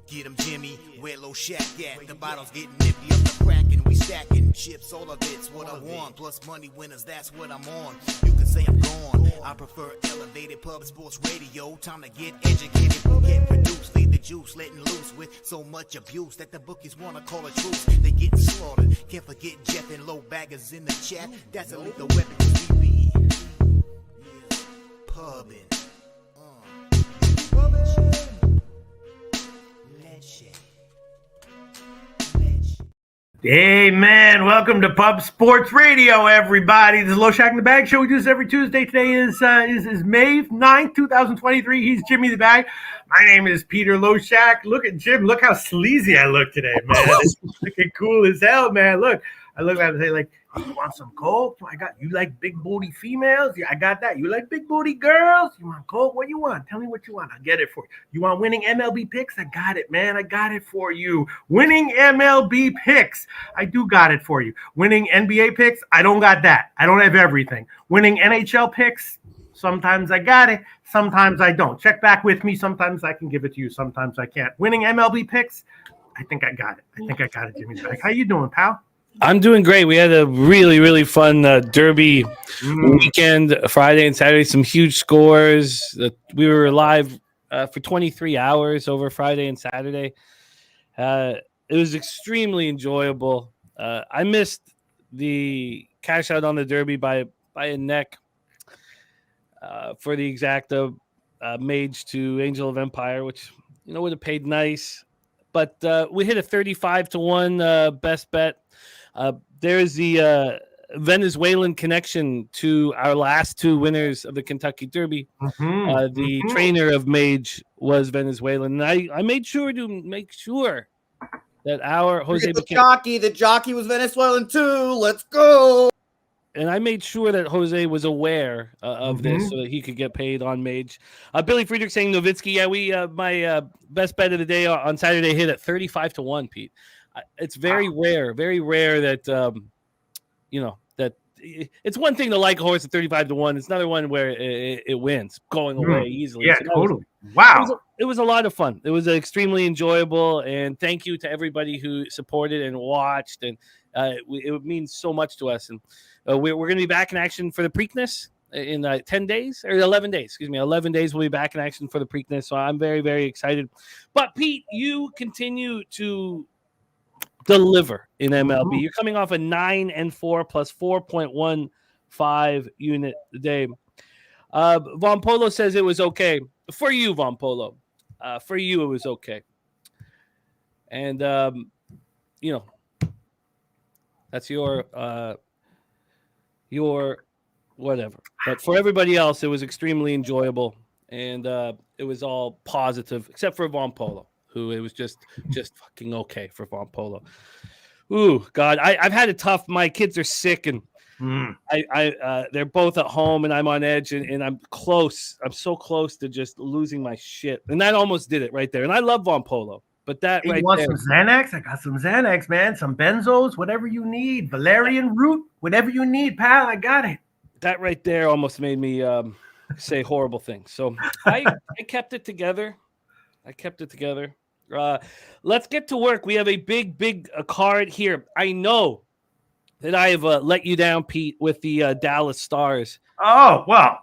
Get 'em, Jimmy, where Loshak at? The bottle's getting empty up the Kraken. We stacking chips, all of it's what I want. Plus money winners, that's what I'm on. You can say I'm gone. I prefer elevated pub sports radio. Time to get educated, get produced. Leave the juice, letting loose with so much abuse that the bookies wanna call a truce. They getting slaughtered. Can't forget Jeff and low baggers in the chat. That's a lethal weapon 'cause we be pubbing. Hey man, welcome to Pub Sports Radio, everybody. This is Loshak in the Bag Show. We do this every Tuesday. Today is May 9th, 2023. He's Jimmy the Bag. My name is Peter Loshak. Look at Jim. Look how sleazy I look today, man. It's looking cool as hell, man. Look, I look at him and say, like, hey, you want some coke? You like big booty females? Yeah, I got that. You like big booty girls? You want coke? What do you want? Tell me what you want. I'll get it for you. You want winning MLB picks? I got it, man. I got it for you. Winning MLB picks. I do got it for you. Winning NBA picks? I don't got that. I don't have everything. Winning NHL picks? Sometimes I got it. Sometimes I don't. Check back with me. Sometimes I can give it to you. Sometimes I can't. Winning MLB picks? I think I got it. I think I got it, Jimmy. How you doing, pal? I'm doing great. We had a really, really fun Derby weekend, Friday and Saturday. Some huge scores. We were live for 23 hours over Friday and Saturday. It was extremely enjoyable. I missed the cash out on the Derby by a neck for the exacta Mage to Angel of Empire, which would have paid nice. But we hit a 35-1 best bet. There's the Venezuelan connection to our last two winners of the Kentucky Derby. The trainer of Mage was Venezuelan. And I made sure to make sure that our Jose the jockey was Venezuelan too. Let's go. And I made sure that Jose was aware of this so that he could get paid on Mage. Billy Friedrich saying Nowitzki. Yeah, my best bet of the day on Saturday hit at 35-1, Pete. It's very rare that that it's one thing to like a horse at 35-1. It's another one where it wins going away easily. Yeah, so totally. Wow. It was a lot of fun. It was extremely enjoyable, and thank you to everybody who supported and watched, and it means so much to us. And we're going to be back in action for the Preakness in 10 days or 11 days. Excuse me, 11 days we'll be back in action for the Preakness. So I'm very, very excited. But Pete, you continue to deliver in MLB. You're coming off a 9-4 plus 4.15 unit a day. Von Polo says it was okay for you, Von Polo. For you, it was okay. And that's your whatever. But for everybody else, it was extremely enjoyable, and it was all positive, except for Von Polo, who it was just fucking okay for Von Polo. Ooh, God, I've had it tough. My kids are sick, and they're both at home, and I'm on edge, and I'm close. I'm so close to just losing my shit, and that almost did it right there. And I love Von Polo, but that right want there. Some Xanax? I got some Xanax, man. Some benzos, whatever you need. Valerian root, whatever you need, pal. I got it. That right there almost made me say horrible things. So I kept it together. Let's get to work. We have a big card here. I know that I have let you down, Pete, with the Dallas Stars. Oh, well,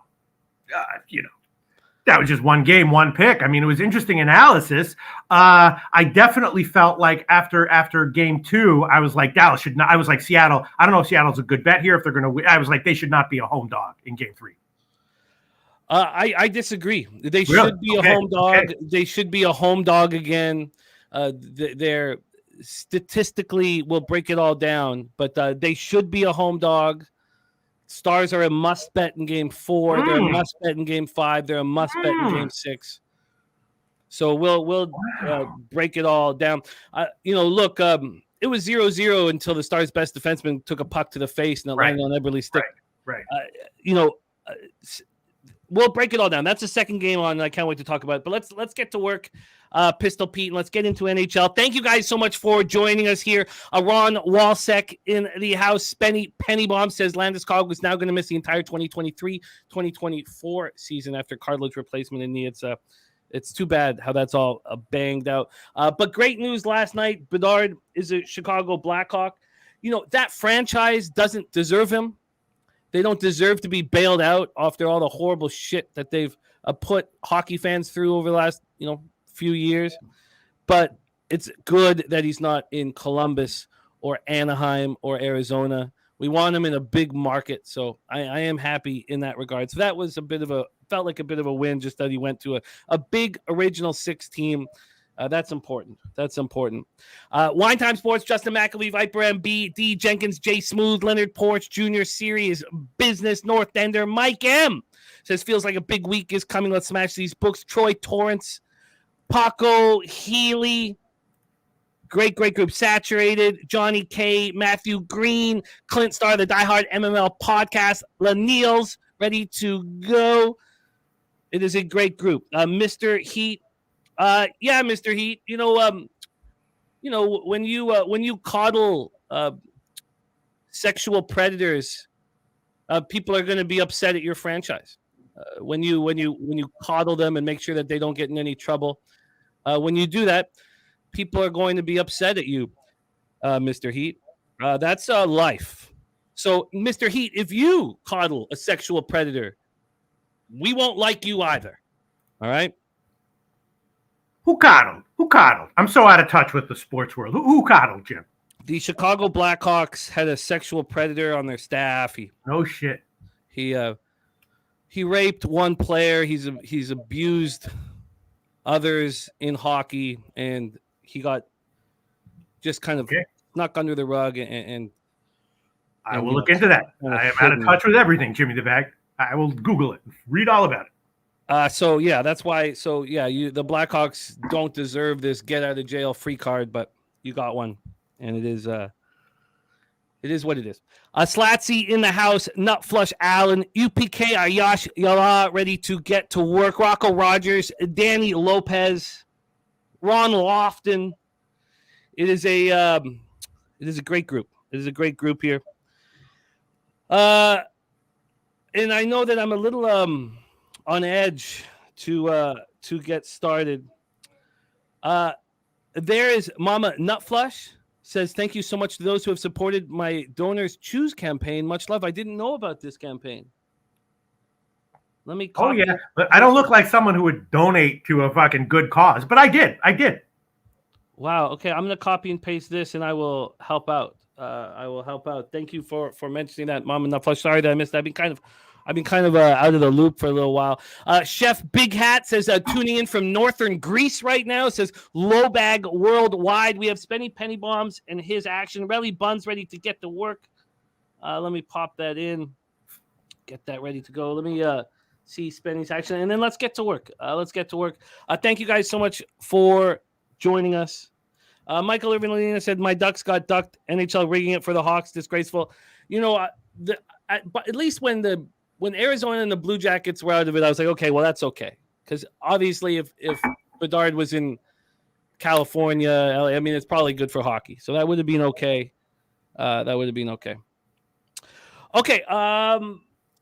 that was just one game, one pick. I mean, it was interesting analysis. I definitely felt like after game 2, I was like, Dallas should not. I was like, Seattle. I don't know if Seattle's a good bet here if they're going to win. I was like, they should not be a home dog in game 3. I disagree. They should be a home dog. Okay. They should be a home dog again. They're statistically, we'll break it all down, but they should be a home dog. Stars are a must bet in game 4. They're a must bet in game 5. They're a must bet in game 6. So we'll break it all down. Look, it was 0-0 until the Stars' best defenseman took a puck to the face and it landed on Eberle's stick. Right. we'll break it all down. That's the second game on. I can't wait to talk about it. But let's get to work, Pistol Pete, and let's get into NHL. Thank you guys so much for joining us here. Ron Walsek in the house. Penny Bomb says Landeskog was now going to miss the entire 2023-2024 season after cartilage replacement in knee. It's too bad how that's all banged out. But great news last night. Bedard is a Chicago Blackhawk. That franchise doesn't deserve him. They don't deserve to be bailed out after all the horrible shit that they've put hockey fans through over the last, few years. But it's good that he's not in Columbus or Anaheim or Arizona. We want him in a big market. So I am happy in that regard. So that was felt like a bit of a win, just that he went to a big original six team. That's important. Wine Time Sports, Justin McAlee, Viper MB, D Jenkins, Jay Smooth, Leonard Porch, Junior Series Business, North Ender, Mike M says feels like a big week is coming. Let's smash these books. Troy Torrance, Paco Healy, great group. Saturated, Johnny K, Matthew Green, Clint Starr, the diehard MML podcast, Lanils, ready to go. It is a great group. Mr. Heat. Mr. Heat. When you coddle sexual predators, people are going to be upset at your franchise. When you coddle them and make sure that they don't get in any trouble, when you do that, people are going to be upset at you, Mr. Heat. That's life. So, Mr. Heat, if you coddle a sexual predator, we won't like you either. All right. Who coddled? I'm so out of touch with the sports world. Who coddled, Jim? The Chicago Blackhawks had a sexual predator on their staff. No shit. He raped one player. He's abused others in hockey, and he got just kind of knocked under the rug. And I will look into that. I am out of touch with everything, Jimmy the Bag. I will Google it. Read all about it. That's why. So the Blackhawks don't deserve this get out of jail free card, but you got one, and it is what it is. Slatsy in the house, Nut Flush Allen, UPK Ayash Yala ready to get to work. Rocco Rogers, Danny Lopez, Ron Lofton. It is a great group. It is a great group here. And I know that I'm a little on edge to get started. There is Mama Nutflush says, thank you so much to those who have supported my Donors Choose campaign. Much love. I didn't know about this campaign. Let me call. Oh, yeah. But I don't look like someone who would donate to a fucking good cause, but I did. Wow. Okay. I'm going to copy and paste this and I will help out. Thank you for mentioning that, Mama Nutflush. Sorry that I missed that. I've been kind of out of the loop for a little while. Chef Big Hat says, tuning in from northern Greece right now. Says, low bag worldwide. We have Spenny Penny Bombs and his action. Relly Buns ready to get to work. Let me pop that in. Get that ready to go. Let me see Spenny's action. And then let's get to work. Thank you guys so much for joining us. Michael Irvin said, my Ducks got ducked. NHL rigging it for the Hawks. Disgraceful. But at least when Arizona and the Blue Jackets were out of it, I was like, okay, well, that's okay. Because obviously if Bedard was in California, LA, I mean, it's probably good for hockey. So that would have been okay. Okay,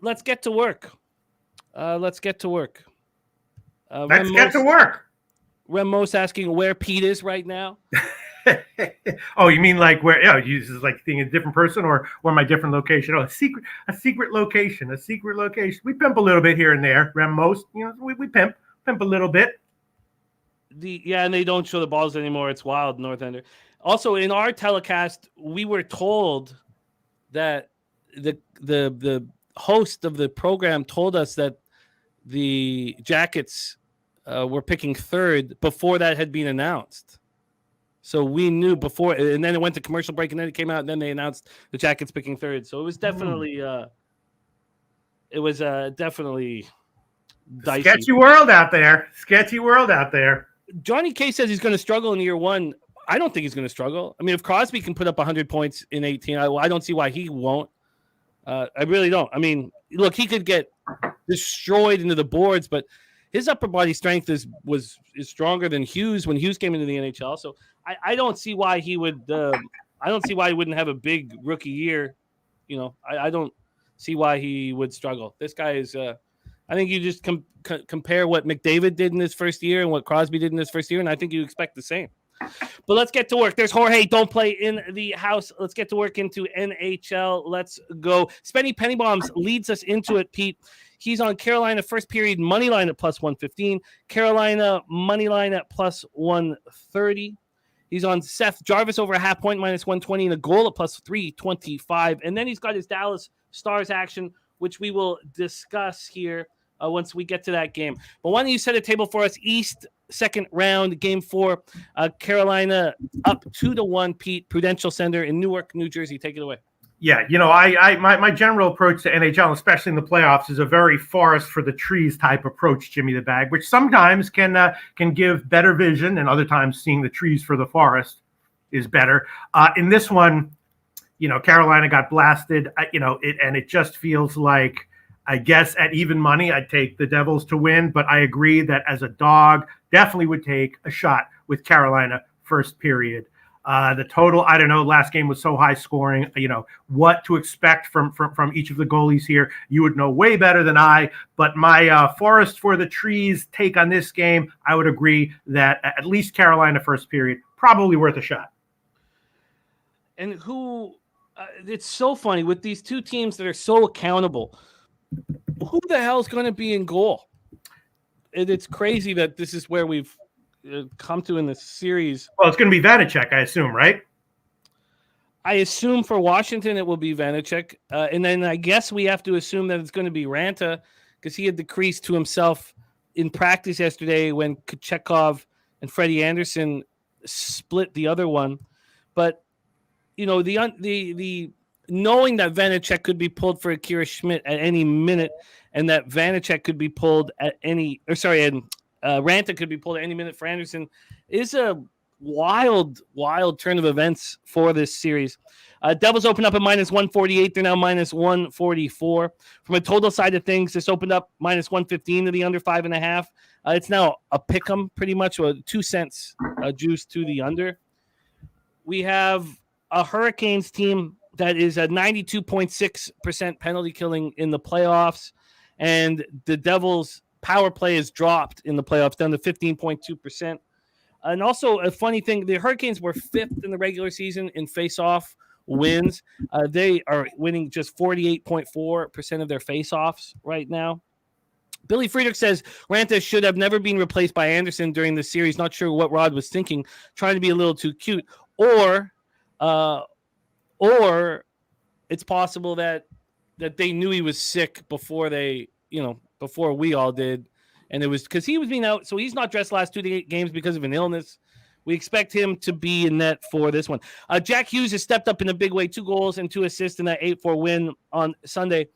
let's get to work. Remos asking where Pete is right now. Oh, you mean like where? Yeah, you just like being a different person, or my different location? Oh, a secret location. We pimp a little bit here and there. Remos, we pimp a little bit. And they don't show the balls anymore. It's wild, North Ender. Also, in our telecast, we were told that the host of the program told us that the Jackets were picking third before that had been announced. So we knew before, and then it went to commercial break, and then it came out, and then they announced the Jackets picking third. So it was definitely, definitely dicey. Sketchy world out there. Johnny K says he's going to struggle in year one. I don't think he's going to struggle. I mean, if Crosby can put up 100 points in 18, I don't see why he won't. I really don't. I mean, look, he could get destroyed into the boards, but his upper body strength is stronger than Hughes when Hughes came into the NHL. So I don't see why he would. I don't see why he wouldn't have a big rookie year. I don't see why he would struggle. This guy is. I think you just compare what McDavid did in his first year and what Crosby did in his first year, and I think you expect the same. But let's get to work. There's Jorge. Don't play in the house. Let's get to work into NHL. Let's go. Spenny Pennybombs leads us into it, Pete. He's on Carolina first period money line at plus 115. Carolina money line at plus 130. He's on Seth Jarvis over a half point minus 120 and a goal at plus 325. And then he's got his Dallas Stars action, which we will discuss here once we get to that game. But why don't you set a table for us? East second round, game 4. Carolina up 2-1, Pete. Prudential Center in Newark, New Jersey. Take it away. Yeah, my general approach to NHL, especially in the playoffs, is a very forest for the trees type approach, Jimmy the Bag, which sometimes can give better vision, and other times seeing the trees for the forest is better. In this one, Carolina got blasted, and it just feels like, I guess at even money, I'd take the Devils to win, but I agree that as a dog, definitely would take a shot with Carolina first period. The total, I don't know, last game was so high scoring, what to expect from each of the goalies here. You would know way better than I, but my forest for the trees take on this game, I would agree that at least Carolina first period, probably worth a shot. And it's so funny with these two teams that are so accountable. Who the hell is going to be in goal? It's crazy that this is where we've come to in this series. Well, it's going to be Vanacek, I assume, right? I assume for Washington it will be Vanacek. And then I guess we have to assume that it's going to be Ranta because he had the crease to himself in practice yesterday when Kochetkov and Freddie Anderson split the other one. But, the knowing that Vanacek could be pulled for Akira Schmidt at any minute and that Vanacek could be pulled at and Ranta could be pulled at any minute for Anderson is a wild turn of events for this series. Devils open up at minus 148. They're now minus 144. From a total side of things, this opened up minus 115 to the under 5.5. It's now a pick 'em pretty much, a 2 cents juice to the under. We have a Hurricanes team that is a 92.6% penalty killing in the playoffs, and the Devils' power play has dropped in the playoffs down to 15.2%. And also a funny thing, the Hurricanes were 5th in the regular season in face-off wins. They are winning just 48.4% of their face-offs right now. Billy Friedrich says Ranta should have never been replaced by Anderson during the series. Not sure what Rod was thinking, trying to be a little too cute. Or it's possible that they knew he was sick before before we all did. And it was because he was being out. So he's not dressed last 2 games because of an illness. We expect him to be in net for this one. Jack Hughes has stepped up in a big way, 2 goals and 2 assists in that 8-4 win on Sunday.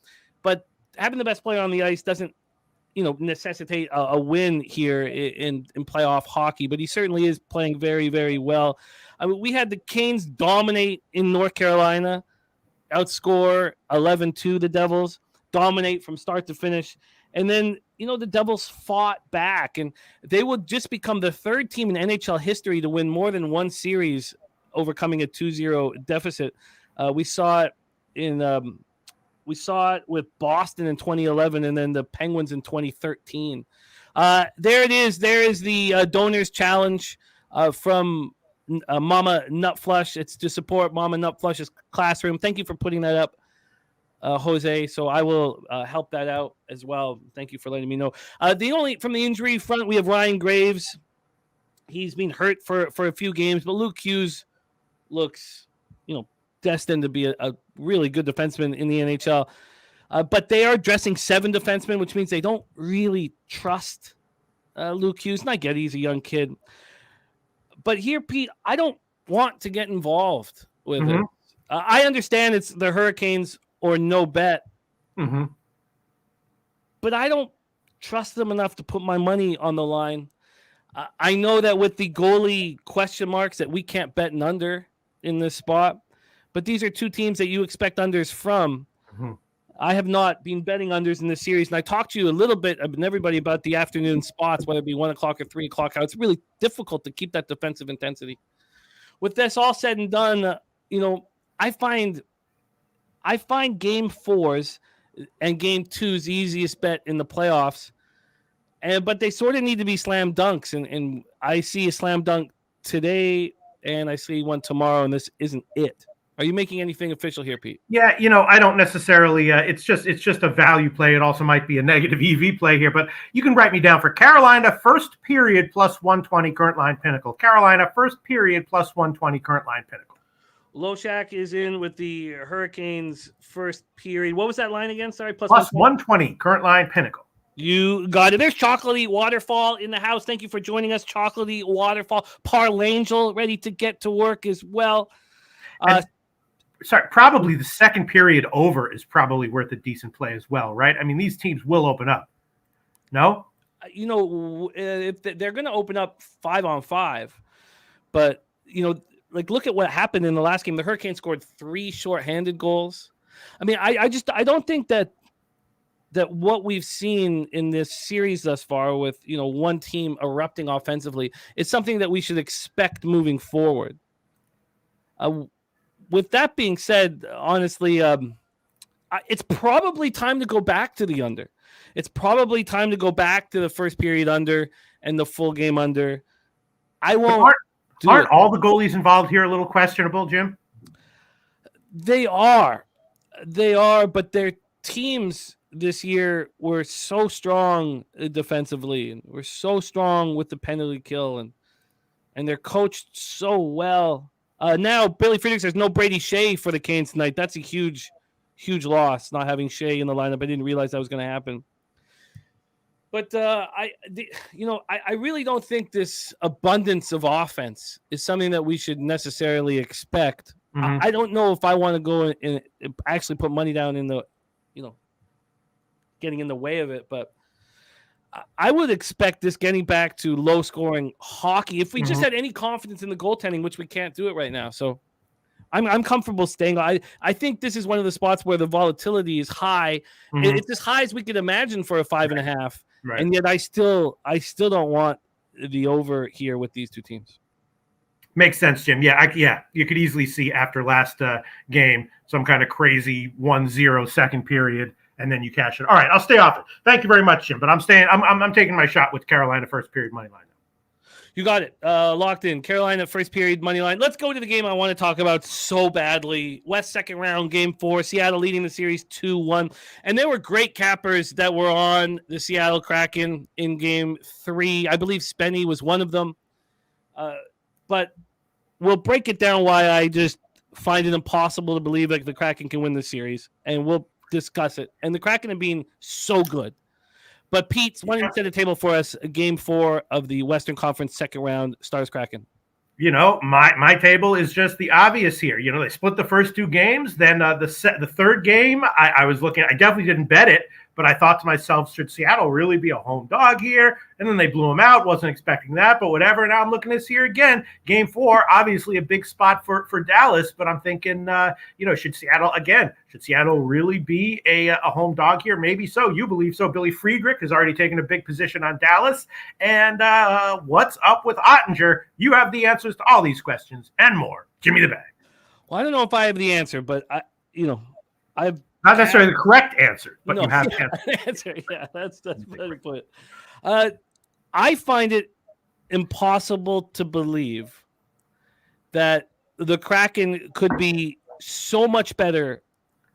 But having the best player on the ice doesn't, necessitate a win here in playoff hockey. But he certainly is playing very, very well. I mean, we had the Canes dominate in North Carolina, outscore 11-2 the Devils, dominate from start to finish. And then, the Devils fought back, and they would just become the 3rd team in NHL history to win more than one series, overcoming a 2-0 deficit. We saw it with Boston in 2011, and then the Penguins in 2013. There it is. There is the Donors Challenge from Mama Nutflush. It's to support Mama Nutflush's classroom. Thank you for putting that up, Jose. So I will help that out as well. Thank you for letting me know. From the injury front, we have Ryan Graves. He's been hurt for a few games, but Luke Hughes looks, destined to be a really good defenseman in the NHL. But they are dressing 7 defensemen, which means they don't really trust Luke Hughes. And I get he's a young kid. But here, Pete, I don't want to get involved with it. I understand it's the Hurricanes or no bet. Mm-hmm. But I don't trust them enough to put my money on the line. I know that with the goalie question marks that we can't bet an under in this spot. But these are 2 teams that you expect unders from. Mm-hmm. I have not been betting unders in this series, and I talked to you a little bit and everybody about the afternoon spots, whether it be 1 o'clock or 3 o'clock. How it's really difficult to keep that defensive intensity. With this all said and done, I find game 4s and game 2s the easiest bet in the playoffs, but they sort of need to be slam dunks, and I see a slam dunk today, and I see one tomorrow, and this isn't it. Are you making anything official here, Pete? Yeah, I don't necessarily. It's just a value play. It also might be a negative EV play here, but you can write me down for Carolina first period plus 120 current line Pinnacle. Carolina first period plus 120 current line Pinnacle. Loshak is in with the Hurricanes first period. What was that line again? Sorry, plus 120 current line Pinnacle. You got it. There's Chocolatey Waterfall in the house. Thank you for joining us, Chocolatey Waterfall. Parlangel ready to get to work as well. Probably the second period over is probably worth a decent play as well, right? I mean, these teams will open up. No? If they're going to open up 5-on-5, but, look at what happened in the last game. The Hurricanes scored 3 shorthanded goals. I mean, I don't think that what we've seen in this series thus far with, one team erupting offensively is something that we should expect moving forward. With that being said, honestly, it's probably time to go back to the under. It's probably time to go back to the first period under and the full game under. I won't. Aren't all the goalies involved here a little questionable, Jim? They are, but their teams this year were so strong defensively, and were so strong with the penalty kill, and they're coached so well. Now, Billy Friedrich says no Brady Shea for the Canes tonight. That's a huge, huge loss, not having Shea in the lineup. I didn't realize that was going to happen. But I really don't think this abundance of offense is something that we should necessarily expect. Mm-hmm. I don't know if I want to go and actually put money down in the, getting in the way of it. But I would expect this getting back to low-scoring hockey if we just had any confidence in the goaltending, which we can't do it right now. So I'm comfortable staying. I think this is one of the spots where the volatility is high. Mm-hmm. It's as high as we could imagine for a 5.5. Right. And yet I still don't want the over here with these two teams. Makes sense, Jim. Yeah, you could easily see after last game some kind of crazy 1-0 second period, and then you cash it. All right, I'll stay off it. Thank you very much, Jim. But I'm staying. I'm taking my shot with Carolina first period money line. You got it. Locked in. Carolina first period money line. Let's go to the game I want to talk about so badly. West second round, game 4. Seattle leading the series 2-1. And there were great cappers that were on the Seattle Kraken in game 3. I believe Spenny was one of them. But we'll break it down why I just find it impossible to believe like the Kraken can win the series. And we'll discuss it. And the Kraken have been so good. But Pete, why don't you set the table for us? Game 4 of the Western Conference second round, Stars Kraken. My table is just the obvious here. They split the first 2 games. Then the third game, I was looking. I definitely didn't bet it, but I thought to myself, should Seattle really be a home dog here? And then they blew them out. Wasn't expecting that, but whatever. Now I'm looking at this here again. Game 4, obviously a big spot for Dallas, but I'm thinking, should Seattle really be a home dog here? Maybe so. You believe so. Billy Friedrich has already taken a big position on Dallas. And what's up with Ottinger? You have the answers to all these questions and more. Give me the bag. Well, I don't know if I have the answer, but I've not necessarily the correct answer, but you have the answer. Yeah, that's better put. I find it impossible to believe that the Kraken could be so much better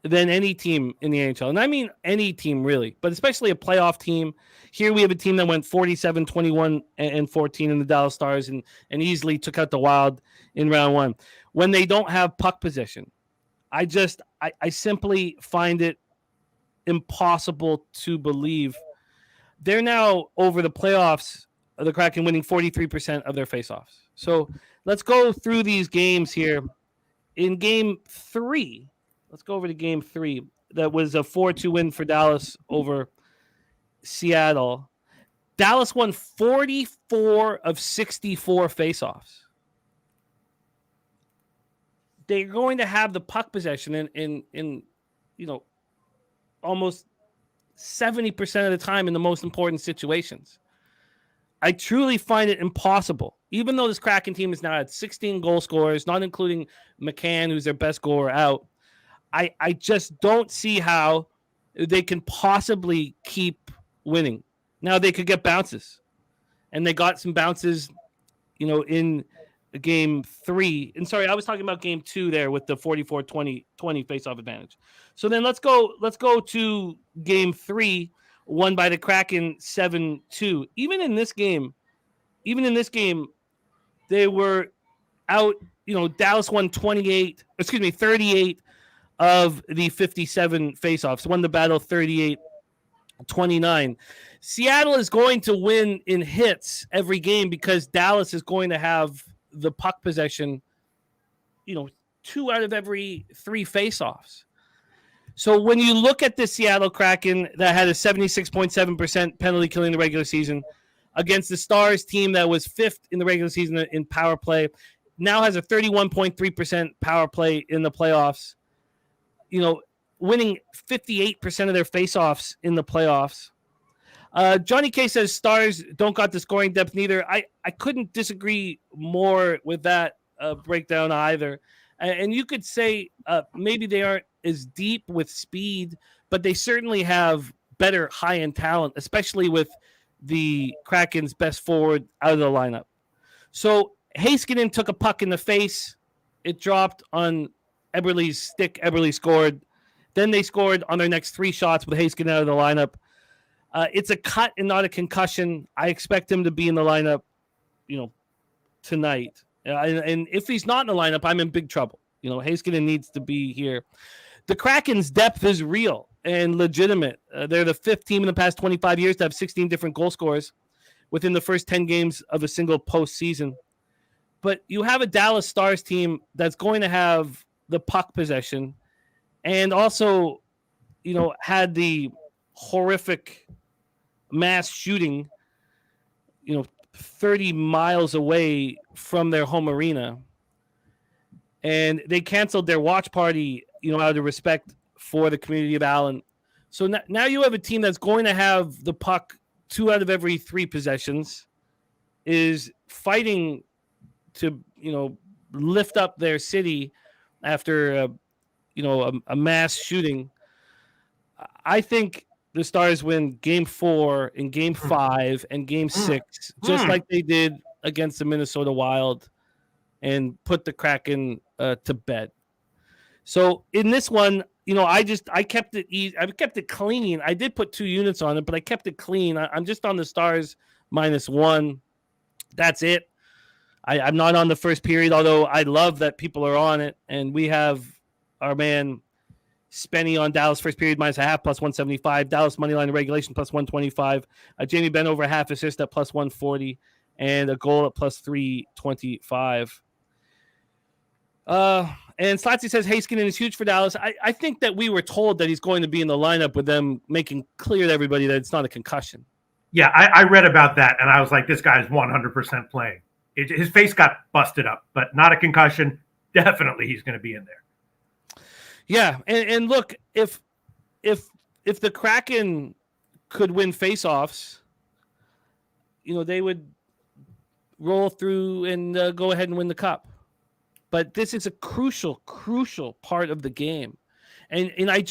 than any team in the NHL. And I mean any team really, but especially a playoff team. Here we have a team that went 47, 21, and 14 in the Dallas Stars and easily took out the Wild in round 1. When they don't have puck possession, I simply find it impossible to believe. They're now over the playoffs, the Kraken winning 43% of their faceoffs. So let's go through these games here. In game 3, let's go over to game 3. That was a 4-2 win for Dallas over Seattle. Dallas won 44 of 64 faceoffs. They're going to have the puck possession in almost 70% of the time in the most important situations. I truly find it impossible, even though this Kraken team is now at 16 goal scorers, not including McCann, who's their best goaler out. I just don't see how they can possibly keep winning. Now they could get bounces, and they got some bounces, in game 3. And sorry, I was talking about game 2 there with the 44-20 face-off advantage. So then let's go to game 3, won by the Kraken 7-2. Even in this game, they were out. Dallas won 38 of the 57 faceoffs, won the battle 38-29. Seattle is going to win in hits every game because Dallas is going to have the puck possession, 2 out of every 3 faceoffs. So when you look at the Seattle Kraken that had a 76.7% penalty killing in the regular season against the Stars team that was 5th in the regular season in power play, now has a 31.3% power play in the playoffs, winning 58% of their faceoffs in the playoffs. Johnny K says Stars don't got the scoring depth neither. I couldn't disagree more with that breakdown either. And you could say maybe they aren't as deep with speed, but they certainly have better high-end talent, especially with the Kraken's best forward out of the lineup. So Heiskanen took a puck in the face. It dropped on Eberle's stick. Eberle scored. Then they scored on their next 3 shots with Heiskanen out of the lineup. It's a cut and not a concussion. I expect him to be in the lineup, tonight. And if he's not in the lineup, I'm in big trouble. Heiskanen needs to be here. The Kraken's depth is real and legitimate. They're the 5th team in the past 25 years to have 16 different goal scorers within the first 10 games of a single postseason. But you have a Dallas Stars team that's going to have the puck possession and also, had the horrific mass shooting, 30 miles away from their home arena. And they canceled their watch party, out of respect for the community of Allen. So now you have a team that's going to have the puck 2 out of every 3 possessions, is fighting to, lift up their city after, a mass shooting. I think the Stars win game 4 and game 5 and game 6, just like they did against the Minnesota Wild, and put the Kraken to bed. So in this one, I kept it easy. I kept it clean. I did put 2 units on it, but I kept it clean. I'm just on the Stars -1. That's it. I'm not on the first period, although I love that people are on it. And we have our man Spenny on Dallas first period -0.5 +175. Dallas moneyline regulation +125. Jamie Benn over a half assist at +140, and a goal at +325. And Slatsy says Heiskanen is huge for Dallas. I think that we were told that he's going to be in the lineup with them making clear to everybody that it's not a concussion. Yeah, I read about that, and I was like, this guy's 100% playing. His face got busted up, but not a concussion. Definitely he's going to be in there. Yeah, and look, if the Kraken could win faceoffs, they would roll through and go ahead and win the cup. But this is a crucial part of the game. And I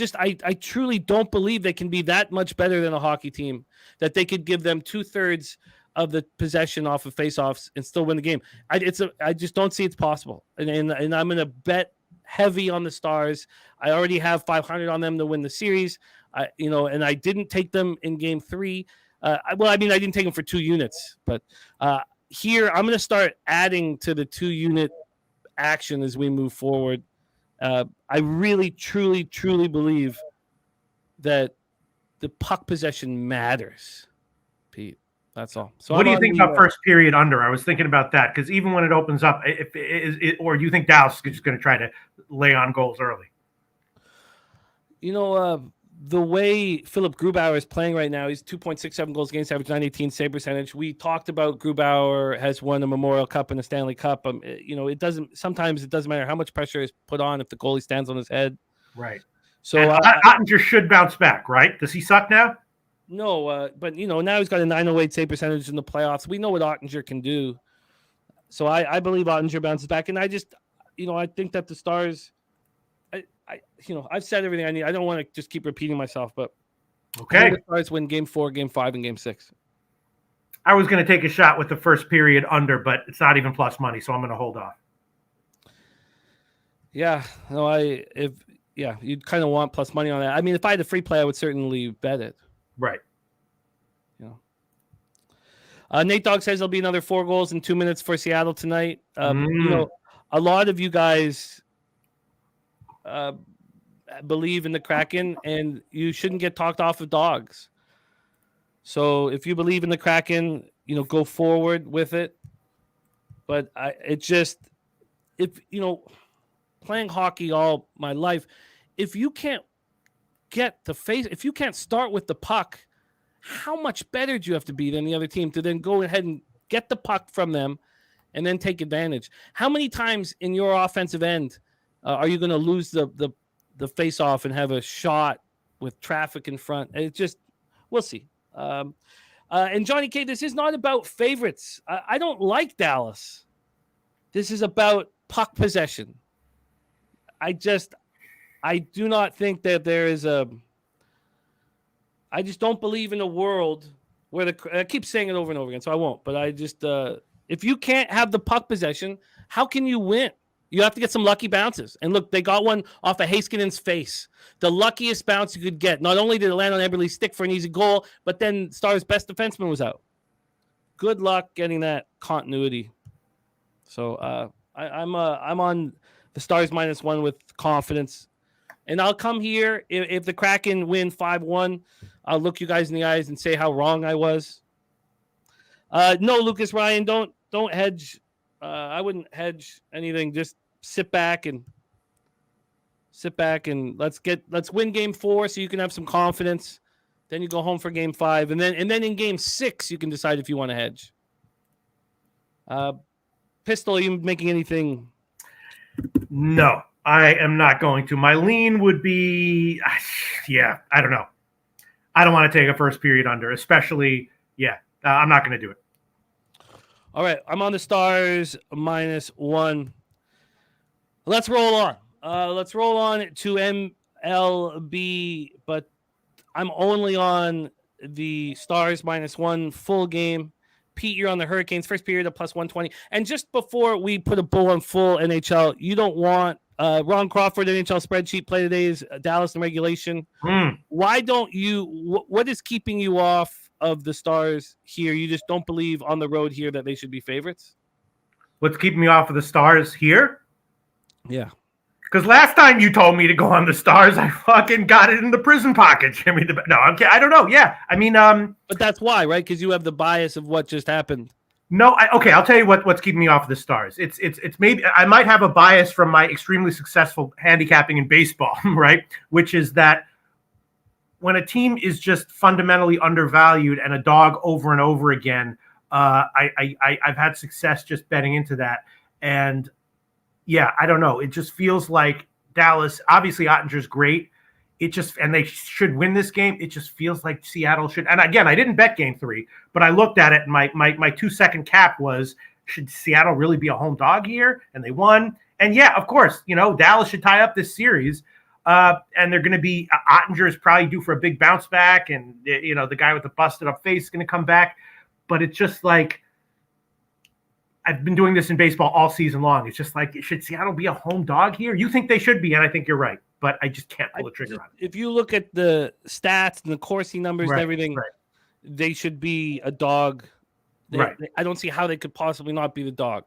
truly don't believe they can be that much better than a hockey team, that they could give them 2/3 of the possession off of faceoffs and still win the game. I just don't see it's possible. And I'm going to bet heavy on the Stars. I already have 500 on them to win the series. And I didn't take them in game 3. I didn't take them for 2 units, but here I'm going to start adding to the 2-unit action as we move forward. I really, truly, truly believe that the puck possession matters, Pete. That's all. So what do you think about first period under? I was thinking about that because even when it opens up, or do you think Dallas is just going to try to lay on goals early? The way Philip Grubauer is playing right now, he's 2.67 goals against average, .918 save percentage. We talked about Grubauer has won a Memorial Cup and a Stanley Cup. Sometimes it doesn't matter how much pressure is put on if the goalie stands on his head. Right. So Ottinger should bounce back, right? Does he suck now? No, but now he's got a 908 save percentage in the playoffs. We know what Ottinger can do. So I believe Ottinger bounces back, and I just, I think that the Stars, I've said everything I need. I don't want to just keep repeating myself, but okay, the Stars win Game 4, Game 5, and Game 6. I was going to take a shot with the first period under, but it's not even plus money, so I'm going to hold off. Yeah, no, you'd kind of want plus money on that. I mean, if I had a free play, I would certainly bet it. Right. Nate Dogg says there'll be another 4 goals in 2 minutes for Seattle tonight. A lot of you guys believe in the Kraken, and you shouldn't get talked off of dogs. So if you believe in the Kraken, go forward with it. But playing hockey all my life, if you can't if you can't start with the puck, how much better do you have to be than the other team to then go ahead and get the puck from them and then take advantage? How many times in your offensive end are you going to lose the face-off and have a shot with traffic in front? We'll see. And Johnny K, this is not about favorites. I don't like Dallas. This is about puck possession. I do not think that there is I just don't believe in a world where I keep saying it over and over again, so I won't. But I just, if you can't have the puck possession, how can you win? You have to get some lucky bounces. And look, they got one off of Heiskanen's face. The luckiest bounce you could get. Not only did it land on Eberle's stick for an easy goal, but then Stars' best defenseman was out. Good luck getting that continuity. So I'm on the Stars -1 with confidence. And I'll come here if the Kraken win 5-1. I'll look you guys in the eyes and say how wrong I was. No, Lucas Ryan, don't hedge. I wouldn't hedge anything. Just sit back and let's win Game 4 so you can have some confidence. Then you go home for Game 5, and then in Game 6 you can decide if you want to hedge. Pistol, are you making anything? No, I am not going to. My lean would be, I don't know. I don't want to take a first period under, especially, I'm not going to do it. All right, I'm on the Stars -1. Let's roll on. Let's roll on to MLB, but I'm only on the Stars -1 full game. Pete, you're on the Hurricanes. First period of +120. And just before we put a bull on full NHL, you don't want Ron Crawford NHL spreadsheet play today is Dallas in regulation. Why don't you? What is keeping you off of the Stars here? You just don't believe on the road here that they should be favorites? What's keeping me off of the Stars here? Yeah. Because last time you told me to go on the Stars, I fucking got it in the prison pocket, Jimmy. I don't know. Yeah, I mean, but that's why, right? Because you have the bias of what just happened. No, I'll tell you what's keeping me off of the Stars. It's maybe I might have a bias from my extremely successful handicapping in baseball, right? Which is that when a team is just fundamentally undervalued and a dog over and over again, I've had success just betting into that. And yeah, I don't know. It just feels like Dallas, obviously Ottinger's great. And they should win this game. It just feels like Seattle should. And again, I didn't bet Game 3, but I looked at it and my 2-second cap was, should Seattle really be a home dog here? And they won. And yeah, of course, Dallas should tie up this series. And they're going to be, Ottinger is probably due for a big bounce back. And, the guy with the busted up face is going to come back. But it's just like, I've been doing this in baseball all season long. It's just like, should Seattle be a home dog here? You think they should be, and I think you're right. But I just can't pull the trigger on it. If you look at the stats and the Corsi numbers and everything, they should be a dog. I don't see how they could possibly not be the dog.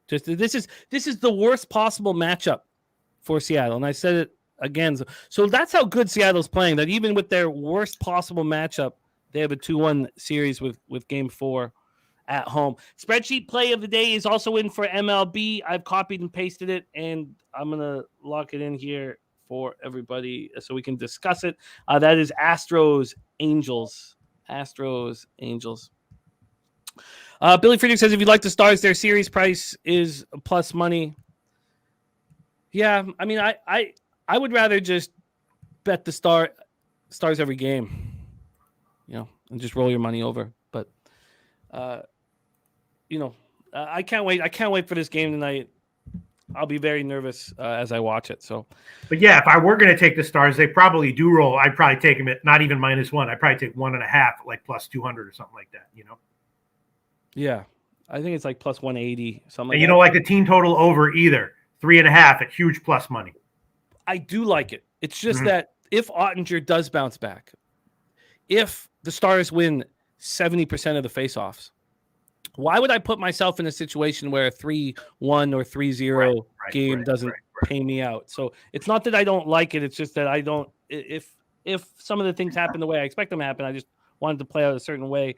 Just this is the worst possible matchup for Seattle, and I said it again. So that's how good Seattle's playing. That even with their worst possible matchup, they have a 2-1 series with Game 4 at home. Spreadsheet play of the day is also in for MLB. I've copied and pasted it, and I'm gonna lock it in here for everybody so we can discuss it. That is Astros Angels. Billy Friedrich says if you'd like the Stars, their series price is plus money. Yeah, I mean, I would rather just bet the Stars every game, and just roll your money over. But, I can't wait. I can't wait for this game tonight. I'll be very nervous as I watch it. So, but yeah, if I were going to take the Stars, they probably do roll. I'd probably take them at not even -1. I'd probably take 1.5, like plus 200 or something like that. Yeah, I think it's like plus 180 something. And you don't like the team total over either. 3.5 at huge plus money. I do like it. It's just that if Ottinger does bounce back, if the Stars win 70% of the faceoffs, why would I put myself in a situation where a 3-1 or 3-0 game doesn't pay me out? So it's not that I don't like it. It's just that I don't. If some of the things happen the way I expect them to happen, I just wanted to play out a certain way.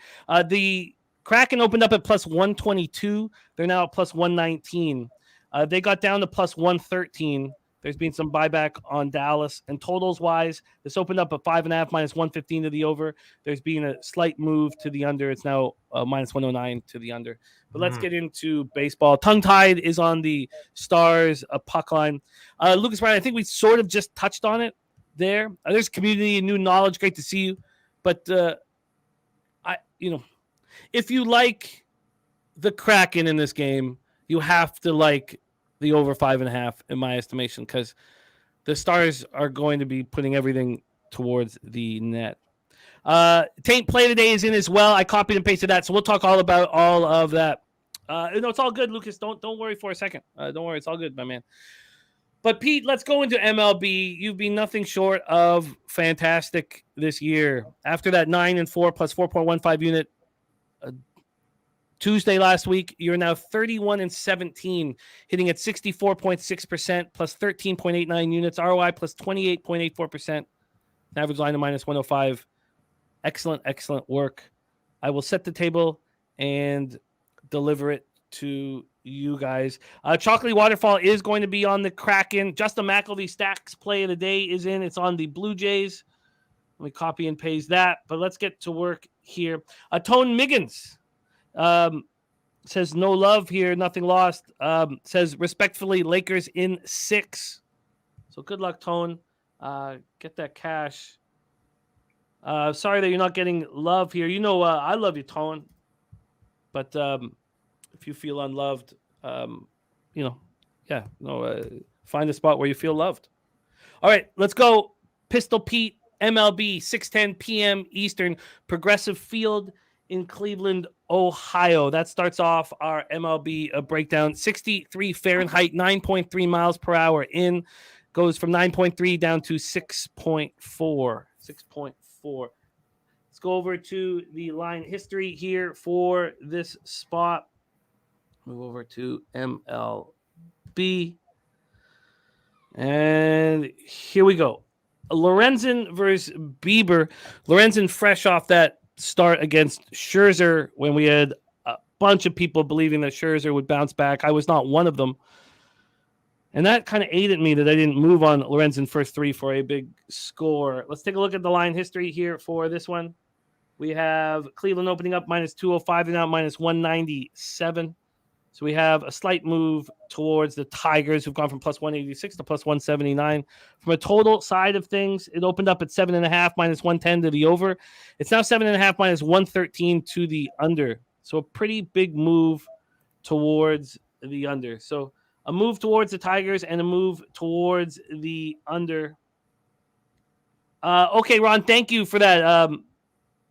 The Kraken opened up at plus 122. They're now at plus 119. They got down to plus 113. There's been some buyback on Dallas. And totals wise, this opened up at 5.5 minus 115 to the over. There's been a slight move to the under. It's now minus 109 to the under. But let's get into baseball. Tongue tied is on the Stars puck line. Lucas Ryan, I think we sort of just touched on it there. There's community and new knowledge. Great to see you. But if you like the Kraken in this game, you have to like the over 5.5 in my estimation, because the Stars are going to be putting everything towards the net. Taint Play Today is in as well. I copied and pasted that, so we'll talk all about all of that. It's all good, Lucas. Don't worry for a second. Don't worry, it's all good, my man. But Pete, let's go into MLB. You've been nothing short of fantastic this year. After that 9-4 plus 4.15 unit Tuesday last week, you're now 31-17, hitting at 64.6% plus 13.89 units, ROI plus 28.84%, average line of minus 105. Excellent work. I will set the table and deliver it to you guys. Chocolate Waterfall is going to be on the Kraken. Justin McElvey stacks play of the day is in. It's on the Blue Jays. Let me copy and paste that. But let's get to work here. Tone Miggins says no love here, nothing lost. Says respectfully, Lakers in 6. So good luck, Tone. Get that cash. Sorry that you're not getting love here. I love you, Tone. But if you feel unloved, find a spot where you feel loved. All right, let's go. Pistol Pete, MLB, 6:10 p.m. Eastern, Progressive Field in Cleveland, Ohio. That starts off our MLB breakdown. 63 Fahrenheit, 9.3 miles per hour in. Goes from 9.3 down to 6.4. 6.4. Let's go over to the line history here for this spot. Move over to MLB. And here we go. Lorenzen versus Bieber. Lorenzen fresh off that start against Scherzer when we had a bunch of people believing that Scherzer would bounce back. I was not one of them. And that kind of aided me that I didn't move on Lorenzen first 3 for a big score. Let's take a look at the line history here for this one. We have Cleveland opening up minus 205 and now minus 197. So we have a slight move towards the Tigers, who've gone from plus 186 to plus 179. From a total side of things, it opened up at 7.5 minus 110 to the over. It's now 7.5 minus 113 to the under. So a pretty big move towards the under. So a move towards the Tigers and a move towards the under. Okay, Ron, thank you for that.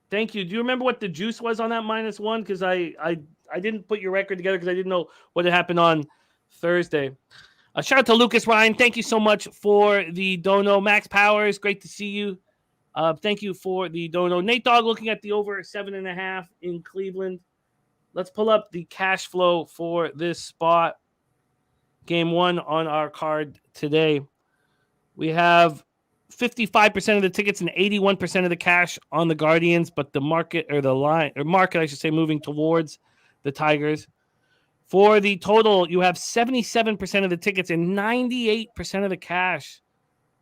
Thank you. Do you remember what the juice was on that minus 1? Because I didn't put your record together because I didn't know what had happened on Thursday. Shout out to Lucas Ryan. Thank you so much for the dono. Max Powers, great to see you. Thank you for the dono. Nate Dogg looking at the over 7.5 in Cleveland. Let's pull up the cash flow for this spot. Game 1 on our card today. We have 55% of the tickets and 81% of the cash on the Guardians, but the market I should say, moving towards the Tigers. For the total, you have 77% of the tickets and 98% of the cash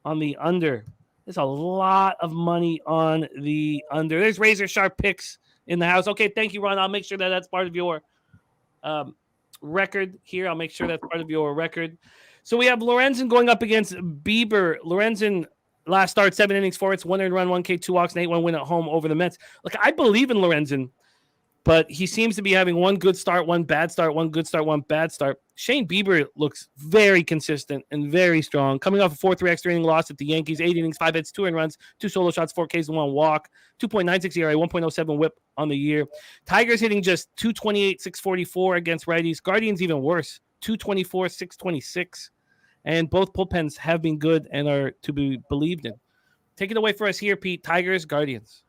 on the under. There's a lot of money on the under. There's razor sharp picks in the house. Okay, thank you, Ron. I'll make sure that that's part of your record here. I'll make sure that's part of your record. So we have Lorenzen going up against Bieber. Lorenzen Last start, 7 innings, 4 hits, 1 earned run, 1K, 2 walks, and 8-1 win at home over the Mets. Look, I believe in Lorenzen, but he seems to be having one good start, one bad start, one good start, one bad start. Shane Bieber looks very consistent and very strong. Coming off a 4-3 extra inning loss at the Yankees, 8 innings, 5 hits, 2 earned runs, 2 solo shots, 4 Ks, and 1 walk, 2.96 ERA, 1.07 whip on the year. Tigers hitting just 228, 644 against righties. Guardians even worse, 224, 626. And both bullpens have been good and are to be believed in. Take it away for us here, Pete. Tigers, Guardians.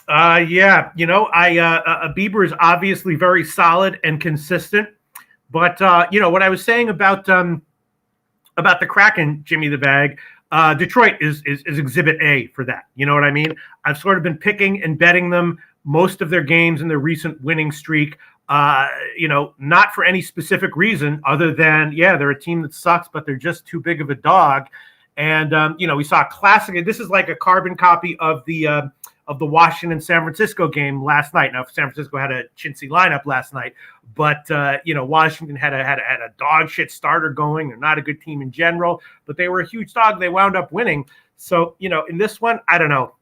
Yeah, Bieber is obviously very solid and consistent. But, what I was saying about the Kraken, Jimmy the Bag, Detroit is exhibit A for that. You know what I mean? I've sort of been picking and betting them most of their games in their recent winning streak. Not for any specific reason other than, they're a team that sucks, but they're just too big of a dog. And, we saw a classic. This is like a carbon copy of the Washington-San Francisco game last night. Now, San Francisco had a chintzy lineup last night, but, Washington had a dog shit starter going. They're not a good team in general, but they were a huge dog. They wound up winning. So, in this one, I don't know.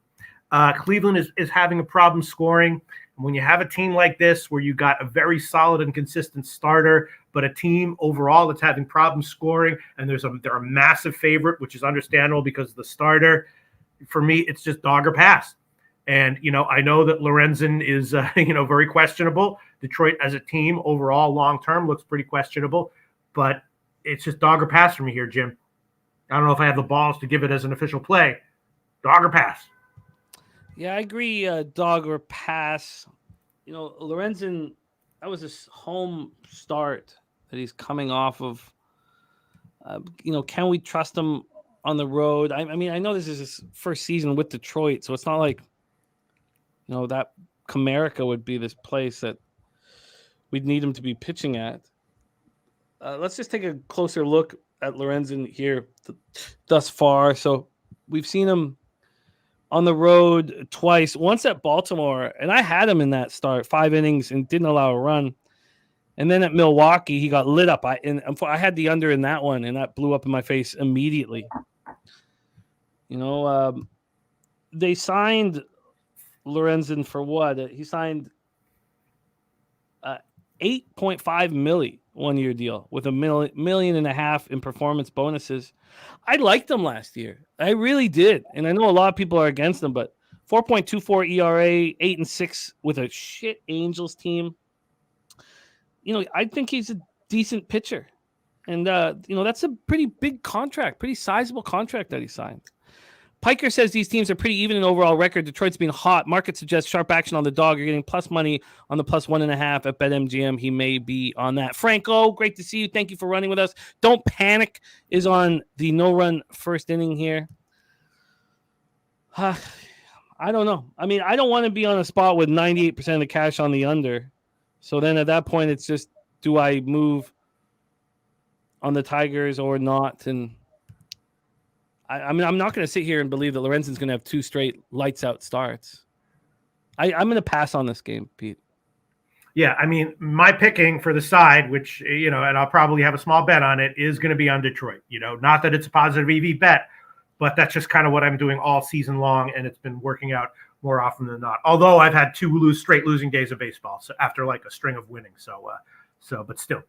Cleveland is having a problem scoring. When you have a team like this where you got a very solid and consistent starter, but a team overall that's having problems scoring, and they're a massive favorite, which is understandable because of the starter. For me, it's just dog or pass. And, I know that Lorenzen is, very questionable. Detroit as a team overall long-term looks pretty questionable, but it's just dog or pass for me here, Jim. I don't know if I have the balls to give it as an official play. Dog or pass. Yeah, I agree. Dog or pass. Lorenzen, that was his home start that he's coming off of. Can we trust him on the road? I mean, I know this is his first season with Detroit, so it's not like, that Comerica would be this place that we'd need him to be pitching at. Let's just take a closer look at Lorenzen here thus far. So we've seen him on the road twice, once at Baltimore, and I had him in that start, 5 innings, and didn't allow a run. And then at Milwaukee, he got lit up. I had the under in that one, and that blew up in my face immediately. They signed Lorenzen for what? He signed $8.5 million one-year deal with $1.5 million in performance bonuses. I liked him last year. I really did. And I know a lot of people are against him, but 4.24 ERA, 8-6 with a shit Angels team. I think he's a decent pitcher. And, that's a pretty big contract, pretty sizable contract that he signed. Piker says these teams are pretty even in overall record. Detroit's been hot. Market suggests sharp action on the dog. You're getting plus money on the plus 1.5 at BetMGM. He may be on that. Franco, great to see you. Thank you for running with us. Don't Panic is on the no-run first inning here. I don't know. I mean, I don't want to be on a spot with 98% of the cash on the under. So then at that point, it's just, do I move on the Tigers or not? And I mean, I'm not going to sit here and believe that Lorenzen's going to have 2 straight lights out starts. I'm going to pass on this game, Pete. Yeah, I mean, my picking for the side, which, and I'll probably have a small bet on it, is going to be on Detroit. Not that it's a positive EV bet, but that's just kind of what I'm doing all season long, and it's been working out more often than not. Although I've had 2 straight losing days of baseball, so after like a string of winning. But still,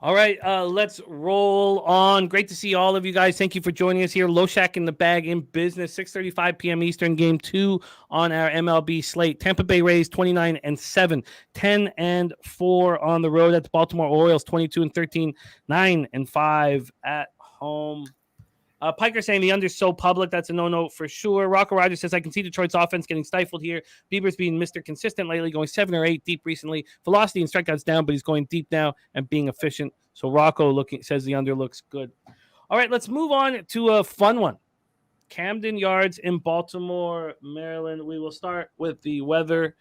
All right, let's roll on. Great to see all of you guys. Thank you for joining us here. Loshak in the bag in business, 6:35 p.m. Eastern, game 2 on our MLB slate. Tampa Bay Rays 29-7, 10-4 on the road at the Baltimore Orioles, 22-13, 9-5 at home. Piker saying the under's so public, that's a no-no for sure. Rocco Rogers says, I can see Detroit's offense getting stifled here. Bieber's being Mr. Consistent lately, going 7 or 8 deep recently. Velocity and strikeouts down, but he's going deep now and being efficient. So Rocco says the under looks good. All right, let's move on to a fun one. Camden Yards in Baltimore, Maryland. We will start with the weather.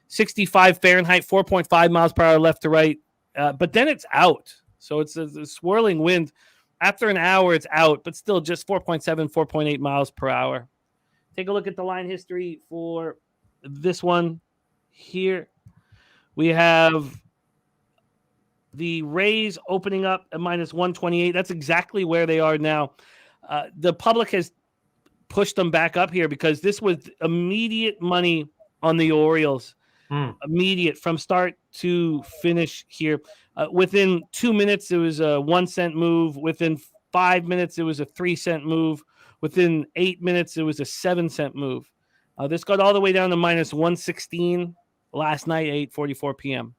65 Fahrenheit, 4.5 miles per hour left to right. But then it's out. So it's a swirling wind. After an hour, it's out, but still just 4.7, 4.8 miles per hour. Take a look at the line history for this one here. We have the Rays opening up at minus 128. That's exactly where they are now. The public has pushed them back up here because this was immediate money on the Orioles. Immediate from start to finish here. Within 2 minutes, it was a 1 cent move. Within 5 minutes, it was a 3 cent move. Within 8 minutes, it was a 7 cent move. This got all the way down to minus 116 last night at 8:44 p.m.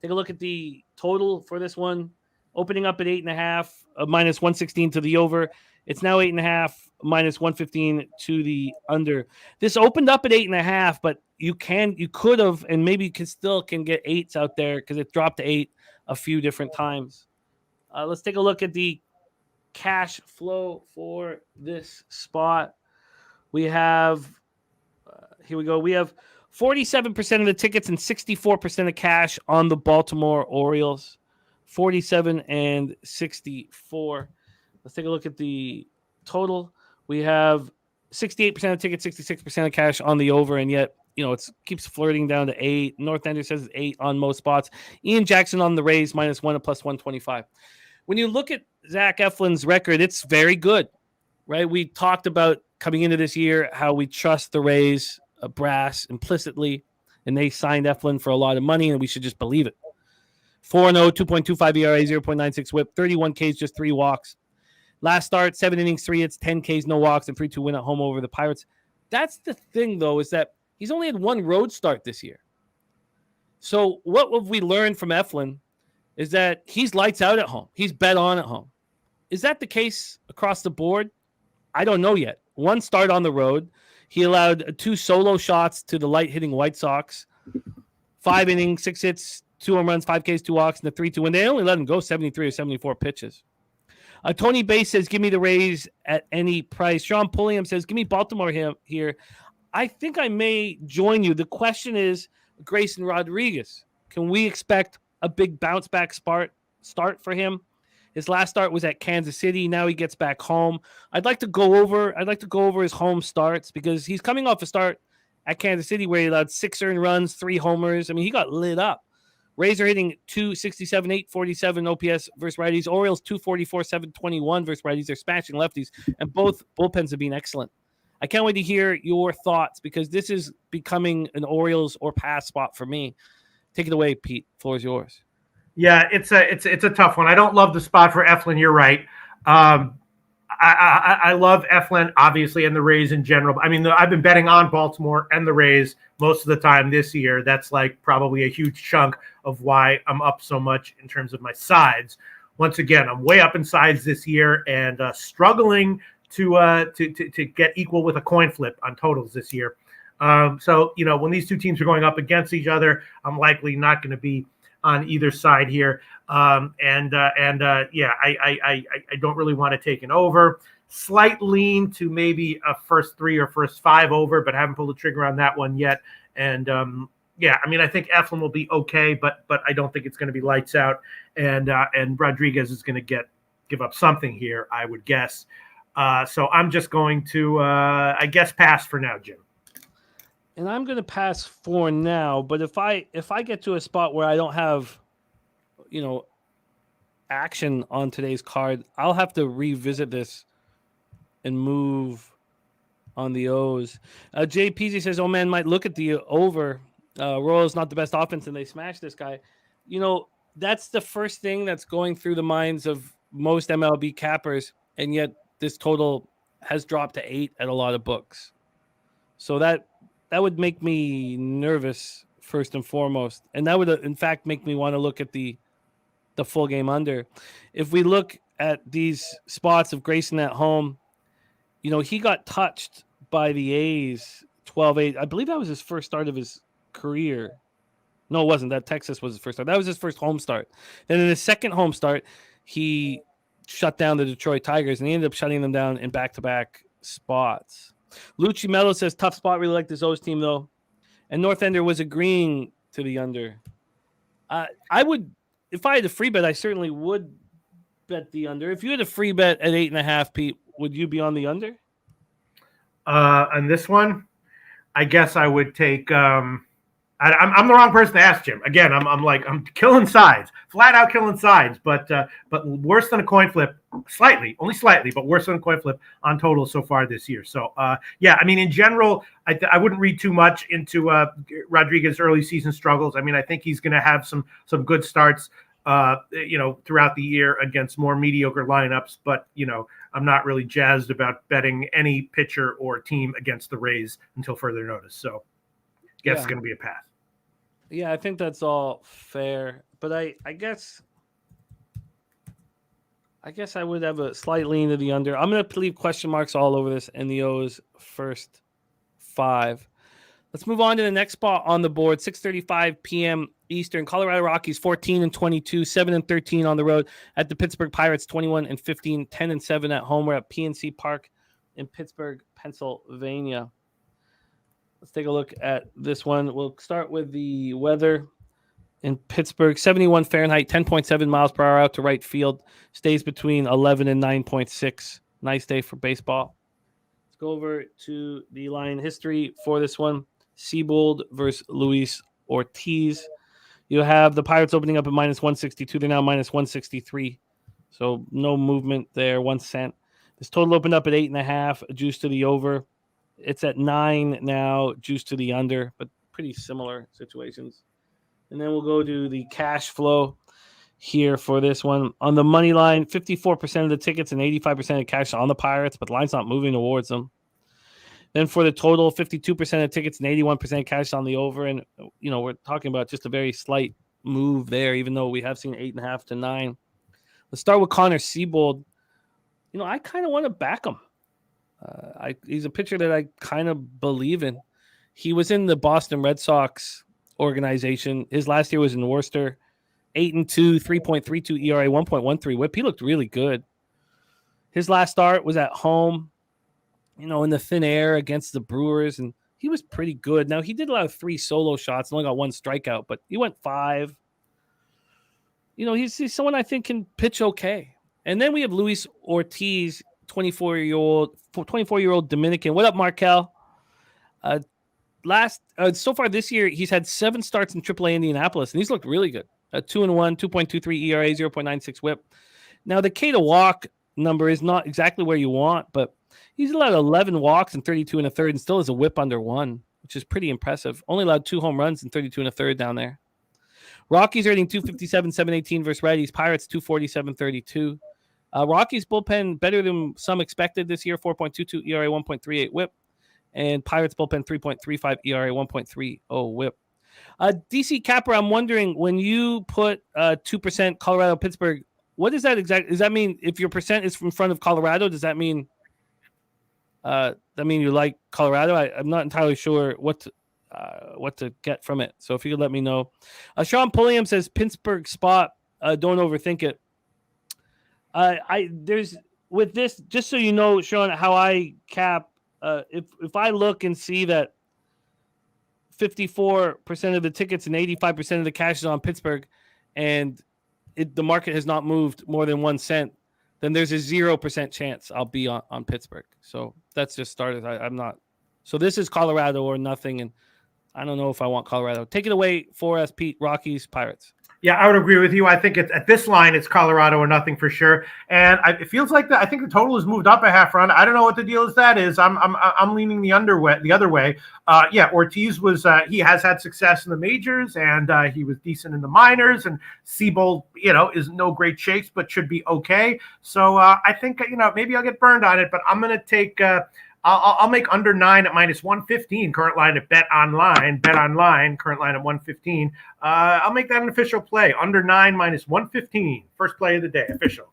Take a look at the total for this one. Opening up at 8.5, minus 116 to the over. It's now 8.5, minus 115 to the under. This opened up at 8.5, but you could have, and maybe you can get 8s out there because it dropped to 8 a few different times. Let's take a look at the cash flow for this spot. We have, here we go. We have 47% of the tickets and 64% of cash on the Baltimore Orioles. 47 and 64. Let's take a look at the total. We have 68% of tickets, 66% of cash on the over, and yet, it keeps flirting down to 8. North Ender says 8 on most spots. Ian Jackson on the Rays, -1 at +125. When you look at Zach Eflin's record, it's very good, right? We talked about coming into this year how we trust the Rays brass implicitly, and they signed Eflin for a lot of money, and we should just believe it. 4-0, 2.25 ERA, 0.96 whip, 31 Ks, just 3 walks. Last start, 7 innings, 3 hits, 10 Ks, no walks, and 3-2 win at home over the Pirates. That's the thing, though, is that he's only had 1 road start this year. So what have we learned from Eflin is that he's lights out at home. He's bet on at home. Is that the case across the board? I don't know yet. 1 start on the road. He allowed 2 solo shots to the light-hitting White Sox. 5 innings, 6 hits, 2 home runs, 5 Ks, 2 walks, and a 3-2 win. They only let him go 73 or 74 pitches. Tony Bass says, give me the Rays at any price. Sean Pulliam says, give me Baltimore here. I think I may join you. The question is, Grayson Rodriguez, can we expect a big bounce-back start for him? His last start was at Kansas City. Now he gets back home. I'd like to go over his home starts because he's coming off a start at Kansas City where he allowed 6 earned runs, 3 homers. I mean, he got lit up. Rays are hitting 267, 847 OPS versus righties. Orioles 244, 721 versus righties. They're smashing lefties, and both bullpens have been excellent. I can't wait to hear your thoughts because this is becoming an Orioles or pass spot for me. Take it away, Pete. Floor is yours. Yeah, it's a tough one. I don't love the spot for Eflin. You're right. I love Eflin, obviously, and the Rays in general. I mean, I've been betting on Baltimore and the Rays most of the time this year. That's like probably a huge chunk of why I'm up so much in terms of my sides. Once again, I'm way up in sides this year and struggling to get equal with a coin flip on totals this year. So, when these 2 teams are going up against each other, I'm likely not going to be on either side here. I don't really want to take an over. Slight lean to maybe a first 3 or first 5 over, but I haven't pulled the trigger on that one yet. And I think Eflin will be okay, but I don't think it's going to be lights out. And Rodriguez is going to give up something here, I would guess. So I'm just going to, pass for now, Jim. And I'm going to pass for now, but if I get to a spot where I don't have, action on today's card, I'll have to revisit this and move on the O's. JPZ says, oh man, might look at the over. Royals not the best offense, and they smashed this guy. That's the first thing that's going through the minds of most MLB cappers, and yet this total has dropped to 8 at a lot of books. So that would make me nervous first and foremost. And that would, in fact, make me want to look at the full game under. If we look at these spots of Grayson at home, he got touched by the A's 12-8. I believe that was his first start of his career. No, it wasn't. That Texas was his first start. That was his first home start. Then in his second home start, he shut down the Detroit Tigers, and he ended up shutting them down in back-to-back spots. Lucci Mello says, tough spot. Really like this O's team, though. And North Ender was agreeing to the under. I would, if I had a free bet, I certainly would bet the under. If you had a free bet at 8.5, Pete, would you be on the under? On this one, I guess I would take I'm the wrong person to ask, Jim. Again, I'm killing sides, flat out killing sides, but worse than a coin flip, only slightly, but worse than a coin flip on total so far this year. So yeah, I mean, in general, I wouldn't read too much into Rodriguez's early season struggles. I mean, I think he's going to have some good starts, throughout the year against more mediocre lineups, but I'm not really jazzed about betting any pitcher or team against the Rays until further notice. So. Guess it's going to be a pass. Yeah, I think that's all fair. But I guess I would have a slight lean to the under. I'm going to leave question marks all over this and the O's first 5. Let's move on to the next spot on the board. 6:35 p.m. Eastern. Colorado Rockies 14-22, 7-13 on the road at the Pittsburgh Pirates. 21-15, 10-7 at home. We're at PNC Park in Pittsburgh, Pennsylvania. Let's take a look at this one. We'll start with the weather in Pittsburgh. 71 Fahrenheit, 10.7 miles per hour out to right field. Stays between 11 and 9.6. Nice day for baseball. Let's go over to the line history for this one. Seabold versus Luis Ortiz. You have the Pirates opening up at minus 162. They're now minus 163. So no movement there, 1 cent. This total opened up at 8.5, juice to the over. It's at 9 now, juice to the under, but pretty similar situations. And then we'll go to the cash flow here for this one. On the money line, 54% of the tickets and 85% of cash on the Pirates, but the line's not moving towards them. Then for the total, 52% of tickets and 81% cash on the over. And, we're talking about just a very slight move there, even though we have seen 8.5 to 9. Let's start with Connor Seabold. I kind of want to back him. He's a pitcher that I kind of believe in. He was in the Boston Red Sox organization. His last year was in Worcester. 8-2, 3.32 ERA, 1.13 WHIP. He looked really good. His last start was at home, in the thin air against the Brewers, and he was pretty good. Now, he did allow 3 solo shots and only got 1 strikeout, but he went 5. He's someone I think can pitch okay. And then we have Luis Ortiz, 24-year-old Dominican. What up, Markel? So far this year, he's had 7 starts in AAA Indianapolis, and he's looked really good. 2-1, 2.23 ERA, 0.96 WHIP. Now, the K to walk number is not exactly where you want, but he's allowed 11 walks and 32 1/3 and still has a WHIP under 1, which is pretty impressive. Only allowed 2 home runs and 32 1/3 down there. Rockies rating 257, 718 versus righties. Pirates 247, 32. Rockies bullpen better than some expected this year, 4.22 ERA, 1.38 WHIP. And Pirates bullpen 3.35 ERA, 1.30 WHIP. DC Capper, I'm wondering, when you put 2% Colorado Pittsburgh, what is that exactly? Does that mean if your percent is in front of Colorado, does that mean you like Colorado? I'm not entirely sure what to get from it. So if you could let me know. Sean Pulliam says Pittsburgh spot. Don't overthink it. There's with this, just so you know, Sean, how I cap. If I look and see that 54% of the tickets and 85% of the cash is on Pittsburgh, and the market has not moved more than 1 cent, then there's a 0% chance I'll be on Pittsburgh. So that's just started. I'm not. So this is Colorado or nothing, and I don't know if I want Colorado. Take it away for us, Pete. Rockies, Pirates. Yeah, I would agree with you. I think it's at this line, it's Colorado or nothing for sure. And it feels like I think the total has moved up a half run. I don't know what the deal is. That is, I'm leaning the other way. Yeah, Ortiz was he has had success in the majors, and he was decent in the minors. And Seabold, is no great shakes, but should be okay. So I think maybe I'll get burned on it, but I'm gonna take. I'll make under 9 at minus 115. Current line at Bet Online. Current line at 115. I'll make that an official play. Under 9 minus 115. First play of the day. Official.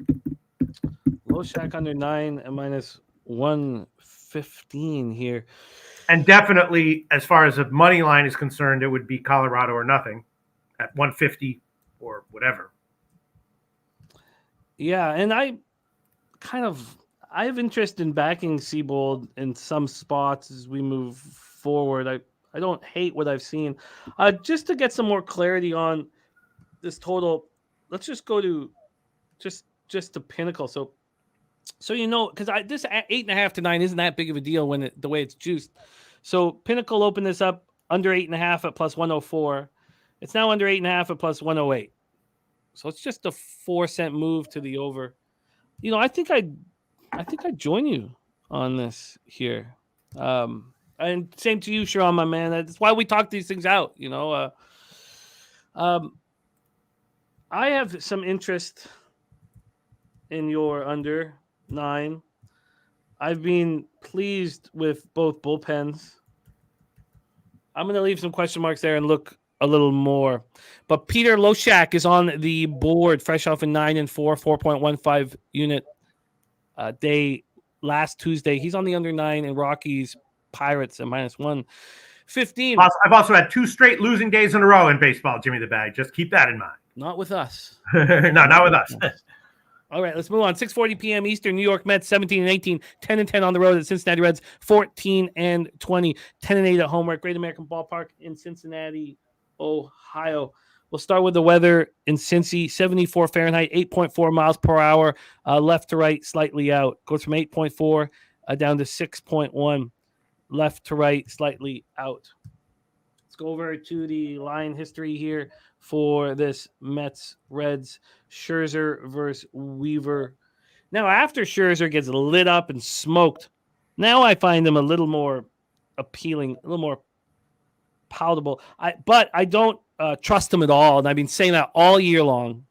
Loshak under 9 and minus 115 here. And definitely, as far as the money line is concerned, it would be Colorado or nothing at 150 or whatever. Yeah, and I have interest in backing Seabold in some spots as we move forward. I don't hate what I've seen. Just to get some more clarity on this total, let's just go to just the Pinnacle. So because this 8.5 to 9 isn't that big of a deal when the way it's juiced. So Pinnacle opened this up under 8.5 at plus 104. It's now under 8.5 at plus 108. So it's just a 4-cent move to the over. I think I'd join you on this here. And same to you, Sharon, my man. That's why we talk these things out. I have some interest in your under 9. I've been pleased with both bullpens. I'm going to leave some question marks there and look a little more. But Peter Loshak is on the board, fresh off a 9-4, 4.15 unit day last Tuesday. He's on the under 9 and Rockies Pirates at -115. I've also had 2 straight losing days in a row in baseball, Jimmy the Bag. Just keep that in mind. Not with us. No, not with us. All right, let's move on. 6:40 p.m. Eastern, New York Mets 17-18, 10-10 on the road at Cincinnati Reds 14-20, 10-8 at home. We're at Great American Ballpark in Cincinnati, Ohio. We'll start with the weather in Cincy. 74 Fahrenheit, 8.4 miles per hour, left to right, slightly out. Goes from 8.4 down to 6.1, left to right, slightly out. Let's go over to the line history here for this Mets-Reds. Scherzer versus Weaver. Now, after Scherzer gets lit up and smoked, now I find him a little more appealing, a little more palatable. But I don't trust him at all, and I've been saying that all year long.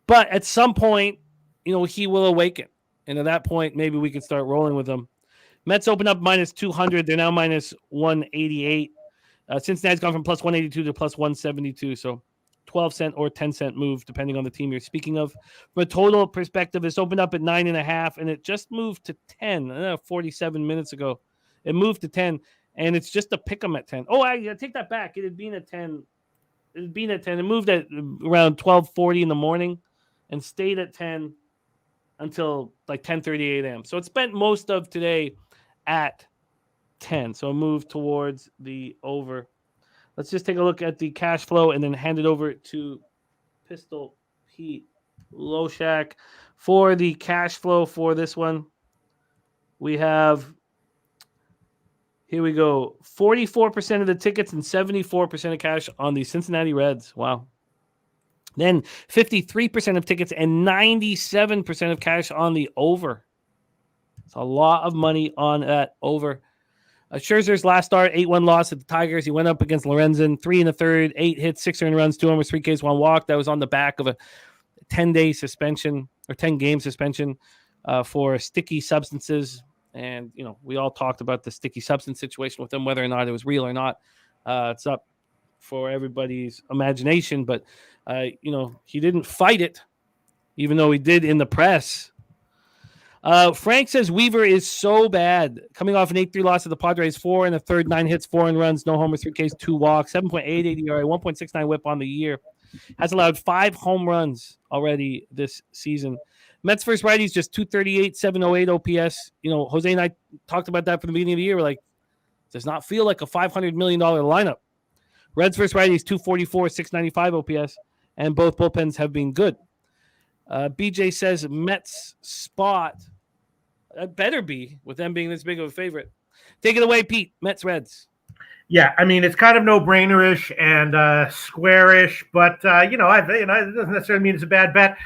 But at some point, he will awaken. And at that point, maybe we can start rolling with him. Mets open up -200. They're now -188. Cincinnati's gone from +182 to +172. So 12-cent or 10-cent move, depending on the team you're speaking of. From a total perspective, it's opened up at 9.5, and it just moved to 10 47 minutes ago. It moved to 10, and it's just a pick 'em at 10. Oh, I take that back. It had been at 10. It moved at around 12:40 in the morning and stayed at 10 until like 10:38 a.m. So it spent most of today at 10. So move towards the over. Let's just take a look at the cash flow and then hand it over to Pistol Pete Loshak. For the cash flow for this one, we have, here we go, 44% of the tickets and 74% of cash on the Cincinnati Reds. Wow. Then 53% of tickets and 97% of cash on the over. It's a lot of money on that over. Scherzer's last start, 8-1 loss at the Tigers. He went up against Lorenzen, 3 1/3, 8 hits, 6 earned runs, 2 homers, 3 Ks, 1 walk. That was on the back of a 10-day suspension or 10-game suspension for sticky substances. And, we all talked about the sticky substance situation with him, whether or not it was real or not. It's up for everybody's imagination. But, he didn't fight it, even though he did in the press. Frank says Weaver is so bad. Coming off an 8-3 loss to the Padres, 4 1/3, 9 hits, 4 earned runs, no homers, 3 Ks, 2 walks, 7.88 ERA, 1.69 WHIP on the year. Has allowed 5 home runs already this season. Mets first righties just 238, 708 OPS. Jose and I talked about that from the beginning of the year. We're like, does not feel like a $500 million lineup. Reds first righties 244, 695 OPS, and both bullpens have been good. BJ says Mets spot. That better be, with them being this big of a favorite. Take it away, Pete. Mets Reds. Yeah, I mean, it's kind of no-brainer-ish and square-ish, but it doesn't necessarily mean it's a bad bet.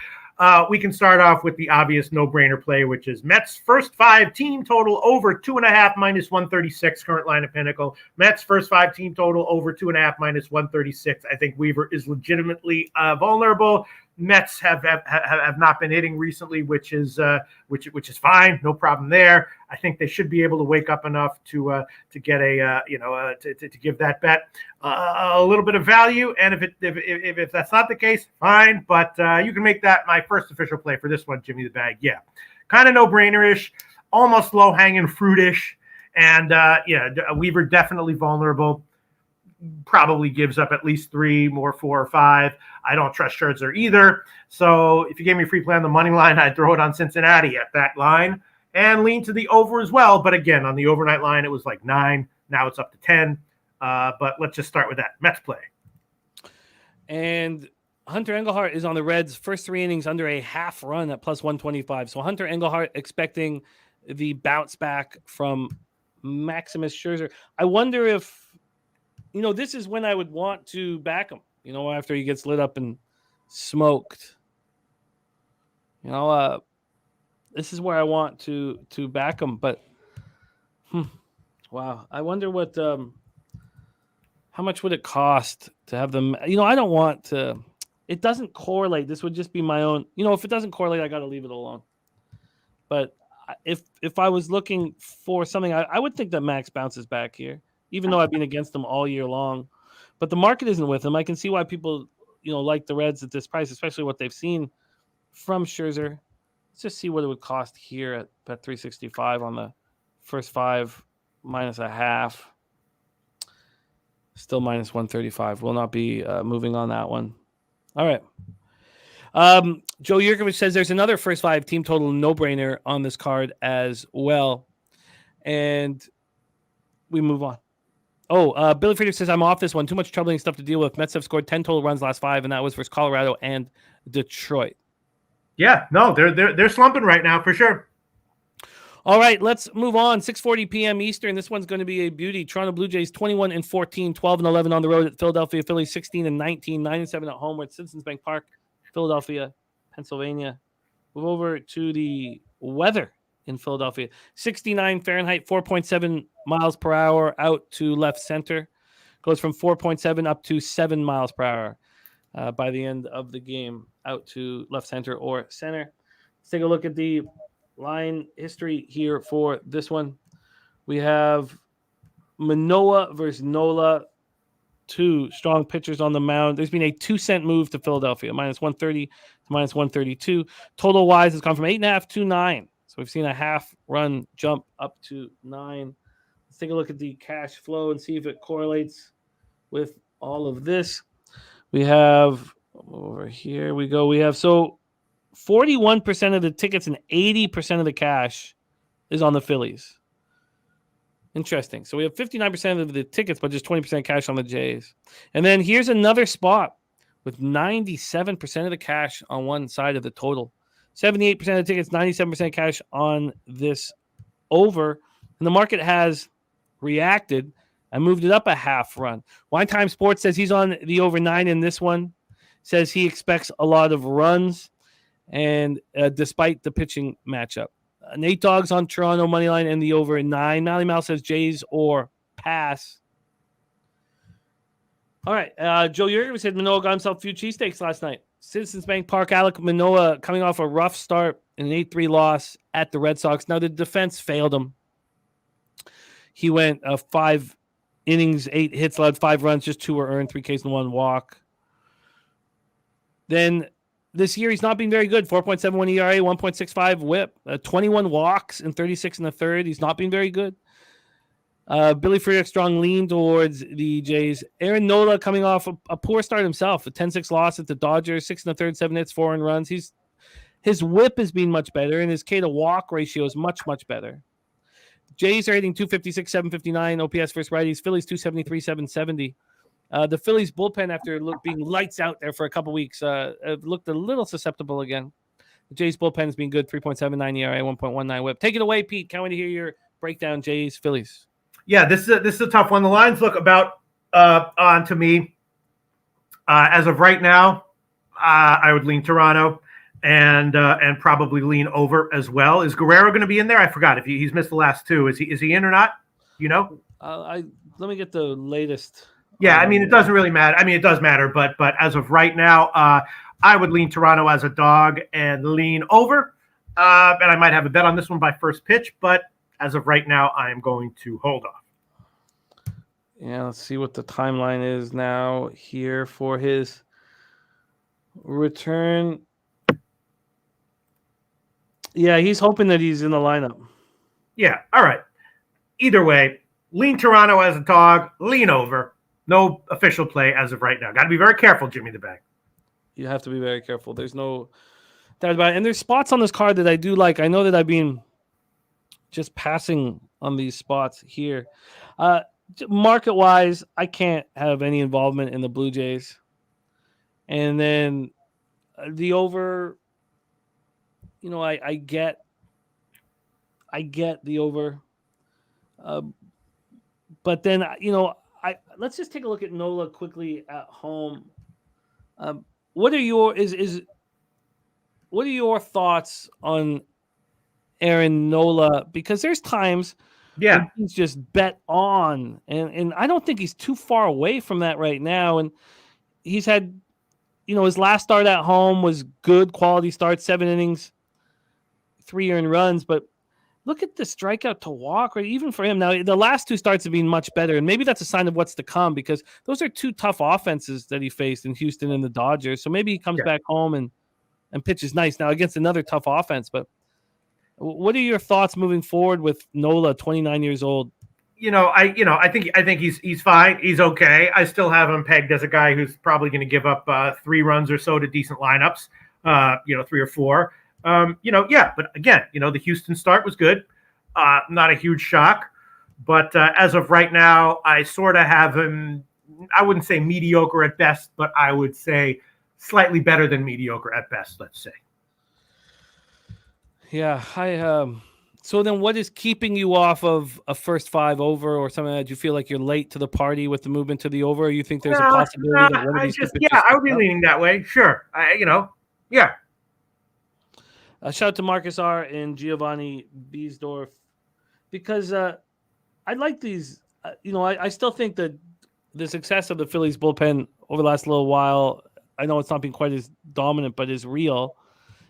We can start off with the obvious no-brainer play, which is Mets first 5 team total over 2.5 -136, current line of Pinnacle. Mets first 5 team total over 2.5 -136. I think Weaver is legitimately vulnerable. Mets have not been hitting recently, which is fine, no problem there. I think they should be able to wake up enough to get to give that bet a little bit of value. And if that's not the case, fine. But you can make that my first official play for this one, Jimmy the Bag. Yeah, kind of no brainer-ish, almost low hanging fruit-ish, and Weaver definitely vulnerable. Probably gives up at least 3, more 4 or 5. I don't trust Scherzer either. So if you gave me a free play on the money line, I'd throw it on Cincinnati at that line and lean to the over as well. But again, on the overnight line, it was like 9. Now it's up to 10. But let's just start with that. Mets play. And Hunter Engelhart is on the Reds. First 3 innings under a half run at +125. So Hunter Engelhart expecting the bounce back from Maximus Scherzer. I wonder if this is when I would want to back him. After he gets lit up and smoked. This is where I want to back him. But wow, I wonder what how much would it cost to have them? I don't want to. It doesn't correlate. This would just be my own. If it doesn't correlate, I got to leave it alone. But if I was looking for something, I would think that Max bounces back here, even though I've been against him all year long. But the market isn't with him. I can see why people, like the Reds at this price, especially what they've seen from Scherzer. Let's just see what it would cost here at Bet 365 on the first 5 minus a half. Still minus 135. Will not be moving on that one. All right. Joe Yurkovich says there's another first 5 team total no-brainer on this card as well. And we move on. Oh, Billy Friedrich says, I'm off this one. Too much troubling stuff to deal with. Mets have scored 10 total runs last 5, and that was versus Colorado and Detroit. Yeah, no, they're slumping right now for sure. All right, let's move on. 6:40 p.m. Eastern. This one's going to be a beauty. Toronto Blue Jays 21-14, 12-11 on the road at Philadelphia Phillies 16-19, 9-7 at home at Citizens Bank Park, Philadelphia, Pennsylvania. Move over to the weather in Philadelphia. 69 Fahrenheit, 4.7 miles per hour out to left center. Goes from 4.7 up to 7 miles per hour by the end of the game out to left center or center. Let's take a look at the line history here for this one. We have Manoah versus Nola, 2 strong pitchers on the mound. There's been a 2-cent move to Philadelphia, minus 130 to minus 132. Total wise has gone from 8.5 to 9. So we've seen a half-run jump up to 9. Let's take a look at the cash flow and see if it correlates with all of this. We have over here we go. We have 41% of the tickets and 80% of the cash is on the Phillies. Interesting. So we have 59% of the tickets, but just 20% cash on the Jays. And then here's another spot with 97% of the cash on one side of the total. 78% of the tickets, 97% cash on this over. And the market has reacted and moved it up a half run. Wine Time Sports says he's on the over 9 in this one. Says he expects a lot of runs. And despite the pitching matchup, Nate Dogg's on Toronto money line and the over 9. Mally Mal says Jays or pass. All right, Joe Yurgen said Manoah got himself a few cheesesteaks last night. Citizens Bank Park, Alek Manoah coming off a rough start in an 8-3 loss at the Red Sox. Now the defense failed him. He went 5 innings, 8 hits, allowed 5 runs, just 2 were earned, 3 Ks and 1 walk. Then this year, he's not been very good. 4.71 ERA, 1.65 whip, 21 walks and 36 in the third. He's not been very good. Billy Friedrich strong lean towards the Jays. Aaron Nola coming off a poor start himself. A 10-6 loss at the Dodgers, 6 in the third, 7 hits, 4 earned runs. His whip has been much better, and his K to walk ratio is much, much better. Jays are hitting 256, 759 OPS versus righties. Phillies 273, 770. The Phillies bullpen, after being lights out there for a couple weeks, looked a little susceptible again. The Jays bullpen has been good, 3.79 ERA, 1.19 whip. Take it away, Pete. Can't wait to hear your breakdown, Jays, Phillies. Yeah, this is a tough one. The lines look about on to me. As of right now, I would lean Toronto and probably lean over as well. Is Guerrero going to be in there? I forgot if he's missed the last 2. Is he in or not? You know? Let me get the latest. Yeah, I mean, it doesn't really matter. I mean, it does matter, but as of right now, I would lean Toronto as a dog and lean over. And I might have a bet on this one by first pitch, but as of right now, I am going to hold off. Yeah, let's see what the timeline is now here for his return. Yeah, he's hoping that he's in the lineup. Yeah, all right. Either way, lean Toronto as a dog, lean over. No official play as of right now. Got to be very careful, Jimmy the Bag. You have to be very careful. There's no doubt about it. And there's spots on this card that I do like. I know that I've been just passing on these spots here. Market-wise, I can't have any involvement in the Blue Jays. And then the over, I get the over. But then, let's just take a look at Nola quickly at home. What are your what are your thoughts on Aaron Nola? Because there's times when he's just bet on, and I don't think he's too far away from that right now. And he's had, his last start at home was good quality start, 7 innings, 3 earned runs, but look at the strikeout to walk, right? Even for him. Now, the last 2 starts have been much better, and maybe that's a sign of what's to come because those are 2 tough offenses that he faced in Houston and the Dodgers. So maybe he comes back home and pitches nice now against another tough offense. But what are your thoughts moving forward with Nola, 29 years old? I think he's fine. He's okay. I still have him pegged as a guy who's probably going to give up 3 runs or so to decent lineups, 3 or 4. But again, the Houston start was good. Not a huge shock, but as of right now, I sort of have him, I wouldn't say mediocre at best, but I would say slightly better than mediocre at best, let's say. Yeah, so then what is keeping you off of a first 5 over or something that you feel like you're late to the party with the movement to the over? Or you think there's a possibility that one of these I would be leaning that way. Sure. Yeah. Shout out to Marcus R. and Giovanni Biesdorf because I like these. I still think that the success of the Phillies bullpen over the last little while, I know it's not been quite as dominant, but is real.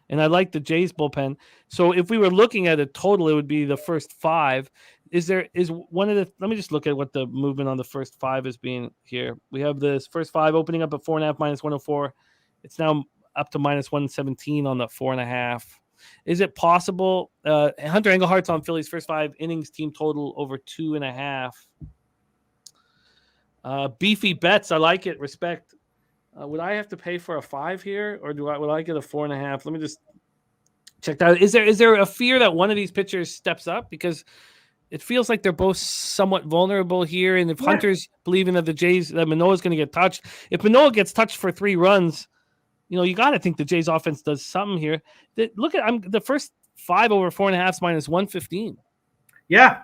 And I like the Jays bullpen. So if we were looking at a total, it would be the first 5. Let me just look at what the movement on the first 5 is being here. We have this first 5 opening up at 4.5 minus 104. It's now up to minus 117 on the 4.5. Is it possible? Hunter Englehart's on Phillies first 5 innings team total over 2.5. Beefy bets. I like it. Respect. Would I have to pay for a 5 here, or would I get a 4.5? Let me just check that out. Is there a fear that one of these pitchers steps up because it feels like they're both somewhat vulnerable here? And if Hunter's believing that that Manoah's going to get touched, if Manoah gets touched for 3 runs, you got to think the Jays offense does something here. Look at the first 5 over 4.5 minus 115. Yeah,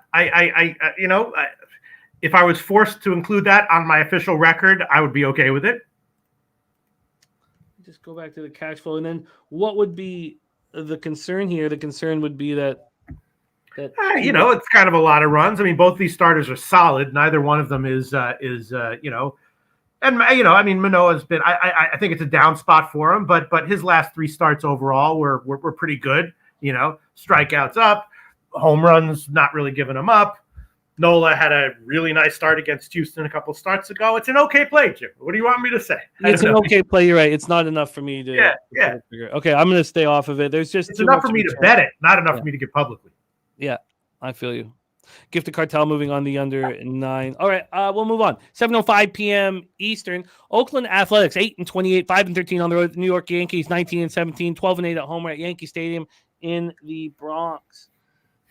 if I was forced to include that on my official record, I would be okay with it. Just go back to the cash flow, and then what would be the concern here? The concern would be that it's kind of a lot of runs. I mean, both these starters are solid. Neither one of them is and Manoah's been. I think it's a down spot for him, but his last 3 starts overall were pretty good. Strikeouts up, home runs not really giving them up. Nola had a really nice start against Houston a couple starts ago. It's an okay play, Jim. What do you want me to say? It's an okay play. You're right. It's not enough for me to. Yeah. Okay, I'm going to stay off of it. It's enough for me to bet it, not enough for me to get publicly. Yeah, I feel you. Gifted Cartel moving on the under 9. All right, we'll move on. 7:05 p.m. Eastern. Oakland Athletics 8-28, 5-13 on the road. New York Yankees 19-17, 12-8 at home. We're at Yankee Stadium in the Bronx.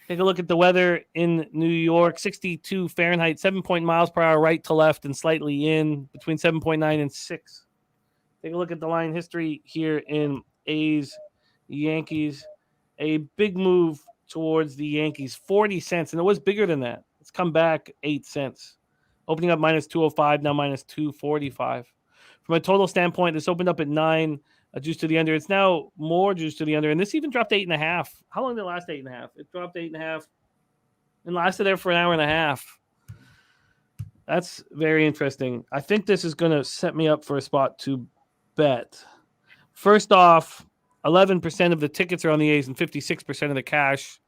Take a look at the weather in New York. 62 Fahrenheit, 7 miles per hour right to left and slightly in, between 7.9 and 6. Take a look at the line history here in A's Yankees. A big move towards the Yankees, 40 cents, and it was bigger than that. It's come back 8 cents. Opening up minus 205, now minus 245. From a total standpoint, this opened up at 9. Juice to the under. It's now more juice to the under, and this even dropped 8.5. How long did it last 8.5? It dropped 8.5 and lasted there for an hour and a half. That's very interesting. I think this is going to set me up for a spot to bet. First off, 11% of the tickets are on the A's and 56% of the cash.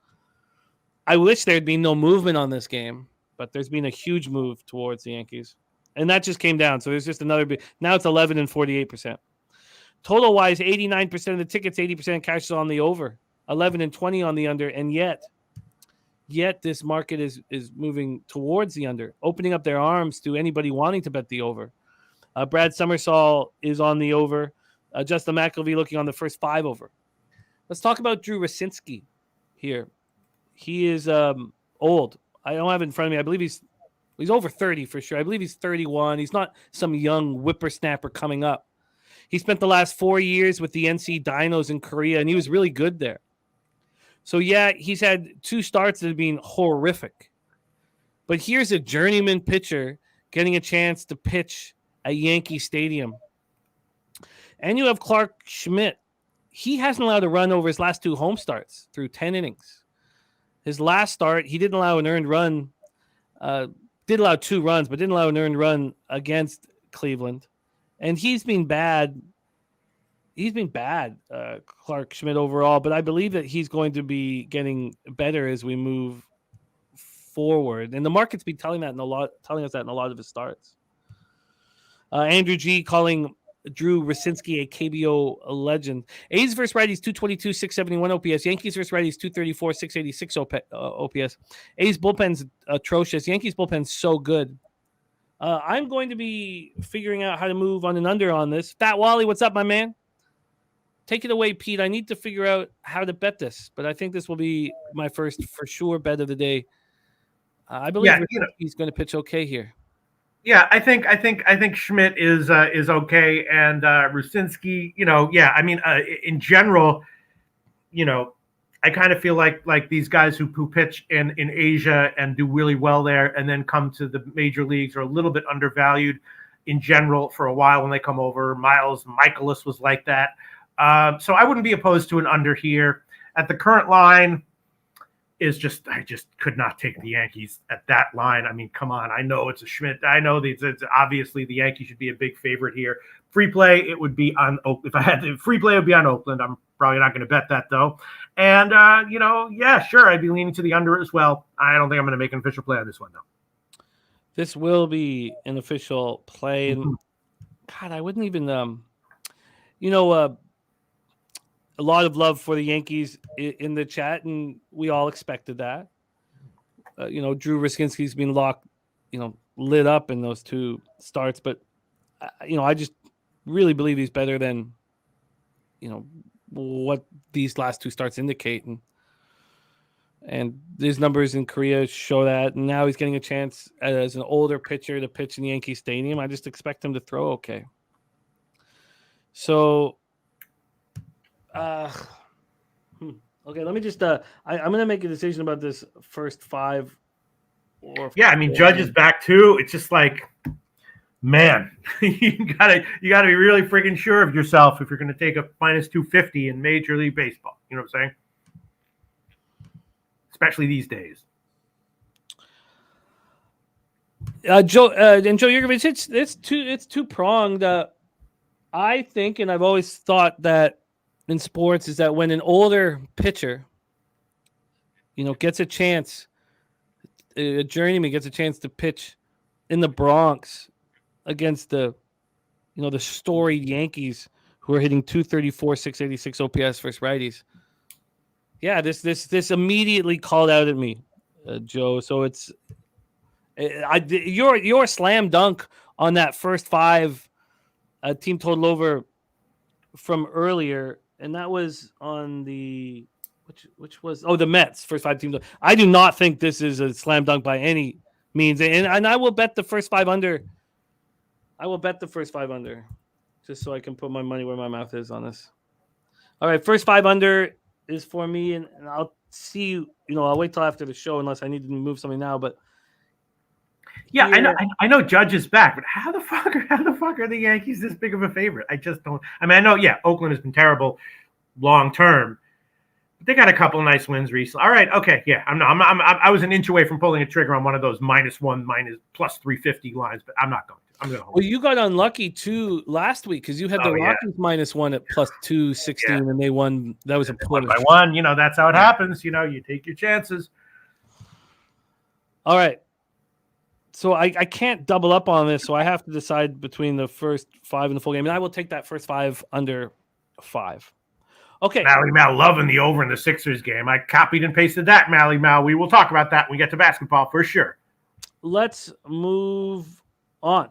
I wish there'd be no movement on this game, but there's been a huge move towards the Yankees, and that just came down. So there's just another big. Now it's 11 and 48%. Total wise, 89% of the tickets, 80% of cash is on the over, 11 and 20 on the under, and yet this market is moving towards the under, opening up their arms to anybody wanting to bet the over. Brad Summersall is on the over. Justin McElvey looking on the first 5 over. Let's talk about Drew Rosinski here. He is old. I don't have it in front of me. I believe he's over 30 for sure. I believe he's 31. He's not some young whippersnapper coming up. He spent the last 4 years with the NC Dinos in Korea, and he was really good there. So, yeah, he's had 2 starts that have been horrific. But here's a journeyman pitcher getting a chance to pitch at Yankee Stadium. And you have Clark Schmidt. He hasn't allowed a run over his last 2 home starts through 10 innings. His last start, he didn't allow an earned run. Did allow 2 runs, but didn't allow an earned run against Cleveland. And he's been bad. Clark Schmidt overall, but I believe that he's going to be getting better as we move forward. And the market's been telling us that in a lot of his starts. Andrew G calling Drew Rasinski a KBO legend. A's versus righties 222, 671 OPS. Yankees versus righties 234, 686 OPS. A's bullpen's atrocious. Yankees bullpen's so good. I'm going to be figuring out how to move on and under on this. Fat Wally, what's up, my man? Take it away, Pete. I need to figure out how to bet this, but I think this will be my first for sure bet of the day. I believe he's going to pitch okay here. Yeah, I think Schmidt is okay, and Rucinski, in general, I kind of feel like these guys who pitch in Asia and do really well there, and then come to the major leagues are a little bit undervalued in general for a while when they come over. Miles Michaelis was like that. So I wouldn't be opposed to an under here. At the current line I just could not take the Yankees at that line. I mean, come on. I know it's a Schmidt. I know it's obviously the Yankees should be a big favorite here. Free play, it would be on Oakland. If I had to, free play, it would be on Oakland. I'm probably not going to bet that though. And, sure, I'd be leaning to the under as well. I don't think I'm going to make an official play on this one though. This will be an official play. And God, I wouldn't even, a lot of love for the Yankees in the chat, and we all expected that. Drew Rasinski's been lit up in those 2 starts, but I just really believe he's better than what these last 2 starts indicate, and his numbers in Korea show that. And now he's getting a chance as an older pitcher to pitch in Yankee Stadium. I just expect him to throw okay. So. Okay, let me just I'm gonna make a decision about this first 5 Judge is back too. It's just like, man, you gotta be really freaking sure of yourself if you're gonna take a minus 250 in Major League Baseball. You know what I'm saying? Especially these days. Joe Yurkovich, it's two pronged. I think, and I've always thought that in sports, is that when an older pitcher, gets a chance, a journeyman gets a chance to pitch in the Bronx against the storied Yankees who are hitting 234, 686 OPS versus righties. Yeah, this immediately called out at me, Joe. So it's your slam dunk on that first 5 team total over from earlier. And that was on the which was the Mets first 5 teams. I do not think this is a slam dunk by any means, and I will bet the first 5 under. I will bet the first 5 under, just so I can put my money where my mouth is on this. All right, first 5 under is for me, and I'll see. I'll wait till after the show unless I need to move something now. But yeah, I know Judge is back, but how the fuck are the Yankees this big of a favorite? I just don't. I mean, I know, Oakland has been terrible long term, but they got a couple of nice wins recently. All right, okay, yeah, I was an inch away from pulling a trigger on one of those -1, plus 350 lines, but I'm not going to. I'm going to hold. Well, you got unlucky too last week because you had the Rockies -1 at plus 216, and they won. That was a 1 by 1. That's how it happens. You take your chances. All right. So I can't double up on this, so I have to decide between the first 5 and the full game, and I will take that first 5 under 5. Okay. Mally Mal loving the over in the Sixers game. I copied and pasted that, Mally Mal. We will talk about that when we get to basketball for sure. Let's move on.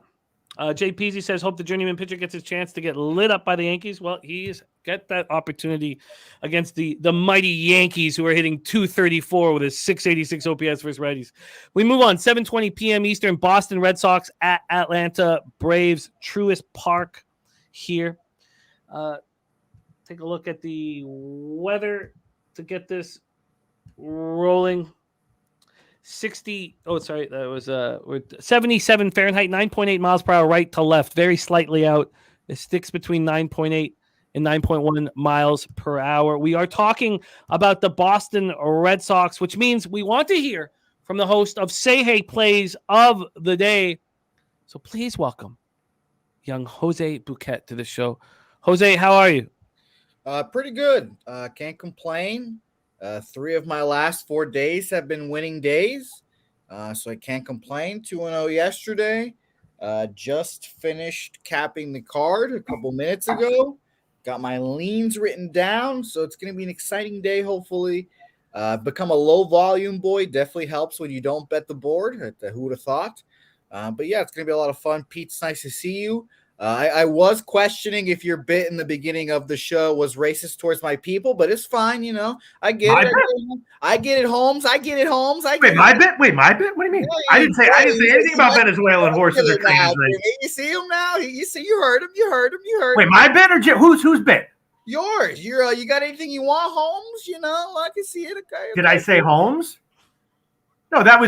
Jay Peasy says, hope the journeyman pitcher gets his chance to get lit up by the Yankees. Well, he's got that opportunity against the mighty Yankees, who are hitting 234 with a 686 OPS versus righties. We move on. 7:20 p.m. Eastern, Boston Red Sox at Atlanta Braves, Truist Park here. Take a look at the weather to get this rolling. we're 77 Fahrenheit, 9.8 miles per hour right to left, very slightly out. It sticks between 9.8 and 9.1 miles per hour. We are talking about the Boston Red Sox, which means we want to hear from the host of Say Hey Plays of the Day. So please welcome young Jose Bouquet to the show. Jose, how are you? Pretty good. Can't complain. 3 of my last 4 days have been winning days, so I can't complain. 2-0 yesterday. Just finished capping the card a couple minutes ago. Got my leans written down, so it's going to be an exciting day, hopefully. Become a low-volume boy. Definitely helps when you don't bet the board. Who would have thought? But, yeah, it's going to be a lot of fun. Pete, it's nice to see you. I was questioning if your bit in the beginning of the show was racist towards my people, but it's fine, you know. I get it. I get it, Holmes. I get it, Holmes. Wait, my bit? What do you mean? Yeah, I didn't say anything about Venezuelan horses or crazy. You see him now? You heard him. Wait, my bit or whose bit? Yours. You got anything you want, Holmes? You know, I can see it. Okay. Did I say Holmes? No, it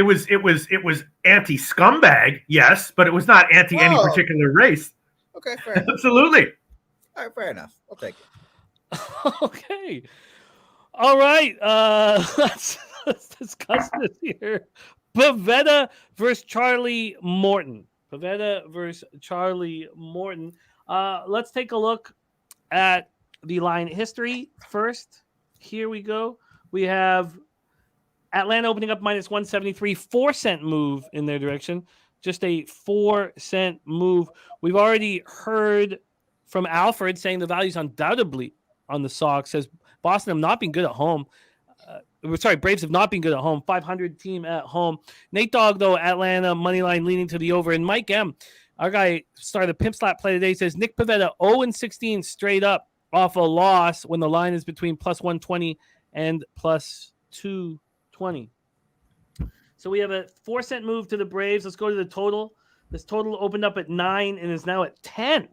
was anti-scumbag, yes, but it was not anti any particular race. Okay, fair enough. Absolutely. All right, fair enough. I'll take it. Okay. All right. Let's discuss this here. Pivetta versus Charlie Morton. Let's take a look at the line history first. Here we go. We have Atlanta opening up minus 173, 4-cent move in their direction. Just a 4-cent move. We've already heard from Alfred saying the value's undoubtedly on the Sox. Says Boston have not been good at home. Braves have not been good at home. 500 team at home. Nate Dogg, though, Atlanta money line leaning to the over. And Mike M., our guy started a pimp slap play today, says Nick Pivetta 0-16 straight up off a loss when the line is between plus 120 and plus 220. So we have a 4-cent move to the Braves. Let's go to the total. This total opened up at 9 and is now at 10.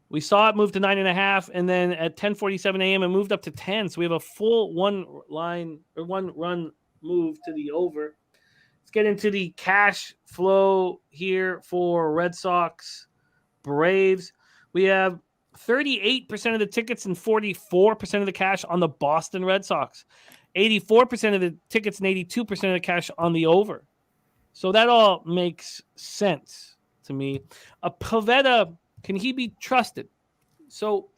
We saw it move to 9.5, and then at 10:47 a.m. it moved up to 10. So we have a full one run move to the over. Let's get into the cash flow here for Red Sox Braves. We have 38% of the tickets and 44% of the cash on the Boston Red Sox. 84% of the tickets and 82% of the cash on the over. So that all makes sense to me. Pivetta, can he be trusted? So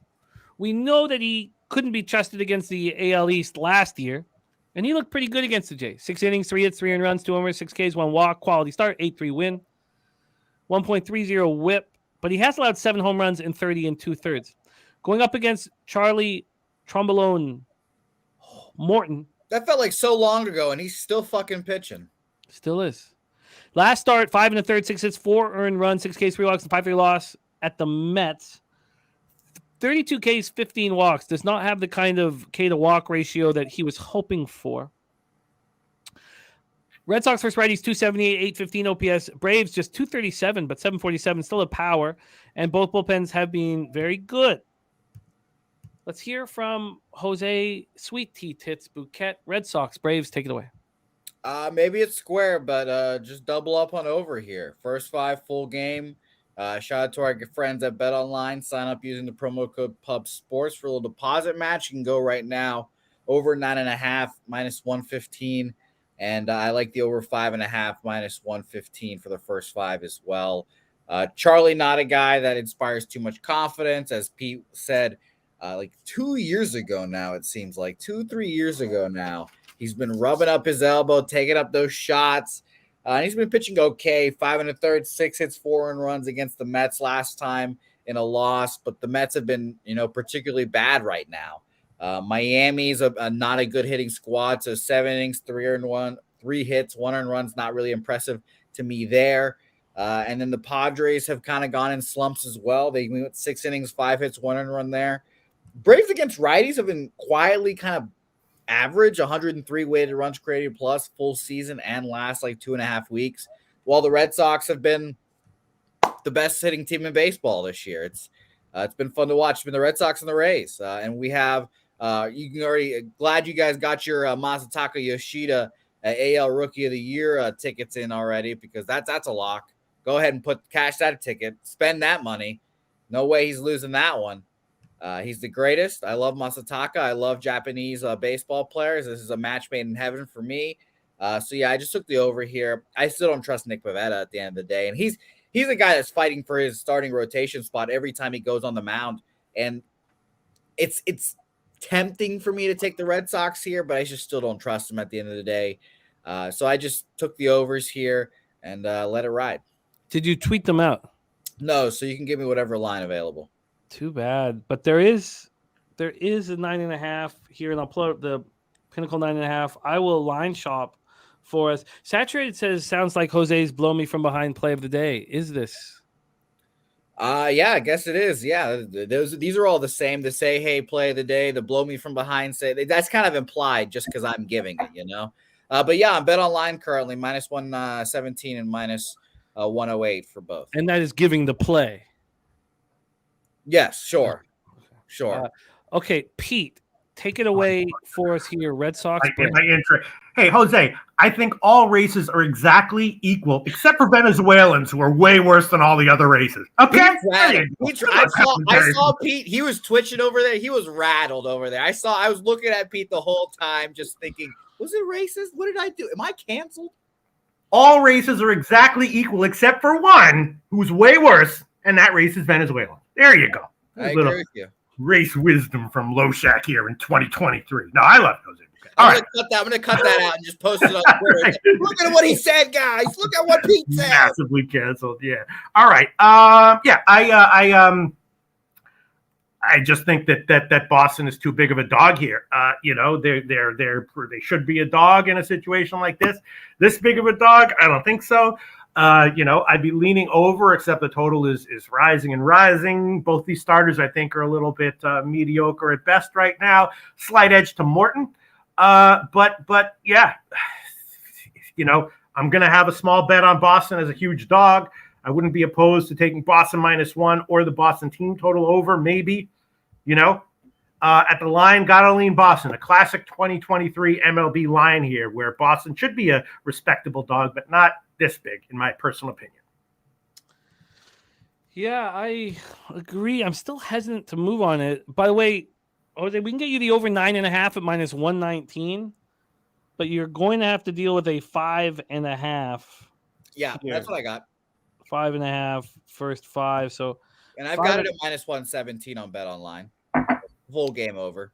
we know that he couldn't be trusted against the AL East last year, and he looked pretty good against the Jays. 6 innings, 3 hits, 3 earned runs, 2 homers, 6 Ks, 1 walk, quality start, 8.3 win, 1.30 whip, but he has allowed 7 home runs in 30 2/3. Going up against Charlie Trombolone Morton. That felt like so long ago, and he's still fucking pitching. Still is. Last start, 5 1/3, 6 hits, 4 earned runs, 6 Ks, 3 walks, and 5-3 loss at the Mets. 32 Ks, 15 walks. Does not have the kind of K to walk ratio that he was hoping for. Red Sox first righties, 278, 815 OPS. Braves just 237, but 747, still a power. And both bullpens have been very good. Let's hear from Jose Sweet Tea Tits Bouquet. Red Sox, Braves, take it away. Maybe it's square, but just double up on over here. First 5 full game. Shout out to our friends at BetOnline. Sign up using the promo code PUBSPORTS for a little deposit match. You can go right now over 9.5 minus 115. And I like the over 5.5 minus 115 for the first 5 as well. Charlie, not a guy that inspires too much confidence. As Pete said, like 2 years ago now, it seems like 2-3 years ago now, he's been rubbing up his elbow, taking up those shots. He's been pitching okay. 5 1/3, 6 hits, 4 earned runs against the Mets last time in a loss, but the Mets have been, particularly bad right now. Miami's not a good hitting squad, so 7 innings, 3 hits, 1 earned runs, not really impressive to me there. And then the Padres have kind of gone in slumps as well. They went 6 innings, 5 hits, 1 earned run there. Braves against righties have been quietly kind of average, 103 weighted runs created plus full season and last like 2.5 weeks, while the Red Sox have been the best hitting team in baseball this year. It's been fun to watch. It's been the Red Sox and the Rays. And we have, you can already, glad you guys got your Masataka Yoshida AL Rookie of the Year tickets in already because that's a lock. Go ahead and cash that ticket, spend that money. No way he's losing that one. He's the greatest. I love Masataka. I love Japanese baseball players. This is a match made in heaven for me. So yeah, I just took the over here. I still don't trust Nick Pivetta at the end of the day, and he's a guy that's fighting for his starting rotation spot every time he goes on the mound, and it's tempting for me to take the Red Sox here, but I just still don't trust him at the end of the day. So I just took the overs here and let it ride. Did you tweet them out? No, so you can give me whatever line available. Too bad, but there is a 9.5 here, and I'll pull up the Pinnacle 9.5. I will line shop for us. Saturated says sounds like Jose's blow me from behind play of the day. Is this? Yeah, I guess it is. Yeah, these are all the same. The say hey play of the day, the blow me from behind say that's kind of implied just because I'm giving it, you know. But yeah, I'm bet online currently minus 117 and minus 108 for both. And that is giving the play. Yes, sure. Okay, Pete, take it away for us here. Red Sox. Hey, Jose, I think all races are exactly equal, except for Venezuelans, who are way worse than all the other races. Okay? I saw Pete. He was twitching over there. He was rattled over there. I was looking at Pete the whole time, just thinking, was it racist? What did I do? Am I canceled? All races are exactly equal, except for one who's way worse, and that race is Venezuela. There you go. I agree with you. Race wisdom from Loshak here in 2023. No, I love Jose. I'm going to cut that out and just post it on Twitter. Look at what he said, guys. Look at what Pete said. Massively canceled. Yeah. All right. I just think that Boston is too big of a dog here. They should be a dog in a situation like this. This big of a dog, I don't think so. I'd be leaning over, except the total is rising and rising. Both these starters, I think, are a little bit mediocre at best right now. Slight edge to Morton. But yeah, I'm going to have a small bet on Boston as a huge dog. I wouldn't be opposed to taking Boston -1 or the Boston team total over, maybe, at the line, gotta lean Boston, a classic 2023 MLB line here where Boston should be a respectable dog, but not this big, in my personal opinion. Yeah, I agree. I'm still hesitant to move on it. By the way, Jose, we can get you the over 9.5 at -119, but you're going to have to deal with a 5.5. Yeah, here. That's what I got. 5.5, first 5. So, and I've got it at -117 on Bet Online. Full game over.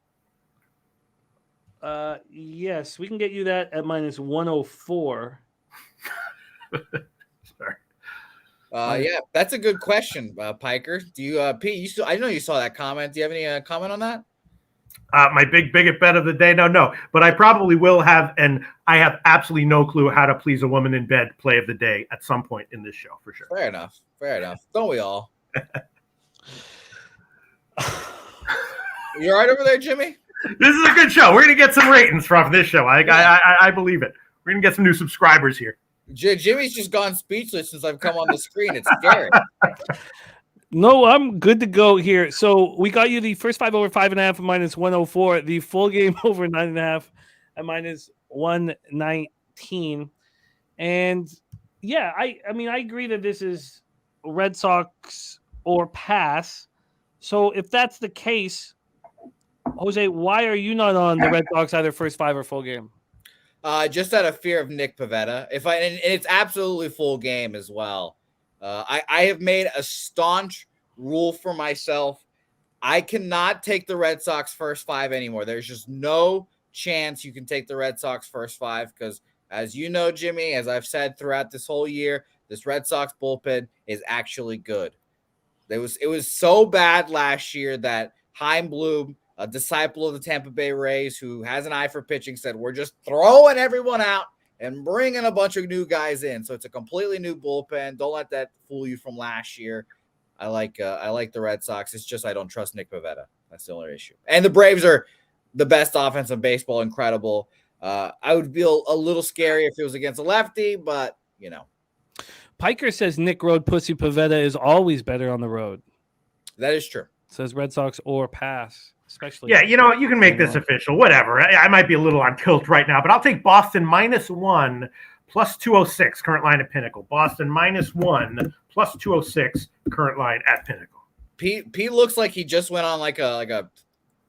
Yes, we can get you that at -104. Sorry. Yeah, that's a good question, Piker. Do you, Pete? I know you saw that comment. Do you have any comment on that? My biggest bet of the day? No, but I probably will have, and I have absolutely no clue how to please a woman in bed play of the day at some point in this show, for sure. Fair enough. Don't we all? You all right over there, Jimmy? This is a good show. We're going to get some ratings from this show. I believe it. We're going to get some new subscribers here. Jimmy's just gone speechless since I've come on the screen. It's scary. No, I'm good to go here. So we got you the first 5 over 5.5 at -104, the full game over 9.5 at -119. And yeah, I agree that this is Red Sox or pass. So if that's the case, Jose, why are you not on the Red Sox either first 5 or full game? Just out of fear of Nick Pivetta. And it's absolutely full game as well. I have made a staunch rule for myself. I cannot take the Red Sox first 5 anymore. There's just no chance you can take the Red Sox first 5 because, as you know, Jimmy, as I've said throughout this whole year, this Red Sox bullpen is actually good. It was so bad last year that Chaim Bloom, a disciple of the Tampa Bay Rays who has an eye for pitching, said, we're just throwing everyone out and bringing a bunch of new guys in. So it's a completely new bullpen. Don't let that fool you from last year. I like the Red Sox. It's just I don't trust Nick Pivetta. That's the only issue. And the Braves are the best offense in baseball. Incredible. I would feel a little scary if it was against a lefty, but, Piker says Nick Road Pussy Pivetta is always better on the road. That is true. Says Red Sox or pass. especially. Yeah, you can make this official. Whatever. I might be a little on tilt right now, but I'll take Boston -1 plus 206 current line at Pinnacle. Boston -1 plus 206 current line at Pinnacle. Pete looks like he just went on like a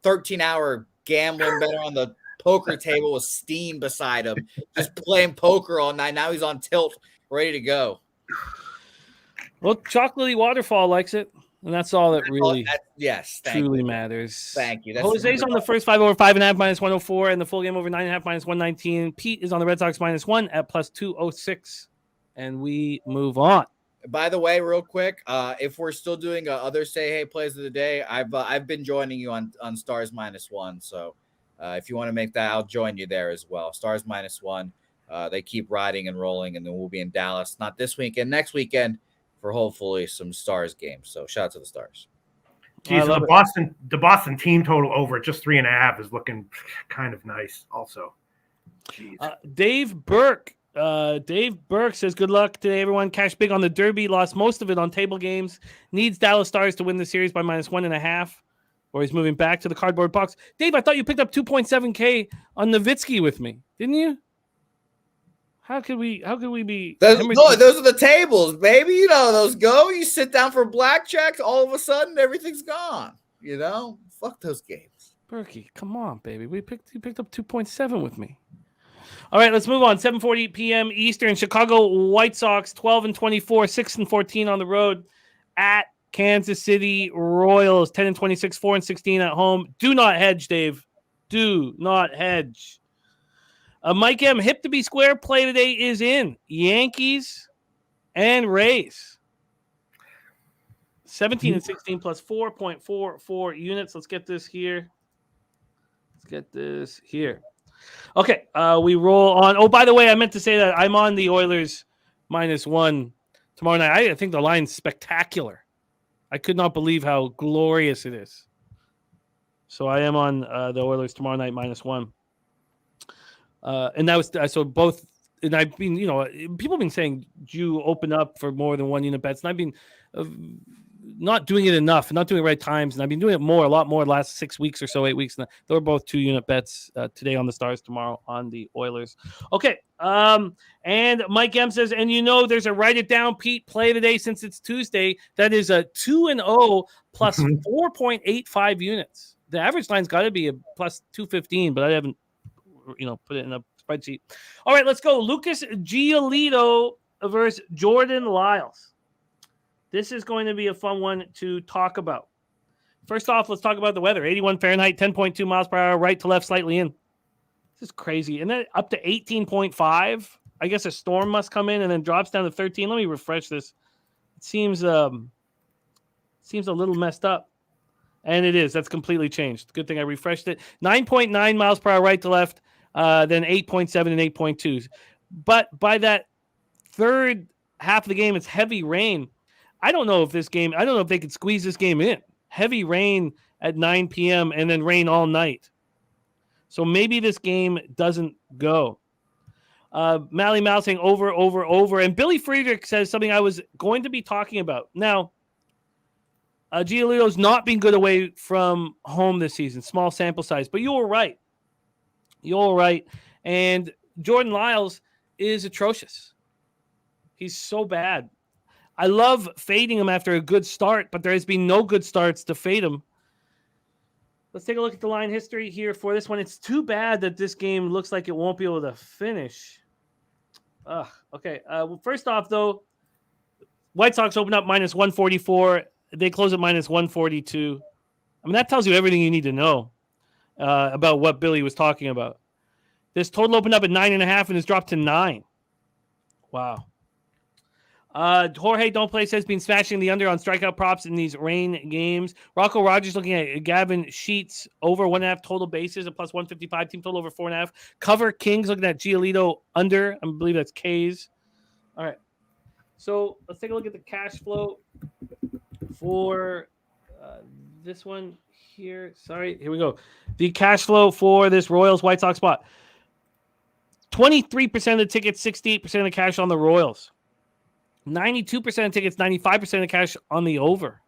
13-hour gambling better on the poker table with Steam beside him, just playing poker all night. Now he's on tilt, ready to go. Well, Chocolatey Waterfall likes it, and that's all that really truly matters. Thank you. Jose's on the first 5 over 5.5 -104, and the full game over 9.5 -119. Pete is on the Red Sox -1 at plus 206, and we move on. By the way, real quick, if we're still doing other say hey plays of the day, I've been joining you on Stars -1. So if you want to make that, I'll join you there as well. Stars -1. They keep riding and rolling, and then we'll be in Dallas, not this weekend, next weekend, for hopefully some Stars games. So shout out to the Stars. Geez, the Boston team total over at just 3.5 is looking kind of nice. Also, Dave Burke says, good luck today, everyone. Cash big on the Derby. Lost most of it on table games. Needs Dallas Stars to win the series by -1.5, or he's moving back to the cardboard box. Dave, I thought you picked up 2.7K on Nowitzki with me, didn't you? How could we be? Those are the tables, baby. You know those go. You sit down for blackjack, all of a sudden everything's gone. Fuck those games. Berkey, come on, baby. You picked up 2.7 with me. All right, let's move on. 7:40 p.m. Eastern. Chicago White Sox 12-24, 6-14 on the road at Kansas City Royals 10-26, 4-16 at home. Do not hedge, Dave. Do not hedge. Mike M, hip to be square play today is in Yankees and Rays. 17-16 plus 4.44 units. Let's get this here. Okay, we roll on. Oh, by the way, I meant to say that I'm on the Oilers -1 tomorrow night. I think the line's spectacular. I could not believe how glorious it is. So I am on the Oilers tomorrow night -1. And that was so both. And I've been, people have been saying, do you open up for more than 1 unit bets? And I've been not doing it enough, not doing it right times. And I've been doing it a lot more last 6 weeks or so, 8 weeks. And they were both 2 unit bets today on the Stars, tomorrow on the Oilers. Okay. And Mike M says, and there's a write it down, Pete, play today since it's Tuesday. That is a 2-0 plus 4.85 units. The average line's got to be a plus 215, but I haven't, put it in a spreadsheet. All right, let's go. Lucas Giolito versus Jordan Lyles. This is going to be a fun one to talk about. First off, let's talk about the weather. 81 Fahrenheit, 10.2 miles per hour, right to left, slightly in. This is crazy. And then up to 18.5. I guess a storm must come in and then drops down to 13. Let me refresh this. It seems a little messed up. And it is. That's completely changed. Good thing I refreshed it. 9.9 miles per hour, right to left. Then 8.7 and 8.2. But by that third half of the game, it's heavy rain. I don't know if they could squeeze this game in. Heavy rain at 9 p.m. and then rain all night. So maybe this game doesn't go. Mally Mal saying over. And Billy Friedrich says something I was going to be talking about. Now, Giolito's not been good away from home this season. Small sample size. But you were right. And Jordan Lyles is atrocious. He's so bad. I love fading him after a good start, but there has been no good starts to fade him. Let's take a look at the line history here for this one. It's too bad that this game looks like it won't be able to finish. Okay. Well, first off, though, White Sox open up -144. They close at -142. I mean, that tells you everything you need to know about what Billy was talking about. This total opened up at 9.5 and has dropped to 9. Wow. Jorge Don't Play says been smashing the under on strikeout props in these rain games. Rocco Rogers looking at Gavin Sheets over 1.5 total bases, a plus 155, team total over 4.5. Cover Kings looking at Giolito under. I believe that's K's. All right. So let's take a look at the cash flow for this one here. Sorry, here we go. The cash flow for this Royals White Sox spot. 23% of the tickets, 68% of the cash on the Royals. 92% of tickets, 95% of the cash on the over.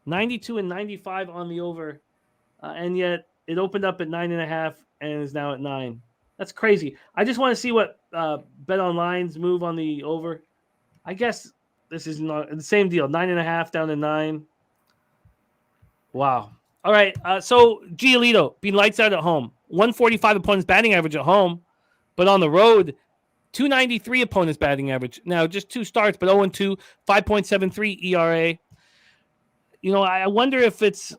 92 and 95 on the over and yet it opened up at 9.5 and is now at 9. That's crazy. I just want to see what BetOnline's move on the over. I guess this is not the same deal. 9.5 down to 9. Wow. All right. So Giolito being lights out at home. 145 opponents batting average at home, but on the road, 293 opponents batting average. Now just 2 starts, but 0-2, 5.73 ERA. I wonder if it's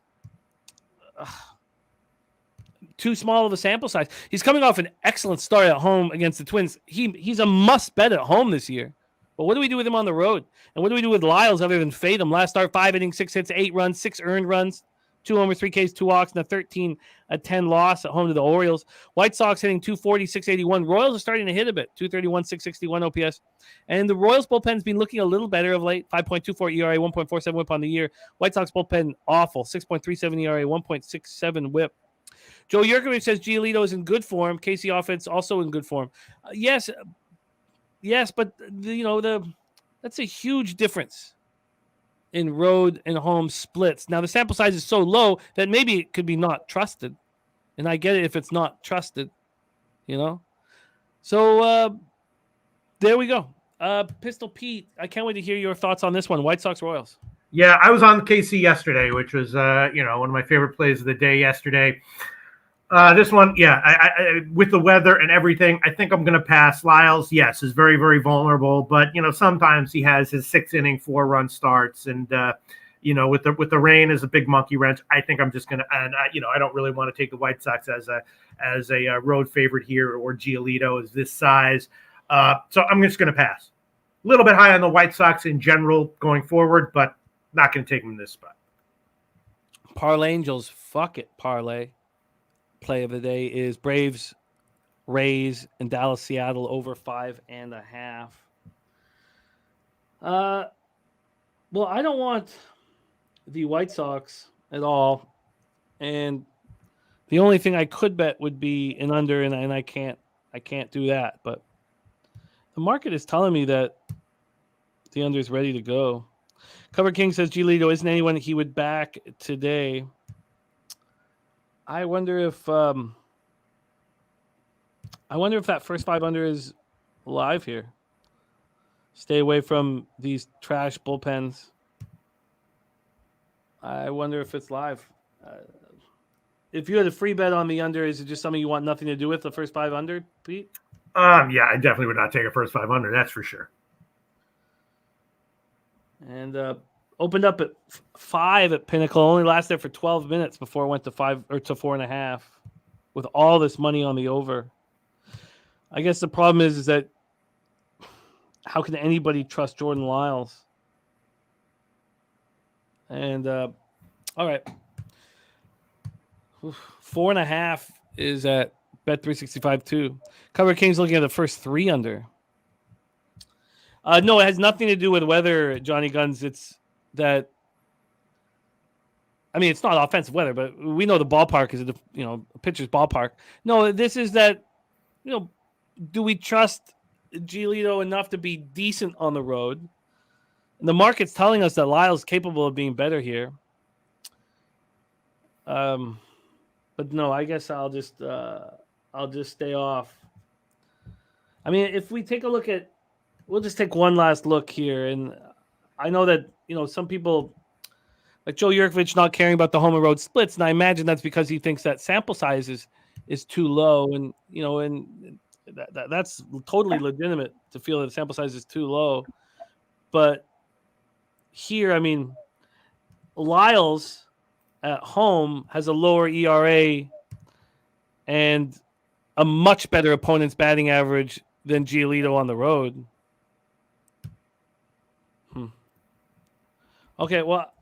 too small of a sample size. He's coming off an excellent start at home against the Twins. He's a must bet at home this year. But what do we do with him on the road? And what do we do with Lyles other than fade him? Last start, 5 innings, 6 hits, 8 runs, 6 earned runs, 2 homers, 3 Ks, 2 walks, and a 13-10 loss at home to the Orioles. White Sox hitting 240, 681. Royals are starting to hit a bit, 231, 661 OPS. And the Royals bullpen's been looking a little better of late, 5.24 ERA, 1.47 whip on the year. White Sox bullpen awful, 6.37 ERA, 1.67 whip. Joe Yurkovich says Giolito is in good form. Casey offense also in good form. Yes, but that's a huge difference in road and home splits. Now the sample size is so low that maybe it could be not trusted, and I get it if it's not trusted, So there we go. Pistol Pete, I can't wait to hear your thoughts on this one. White Sox Royals. Yeah, I was on KC yesterday, which was one of my favorite plays of the day yesterday. This one, I with the weather and everything, I think I'm going to pass. Lyles, yes, is very, very vulnerable, but sometimes he has his 6-inning 4-run starts, and with the rain as a big monkey wrench, I think I'm just going to, and I don't really want to take the White Sox as a road favorite here, or Giolito is this size, so I'm just going to pass. A little bit high on the White Sox in general going forward, but not going to take them in this spot. Parlay Angels, fuck it, parlay. Play of the day is Braves, Rays, and Dallas, Seattle over 5.5. Well, I don't want the White Sox at all, and the only thing I could bet would be an under, and I can't do that. But the market is telling me that the under is ready to go. Cover King says Giolito isn't anyone he would back today. I wonder if that first 5 under is live here. Stay away from these trash bullpens. I wonder if it's live. If you had a free bet on the under, is it just something you want nothing to do with, the first 5 under, Pete? Yeah, I definitely would not take a first 5 under. That's for sure. And opened up at 5 at Pinnacle, only lasted for 12 minutes before it went to 5 or to 4.5 with all this money on the over. I guess the problem is that how can anybody trust Jordan Lyles? And all right. 4.5 is at Bet365 too. Cover King's looking at the first 3 under. No, it has nothing to do with weather, Johnny Guns. It's that, it's not offensive weather, but we know the ballpark is a pitcher's ballpark. No, this is that, do we trust Giolito enough to be decent on the road? And the market's telling us that Lyle's capable of being better here. But no, I guess I'll just stay off. If we take a look at, we'll just take one last look here, and I know that some people like Joe Yurkovich not caring about the home and road splits, and I imagine that's because he thinks that sample size is too low, and that's totally legitimate to feel that the sample size is too low. But here, Lyles at home has a lower ERA and a much better opponent's batting average than Giolito on the road. Okay, well,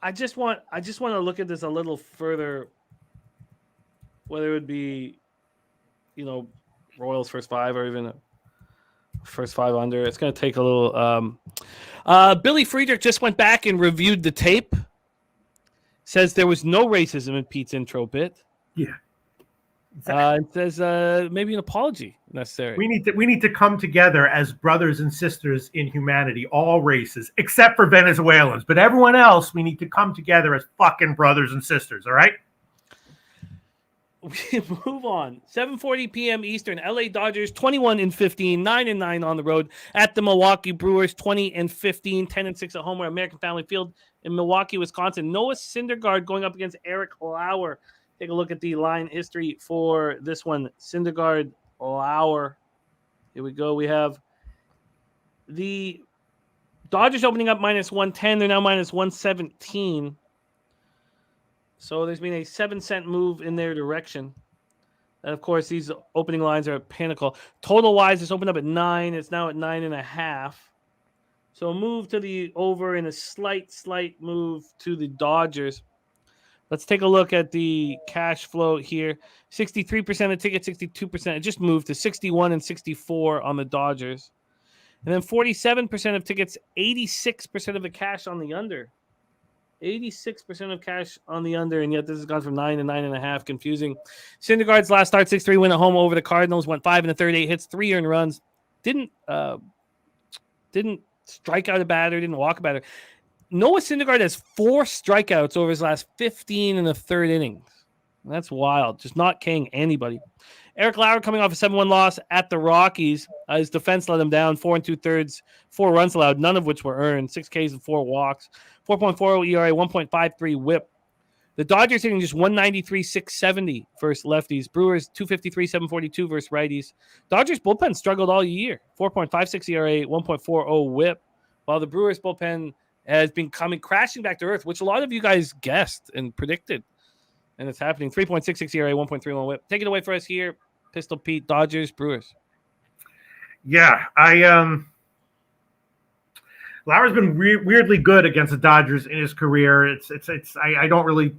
I just want to look at this a little further. Whether it would be, Royals first 5 or even first 5 under. It's going to take a little. Billy Friedrich just went back and reviewed the tape. Says there was no racism in Pete's intro bit. Yeah. Exactly. It says maybe an apology necessary. We need to come together as brothers and sisters in humanity, all races, except for Venezuelans. But everyone else, we need to come together as fucking brothers and sisters, all right? we move on. 7:40 p.m. Eastern. LA Dodgers 21-15, 9-9 on the road at the Milwaukee Brewers 20-15, 10-6 at home at American Family Field in Milwaukee, Wisconsin. Noah Syndergaard going up against Eric Lauer. Take a look at the line history for this one. Syndergaard, Lauer. Here we go. We have the Dodgers opening up -110. They're now -117. So there's been a 7-cent move in their direction. And of course, these opening lines are pinnacle. Total wise, it's opened up at 9. It's now at 9.5. So a move to the over and a slight move to the Dodgers. Let's take a look at the cash flow here. 63% of tickets, 62%. It just moved to 61 and 64 on the Dodgers. And then 47% of tickets, 86% of the cash on the under. 86% of cash on the under, and yet this has gone from 9 to 9.5. Confusing. Syndergaard's last start, 6-3 win at home over the Cardinals. Went 5 1/3, 8 hits, 3 earned runs. Didn't strike out a batter, didn't walk a batter. Noah Syndergaard has 4 strikeouts over his last 15 1/3 innings. That's wild. Just not K'ing anybody. Eric Lauer coming off a 7-1 loss at the Rockies. His defense let him down. 4 2/3, 4 runs allowed, none of which were earned. 6 Ks and 4 walks. 4.40 ERA, 1.53 WHIP. The Dodgers hitting just 193, 670 versus lefties. Brewers 253, 742 versus righties. Dodgers bullpen struggled all year. 4.56 ERA, 1.40 WHIP. While the Brewers bullpen has been coming crashing back to earth, which a lot of you guys guessed and predicted. And it's happening. 3.66 ERA, 1.31 WHIP. Take it away for us here. Pistol Pete, Dodgers, Brewers. Yeah, Lauer's been weirdly good against the Dodgers in his career. I don't really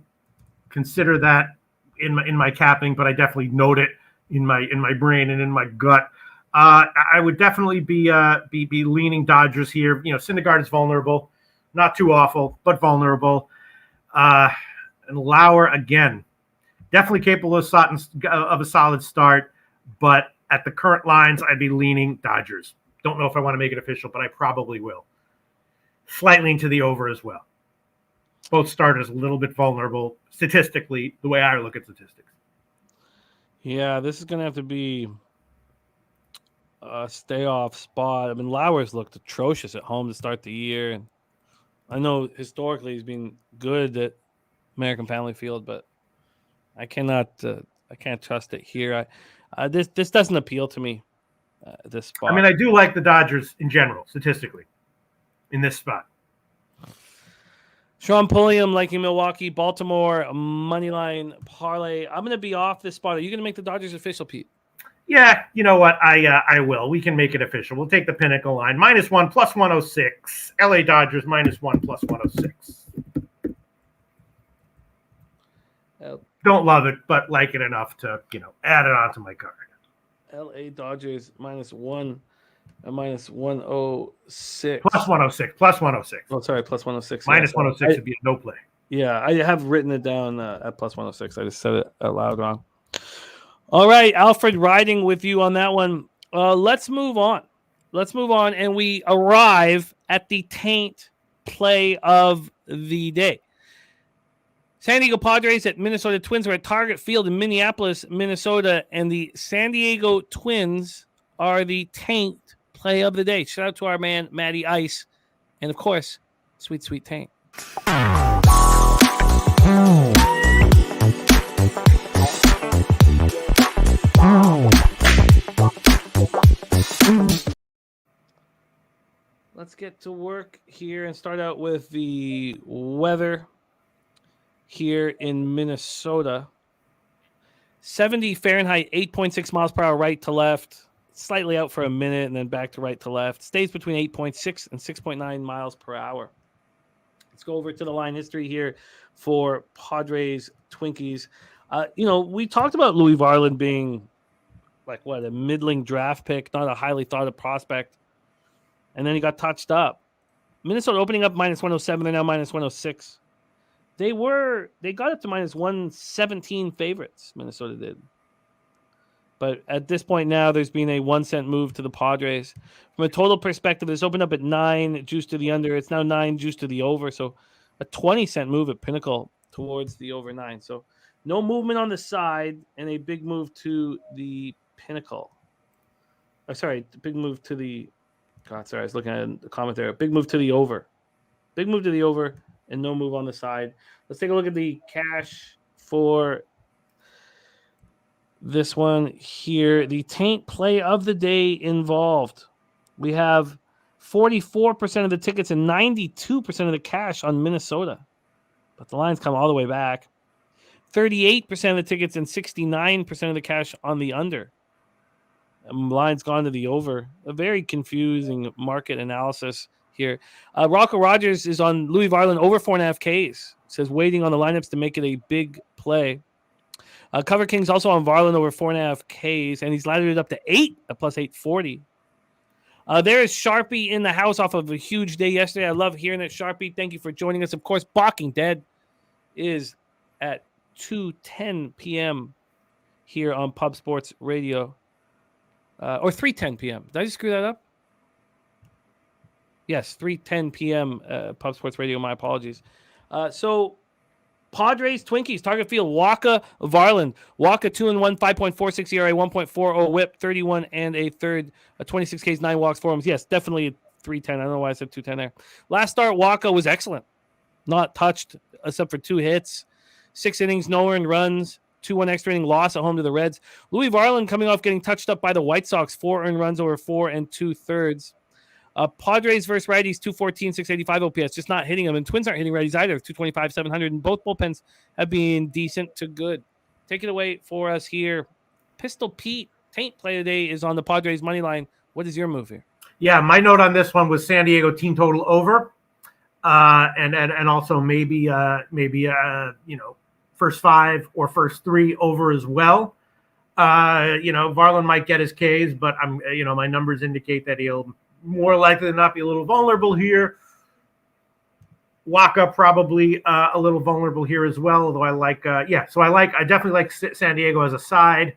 consider that in my capping, but I definitely note it in my brain and in my gut. I would definitely be leaning Dodgers here. You know, Syndergaard is vulnerable, not too awful, but vulnerable. And Lauer again, definitely capable of a solid start, but at the current lines, I'd be leaning Dodgers. Don't know if I want to make it official, but I probably will. Slightly into the over as well. Both starters a little bit vulnerable statistically, the way I look at statistics. Yeah, this is going to have to be a stay-off spot. I mean, Lauer's looked atrocious at home to start the year. And I know historically he's been good at American Family Field, but I can't trust it here. This doesn't appeal to me. This spot. I mean, I do like the Dodgers in general, statistically, in this spot. Sean Pulliam liking Milwaukee, Baltimore moneyline parlay. I'm going to be off this spot. Are you going to make the Dodgers official, Pete? Yeah, you know what? I will. We can make it official. We'll take the pinnacle line. -1 plus 106. LA Dodgers -1 plus 106. Don't love it, but like it enough to, add it onto my card. LA Dodgers -1 and -106. Plus 106. Plus 106. Oh, sorry, plus 106. -106 would be a no play. Yeah, I have written it down at plus 106. I just said it out loud wrong. All right, Alfred, riding with you on that one. Let's move on. And we arrive at the taint play of the day. San Diego Padres at Minnesota Twins are at Target Field in Minneapolis, Minnesota, and the San Diego Twins are the taint play of the day. Shout out to our man, Matty Ice, and of course, Sweet Sweet Taint. Let's get to work here and start out with the weather here in Minnesota. 70 Fahrenheit, 8.6 miles per hour right to left. Slightly out for a minute and then back to right to left. Stays between 8.6 and 6.9 miles per hour. Let's go over to the line history here for Padres Twinkies. We talked about Louis Varland being a middling draft pick, not a highly thought of prospect. And then he got touched up. Minnesota opening up -107. They're now -106. They got up to -117 favorites, Minnesota did. But at this point now, there's been a 1 cent move to the Padres. From a total perspective, this opened up at 9, juice to the under. It's now 9, juice to the over. So a 20 cent move at Pinnacle towards the over 9. So No movement on the side, and a big move to the pinnacle. Big move to the. God, sorry, I was looking at the comment there. Big move to the over. Big move to the over, and no move on the side. Let's take a look at the cash for this one here. The taint play of the day involved. We have 44% of the tickets and 92% of the cash on Minnesota. But the lines come all the way back. 38% of the tickets and 69% of the cash on the under. Line's gone to the over. A very confusing market analysis here. Rocco Rogers is on Louis Varland over 4.5 Ks. Says waiting on the lineups to make it a big play. Cover King's also on Varland over 4.5 Ks, and he's laddered it up to 8 at plus 840. There is Sharpie in the house off of a huge day yesterday. I love hearing it, Sharpie. Thank you for joining us. Of course, Balking Dead is at 2:10 p.m. here on Pub Sports Radio. Or 3:10 p.m. Did I just screw that up? Yes, 3:10 p.m. Pub Sports Radio. My apologies. So Padres, Twinkies, Target Field, Waka, Varland. Waka 2-1, 5.46 ERA, 1.40 WHIP, 31 and a third, 26 Ks, 9 walks, 4 runs. Yes, definitely 310. I don't know why I said 210 there. Last start, Waka was excellent. Not touched except for 2 hits, 6 innings, no earned runs, 2-1 extra inning loss at home to the Reds. Louis Varland coming off getting touched up by the White Sox, 4 earned runs over 4 2/3. Padres versus righties, 214, 685 OPS, just not hitting them. And Twins aren't hitting righties either, 225, 700. And both bullpens have been decent to good. Take it away for us here. Pistol Pete, taint play today is on the Padres money line. What is your move here? Yeah, my note on this one was San Diego team total over, and also maybe first 5 or first 3 over as well. Varland might get his Ks, but my numbers indicate that he'll more likely than not be a little vulnerable here. Waka probably a little vulnerable here as well, although I definitely like San Diego as a side,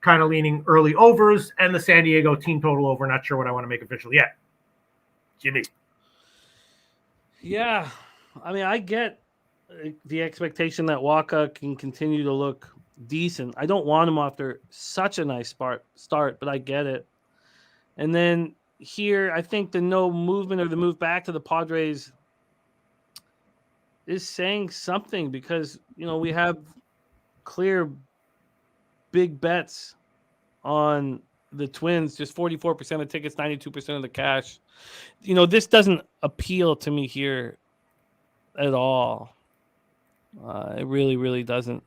kind of leaning early overs, and the San Diego team total over. Not sure what I want to make official yet. Jimmy. Yeah, I mean, I get the expectation that Waka can continue to look decent. I don't want him after such a nice start, but I get it. And then here, I think the no movement or the move back to the Padres is saying something because, we have clear big bets on the Twins, just 44% of tickets, 92% of the cash. This doesn't appeal to me here at all. It really, really doesn't.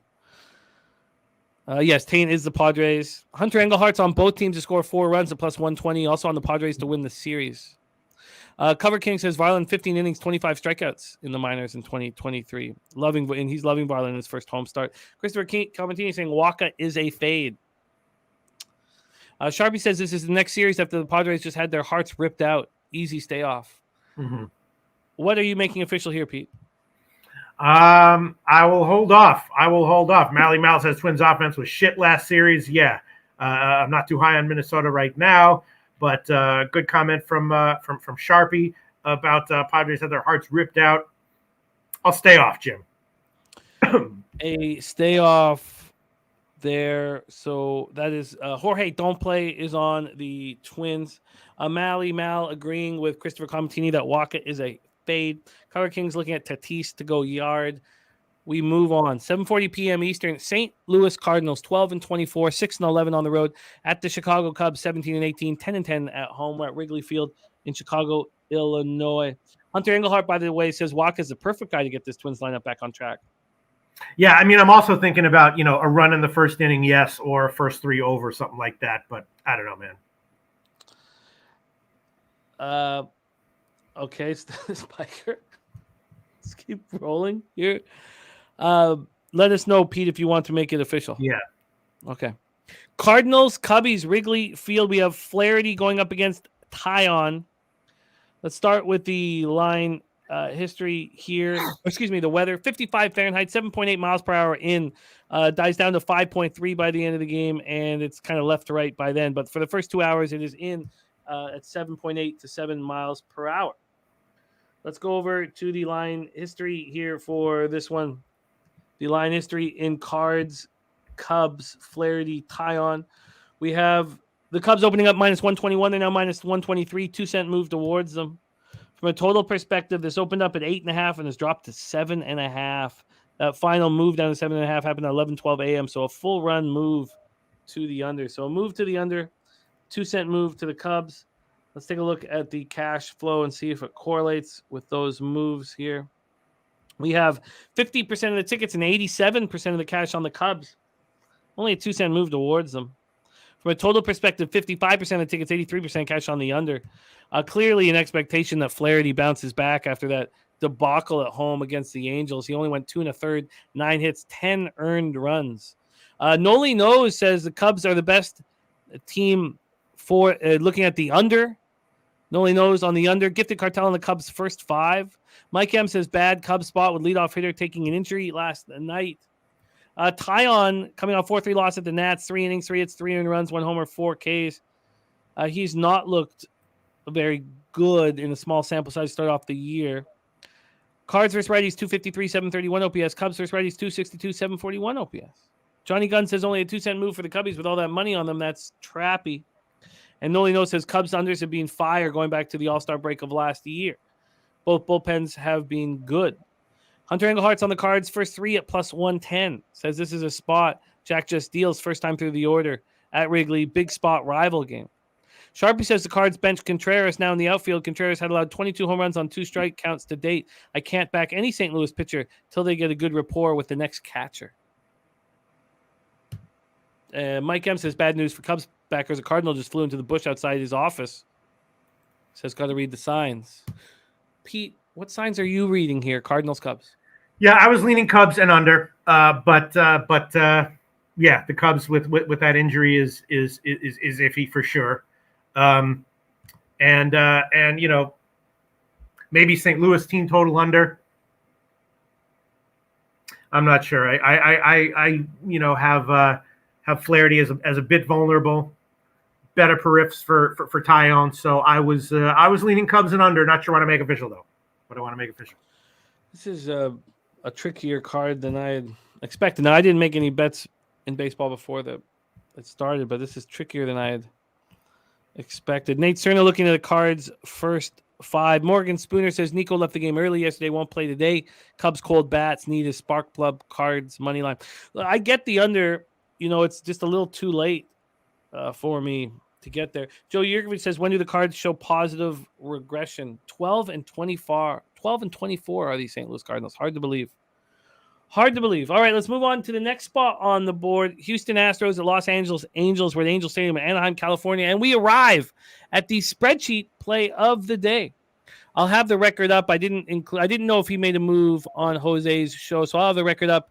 Yes, taint is the Padres. Hunter Englehart's on both teams to score 4 runs at plus 120. Also on the Padres to win the series. Cover King says Varland 15 innings, 25 strikeouts in the minors in 2023. He's loving Varland in his first home start. Christopher Calventini saying Waka is a fade. Sharpie says this is the next series after the Padres just had their hearts ripped out. Easy stay off. Mm-hmm. What are you making official here, Pete? I will hold off. Mally Mal says Twins offense was shit last series. Yeah. I'm not too high on Minnesota right now, but good comment from Sharpie about Padres had their hearts ripped out. I'll stay off, Jim. A stay off there. So that is Jorge Don't Play is on the Twins. Mally Mal agreeing with Christopher Comentini that Waka is a fade. Cover King's looking at Tatis to go yard. We move on. 7:40 p.m. Eastern. St. Louis Cardinals 12-24, 6-11 on the road at the Chicago Cubs 17-18, 10-10 at home. We're at Wrigley Field in Chicago, Illinois. Hunter Englehart, by the way, says Waka is the perfect guy to get this Twins lineup back on track. Yeah, I mean, I'm also thinking about a run in the first inning, yes, or first 3 over, something like that. But I don't know, man. Okay, Spiker. Let's keep rolling here. Let us know, Pete, if you want to make it official. Yeah. Okay. Cardinals, Cubbies, Wrigley Field. We have Flaherty going up against Tyon. Let's start with the line history here. The weather. 55 Fahrenheit, 7.8 miles per hour in. Dies down to 5.3 by the end of the game, and it's kind of left to right by then. But for the first 2 hours, it is in at 7.8 to 7 miles per hour. Let's go over to the line history here for this one. the line history in Cards, Cubs, Flaherty, Tyon. We have the Cubs opening up minus 121. They're now minus 123. 2-cent move towards them. From a total perspective, this opened up at 8.5 and has dropped to 7.5. That final move down to 7.5 happened at 11:12 a.m. So a full run move to the under. So a move to the under, 2-cent move to the Cubs. Let's take a look at the cash flow and see if it correlates with those moves here. We have 50% of the tickets and 87% of the cash on the Cubs. Only a 2-cent move towards them. From a total perspective, 55% of the tickets, 83% cash on the under. Clearly an expectation that Flaherty bounces back after that debacle at home against the Angels. He only went 2 1/3, 9 hits, 10 earned runs. Noli Knows says the Cubs are the best team for looking at the under. Noli Knows on the under. Gifted Cartel on the Cubs' first 5. Mike M says bad Cubs spot with leadoff hitter taking an injury last night. Tyon coming off 4-3 loss at the Nats. 3 innings, 3 hits, 3 earned runs, 1 homer, 4 Ks. He's not looked very good in a small sample size to start off the year. Cards versus righties, 253, 731 OPS. Cubs versus righties, 262, 741 OPS. Johnny Gunn says only a 2-cent move for the Cubbies with all that money on them. That's trappy. And Noli Knows says Cubs unders have been fire going back to the All-Star break of last year. Both bullpens have been good. Hunter Englehart's on the Cards, first 3 at plus 110. Says this is a spot Jack just deals first time through the order at Wrigley. Big spot rival game. Sharpie says the Cards bench Contreras now in the outfield. Contreras had allowed 22 home runs on 2 strike counts to date. I can't back any St. Louis pitcher till they get a good rapport with the next catcher. Mike M says bad news for Cubs backers. A Cardinal just flew into the bush outside his office. Says got to read the signs. Pete, what signs are you reading here? Cardinals, Cubs. Yeah, I was leaning Cubs and under, but yeah, the Cubs with that injury is iffy for sure. And you know, maybe St. Louis team total under. I'm not sure. I you know have Flaherty as a bit vulnerable, better periffs for Tyon. So I was leaning Cubs and under. Not sure what to make official though. What I want to make official. This is a trickier card than I had expected. Now I didn't make any bets in baseball before it started, but this is trickier than I had expected. Nate Cerna looking at the Cards first 5. Morgan Spooner says Nico left the game early yesterday, won't play today. Cubs cold bats need a spark plug. Cards money line. I get the under. You know, it's just a little too late for me to get there. Joe Yurkovich says, when do the Cards show positive regression? 12 and 24 are these St. Louis Cardinals. Hard to believe. Hard to believe. All right, let's move on to the next spot on the board. Houston Astros at Los Angeles Angels. We're at Angel Stadium in Anaheim, California, and we arrive at the spreadsheet play of the day. I'll have the record up. I didn't know if he made a move on Jose's show, so I'll have the record up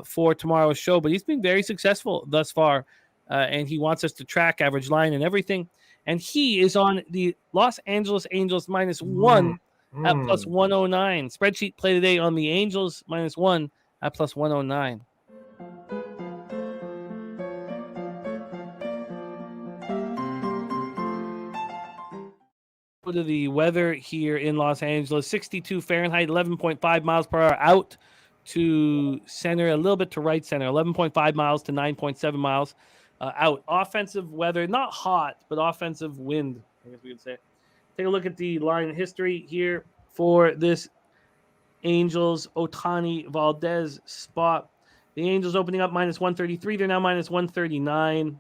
for tomorrow's show. But he's been very successful thus far, and he wants us to track average line and everything. And he is on the Los Angeles Angels -1 at plus 109. Spreadsheet play today on the Angels -1 at plus 109. Go to the weather here in Los Angeles. 62 Fahrenheit, 11.5 miles per hour out to center, a little bit to right center. 11.5 miles to 9.7 miles out. Offensive weather, not hot, but offensive wind, I guess we could say. Take a look at the line history here for this Angels Ohtani Valdez spot. The Angels opening up -133. They're now -139.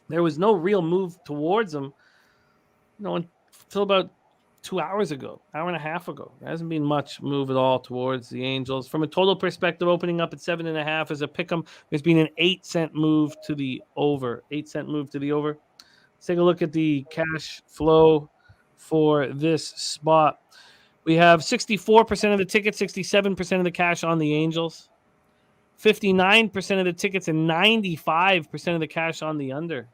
There was no real move towards them, until about 2 hours ago, hour and a half ago. There hasn't been much move at all towards the Angels. From a total perspective, opening up at 7.5 as a pick'em. There's been an 8-cent move to the over. 8-cent move to the over. Let's take a look at the cash flow for this spot. We have 64% of the tickets, 67% of the cash on the Angels, 59% of the tickets, and 95% of the cash on the under.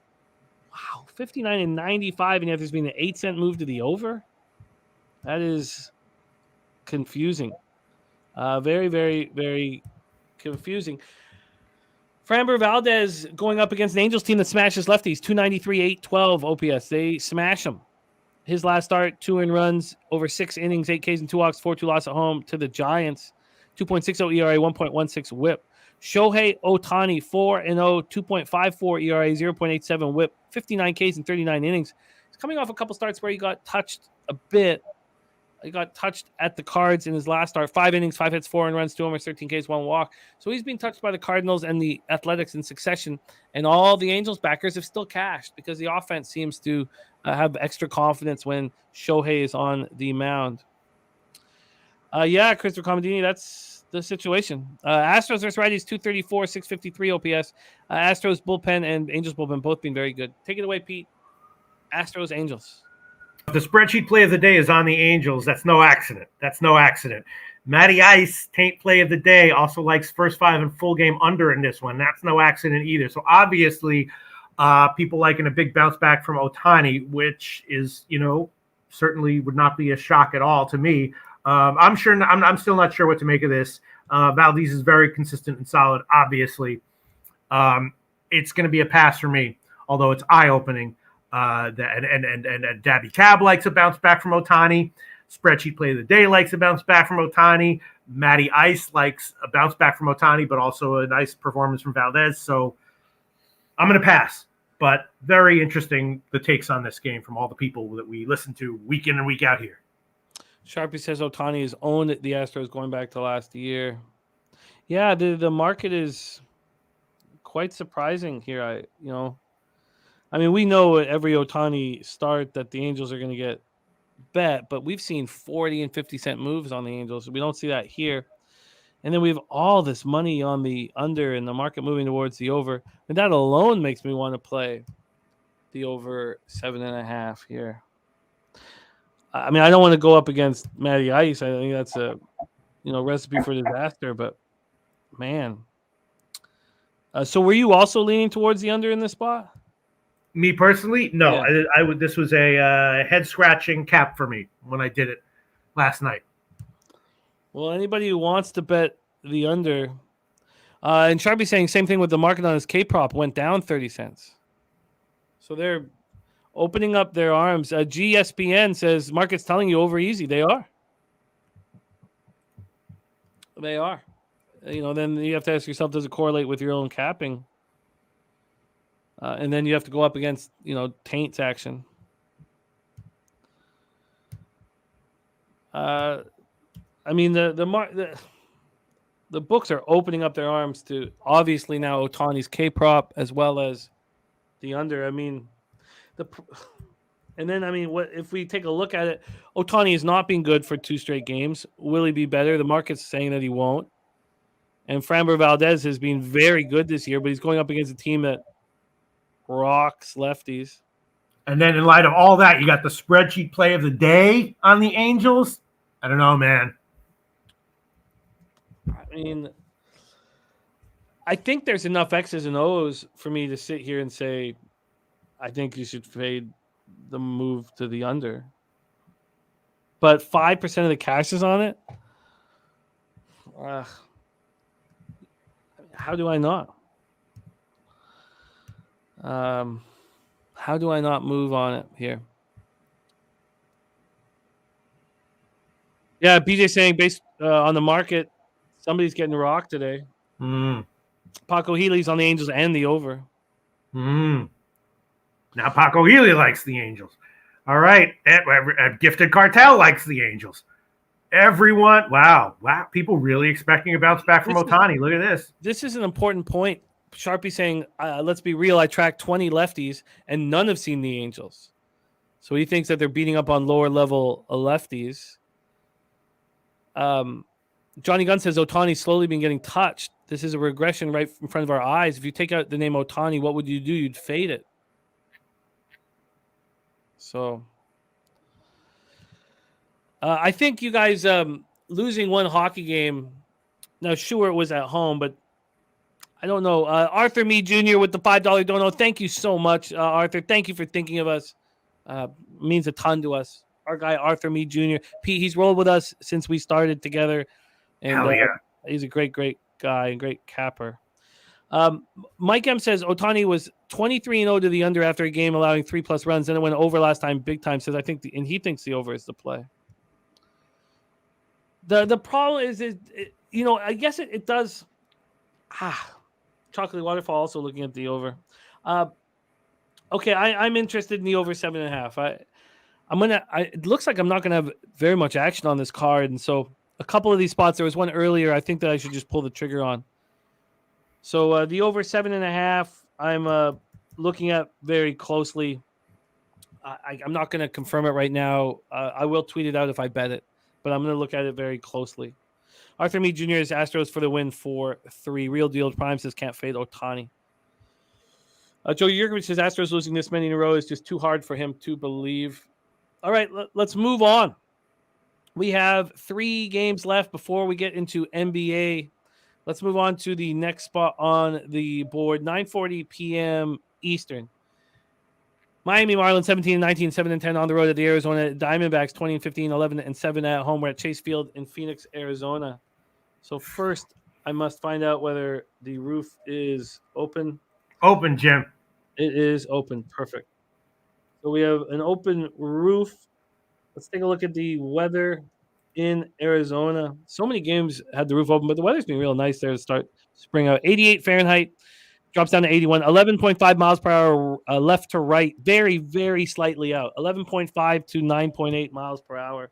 Wow, 59 and 95, and yet there's been an 8-cent move to the over? That is confusing. Very, very, very confusing. Framber Valdez going up against an Angels team that smashes lefties, 293, 812 OPS. They smash him. His last start, 2 earned runs, over 6 innings, 8 Ks and 2 walks, 4-2 loss at home to the Giants. 2.60 ERA, 1.16 WHIP. Shohei Ohtani, 4-0, 2.54 ERA, 0.87 WHIP, 59 Ks in 39 innings. He's coming off a couple starts where he got touched a bit. He got touched at the Cards in his last start. 5 innings, 5 hits, 4 runs, 2 homers, 13 Ks, 1 walk. So he's been touched by the Cardinals and the Athletics in succession. And all the Angels backers have still cashed because the offense seems to have extra confidence when Shohei is on the mound. Christopher Comodini, that's the situation. Astros versus righties, 234, 653 OPS. Astros bullpen and Angels bullpen both been very good. Take it away, Pete. Astros, Angels. The spreadsheet play of the day is on the Angels. That's no accident. Matty Ice, taint play of the day, also likes first 5 and full game under in this one. That's no accident either. So obviously, people liking a big bounce back from Ohtani, which is, certainly would not be a shock at all to me. I'm still not sure what to make of this. Valdez is very consistent and solid, obviously. It's going to be a pass for me, although it's eye-opening. And Dabby Cab likes a bounce back from Ohtani. Spreadsheet play of the day likes a bounce back from Ohtani. Matty Ice likes a bounce back from Ohtani, but also a nice performance from Valdez. So I'm going to pass. But very interesting, the takes on this game from all the people that we listen to week in and week out here. Sharpie says Ohtani has owned the Astros going back to last year. Yeah, the market is quite surprising here. We know at every Ohtani start that the Angels are going to get bet, but we've seen 40 and 50 cent moves on the Angels. We don't see that here. And then we have all this money on the under and the market moving towards the over. And that alone makes me want to play the over 7.5 here. I don't want to go up against Matty Ice. I think that's a recipe for disaster, but man. So were you also leaning towards the under in this spot? Me personally, no. Yeah. I would. This was a head scratching cap for me when I did it last night. Well, anybody who wants to bet the under, and Sharpie saying same thing with the market on his K prop went down 30 cents. So they're opening up their arms. GSPN says market's telling you over easy. They are. Then you have to ask yourself, does it correlate with your own capping? And then you have to go up against, taints action. The books are opening up their arms to obviously now Ohtani's K prop as well as the under. What if we take a look at it? Ohtani has not been good for 2 straight games. Will he be better? The market's saying that he won't. And Framber Valdez has been very good this year, but he's going up against a team that rocks lefties. And then in light of all that, you got the spreadsheet play of the day on the Angels. I don't know, man. I think there's enough X's and O's for me to sit here and say, I think you should fade the move to the under. But 5% of the cash is on it? How do I not? How do I not move on it here? Yeah, BJ saying based on the market, somebody's getting rocked today. Paco Healy's on the Angels and the over. Now Paco Healy likes the Angels. All right. Gifted Cartel likes the Angels. Everyone. Wow. People really expecting a bounce back from Ohtani. Look at this. This is an important point. Sharpie saying, let's be real, I tracked 20 lefties and none have seen the Angels. So he thinks that they're beating up on lower level lefties. Johnny Gunn says Ohtani's slowly been getting touched. This is a regression right in front of our eyes. If you take out the name Ohtani, what would you do? You'd fade it. So I think you guys losing one hockey game. Now, sure, it was at home, but I don't know. Arthur Mead Jr. with the $5 dono. Thank you so much, Arthur. Thank you for thinking of us. Means a ton to us. Our guy, Arthur Mead Jr. Pete, he's rolled with us since we started together. And Hell yeah. He's a great, great guy and great capper. Mike M says Ohtani was 23-0 to the under after a game, allowing 3+ runs. Then it went over last time, big time. Says and he thinks the over is the play. The problem is I guess it does. Chocolate Waterfall also looking at the over. Okay, I'm interested in the over 7.5. It looks like I'm not gonna have very much action on this card, and so a couple of these spots. There was one earlier. I think that I should just pull the trigger on. So the over 7.5. I'm looking at very closely. I'm not going to confirm it right now. I will tweet it out if I bet it, but I'm going to look at it very closely. Arthur Meade Jr. is Astros for the win 4-3. Real Deal Prime says can't fade Ohtani. Joe Yurkovich says Astros losing this many in a row is just too hard for him to believe. All right, let's move on. We have 3 games left before we get into NBA. Let's move on to the next spot on the board, 9:40 p.m. Eastern. Miami Marlins 17-19, 7-10 on the road at the Arizona Diamondbacks, 20-15, 11-7 at home. We're at Chase Field in Phoenix, Arizona. So first, I must find out whether the roof is open. Open, Jim. It is open. Perfect. So we have an open roof. Let's take a look at the weather in Arizona. So many games had the roof open, but the weather's been real nice there to start spring out. 88 Fahrenheit. Drops down to 81. 11.5 miles per hour left to right. Very, very slightly out. 11.5 to 9.8 miles per hour.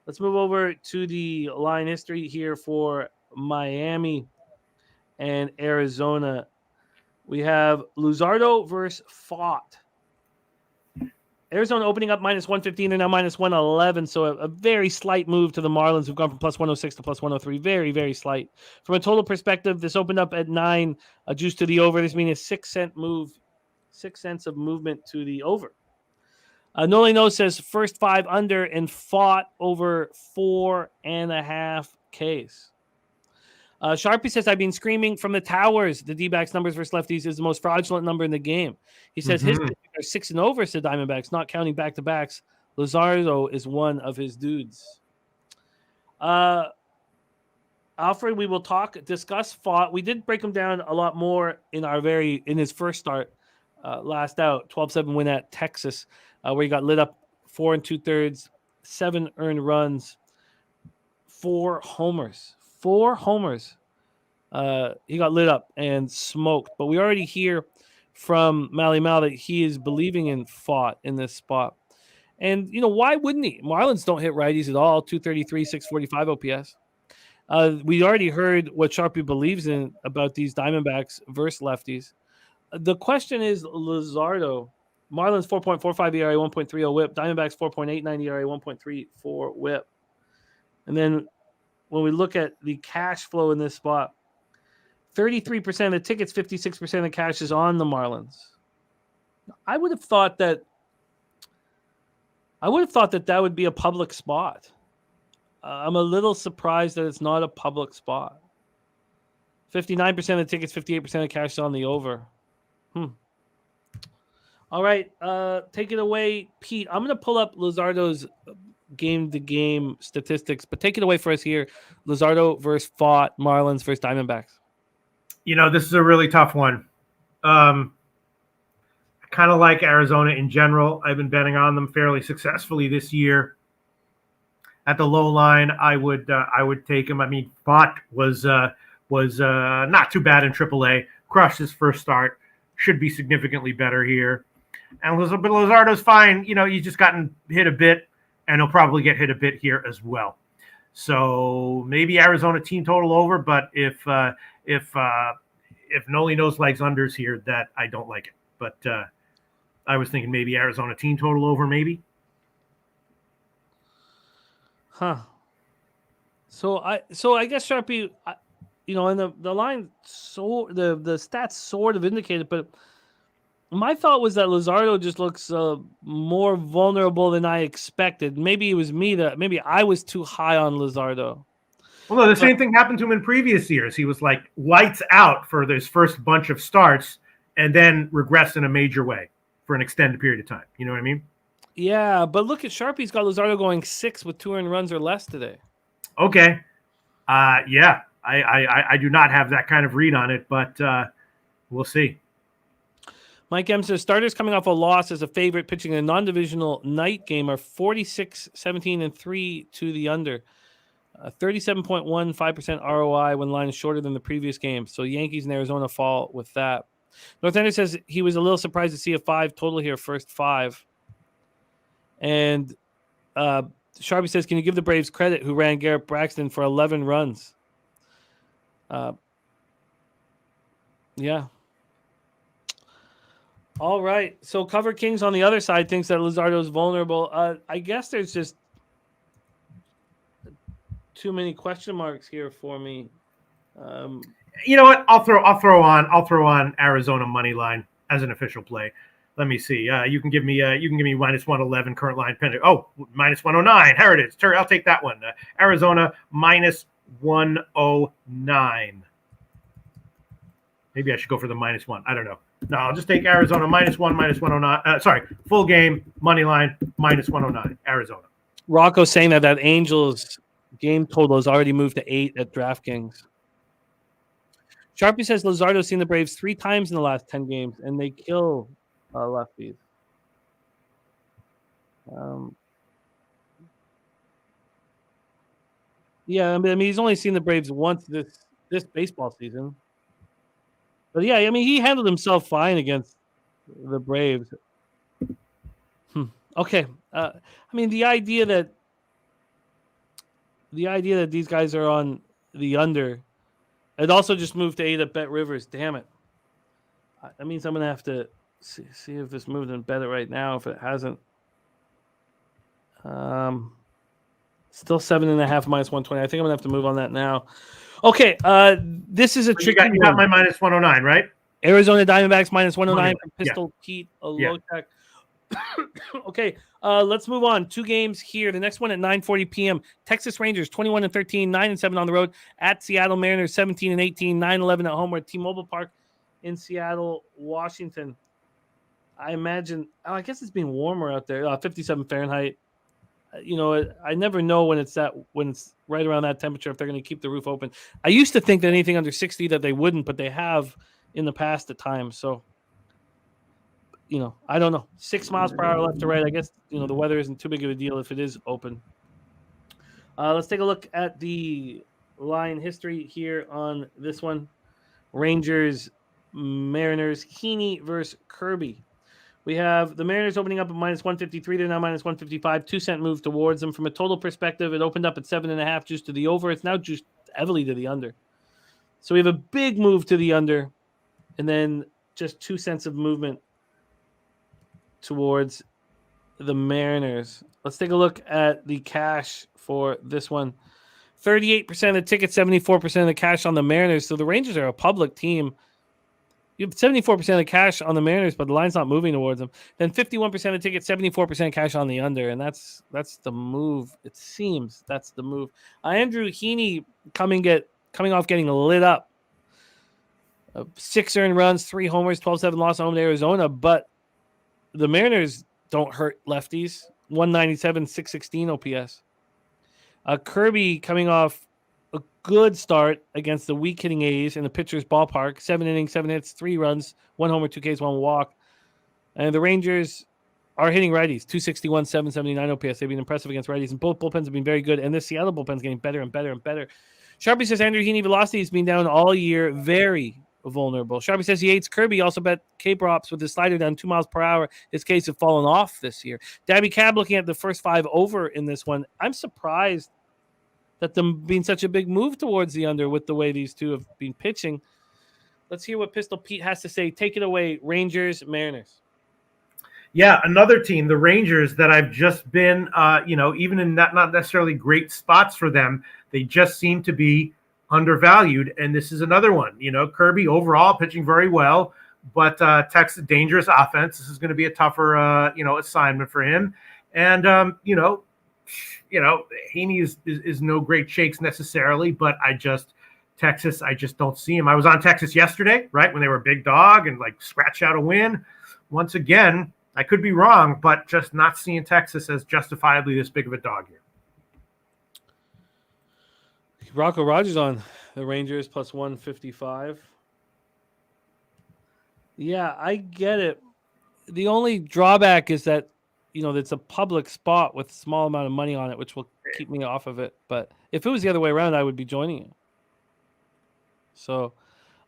Let's move over to the line history here for Miami and Arizona. We have Luzardo versus Fott. Arizona opening up -115. They're now -111. So a very slight move to the Marlins, who've gone from +106 to +103. Very, very slight. From a total perspective, this opened up at 9, juice to the over. This means a 6-cent move, 6 cents of movement to the over. Noli No says first 5 under and fought over 4.5 Ks. Sharpie says, I've been screaming from the towers. The D-backs numbers versus lefties is the most fraudulent number in the game. He says his pitchers are 6 and over to Diamondbacks, not counting back-to-backs. Luzardo is one of his dudes. Alfred, we will discuss Fought. We did break him down a lot more in his first start last out. 12-7 win at Texas, where he got lit up 4 2/3, 7 earned runs, 4 homers. 4 homers. He got lit up and smoked. But we already hear from Mally Mal that he is believing in Fought in this spot. And, why wouldn't he? Marlins don't hit righties at all. 233, 645 OPS. We already heard what Sharpie believes in about these Diamondbacks versus lefties. The question is Luzardo. Marlins 4.45 ERA, 1.30 whip. Diamondbacks 4.89 ERA, 1.34 whip. And then when we look at the cash flow in this spot, 33% of the tickets, 56% of the cash is on the Marlins. I would have thought that that would be a public spot. I'm a little surprised that it's not a public spot. 59% of the tickets, 58% of the cash is on the over. All right, take it away, Pete. I'm going to pull up Luzardo's game-to-game statistics, but take it away for us here. Luzardo versus Fought, Marlins versus Diamondbacks. This is a really tough one. I kind of like Arizona in general. I've been betting on them fairly successfully this year. At the low line, I would take him. I mean, Fought was not too bad in AAA. Crushed his first start. Should be significantly better here. And Luzardo's fine. He's just gotten hit a bit, and he'll probably get hit a bit here as well. So maybe Arizona team total over, but if Noli knows likes unders here, that I don't like it. But I was thinking maybe Arizona team total over, maybe. So I guess Sharpie, and the line, so the stats sort of indicated, but my thought was that Luzardo just looks more vulnerable than I expected. Maybe it was maybe I was too high on Luzardo. Well, no, the same thing happened to him in previous years. He was like lights out for his first bunch of starts and then regressed in a major way for an extended period of time. You know what I mean? Yeah, but look at Sharpie's got Luzardo going 6 with 2 earned runs or less today. Okay. Yeah, I do not have that kind of read on it, but we'll see. Mike M says starters coming off a loss as a favorite pitching in a non-divisional night game are 46, 17, and 3 to the under. 37.15% ROI when line is shorter than the previous game. So Yankees and Arizona fall with that. Northander says he was a little surprised to see a 5 total here, first 5. And Sharpie says, can you give the Braves credit who ran Garrett Braxton for 11 runs? Yeah. All right. So Cover Kings on the other side thinks that Luzardo's vulnerable. I guess there's just too many question marks here for me. You know what? I'll throw on Arizona money line as an official play. Let me see. You can give me minus 111 current line pending. Oh, minus 109. Here it is. I'll take that one. Arizona minus 109. Maybe I should go for the minus 1. I don't know. No, I'll just take Arizona minus 109. Sorry, full game money line minus 109. Arizona. Rocco's saying that Angels game total has already moved to 8 at DraftKings. Sharpie says Luzardo's seen the Braves 3 times in the last 10 games, and they kill lefties. Yeah, I mean, he's only seen the Braves once this baseball season. But yeah, I mean, he handled himself fine against the Braves. Okay. I mean, the idea that these guys are on the under, it also just moved to 8 at Bet Rivers. Damn it. That means I'm going to have to see if it's moved and bet it right now. If it hasn't. Still 7.5 minus 120. I think I'm going to have to move on that now. Okay. This is a tricky You got my minus 109, right? Arizona Diamondbacks minus 109 from Pistol Pete Loshak. Okay, let's move on. 2 games here. The next one at 9:40 p.m. Texas Rangers 21-13, 9-7 on the road at Seattle Mariners 17-18, 9-11 at home. We're at T-Mobile Park in Seattle, Washington. I imagine. I guess it's been warmer out there. 57 Fahrenheit. I never know when it's right around that temperature if they're going to keep the roof open. I used to think that anything under 60 that they wouldn't, but they have in the past at times. So. I don't know. 6 miles per hour left to right. I guess, the weather isn't too big of a deal if it is open. Let's take a look at the line history here on this one. Rangers, Mariners, Heaney versus Kirby. We have the Mariners opening up at minus 153. They're now minus 155. 2-cent move towards them. From a total perspective, it opened up at 7.5 juice to the over. It's now juiced heavily to the under. So we have a big move to the under, and then just 2 cents of movement towards the Mariners. Let's take a look at the cash for this one. 38% of the tickets, 74% of the cash on the Mariners. So the Rangers are a public team. You have 74% of the cash on the Mariners, but the line's not moving towards them. Then 51% of the tickets, 74% cash on the under, and that's the move. It seems that's the move. Andrew Heaney coming off getting lit up. 6 earned runs, 3 homers, 12-7 loss at home to Arizona, but the Mariners don't hurt lefties. 197, 616 OPS. Kirby coming off a good start against the weak hitting A's in the pitcher's ballpark. 7 innings, 7 hits, 3 runs, 1 homer, 2 Ks, 1 walk. And the Rangers are hitting righties. 261, 779 OPS. They've been impressive against righties, and both bullpens have been very good. And this Seattle bullpen's getting better and better and better. Sharpie says Andrew Heaney velocity has been down all year. Very vulnerable. Sharpie says he hates Kirby. Also bet K-Props with his slider down 2 miles per hour. His case have fallen off this year. Dabby Cab looking at the first 5 over in this one. I'm surprised that them being such a big move towards the under with the way these two have been pitching. Let's hear what Pistol Pete has to say. Take it away, Rangers, Mariners. Yeah, another team, the Rangers, that I've just been, even in not necessarily great spots for them, they just seem to be undervalued, and this is another one. Kirby overall pitching very well, but Texas dangerous offense. This is going to be a tougher, assignment for him. And Heaney is no great shakes necessarily, but Texas, I just don't see him. I was on Texas yesterday, right when they were a big dog and scratch out a win. Once again, I could be wrong, but just not seeing Texas as justifiably this big of a dog here. Rocco Rogers on the Rangers plus 155. Yeah, I get it. The only drawback is that, it's a public spot with a small amount of money on it, which will keep me off of it. But If it was the other way around, I would be joining you. So,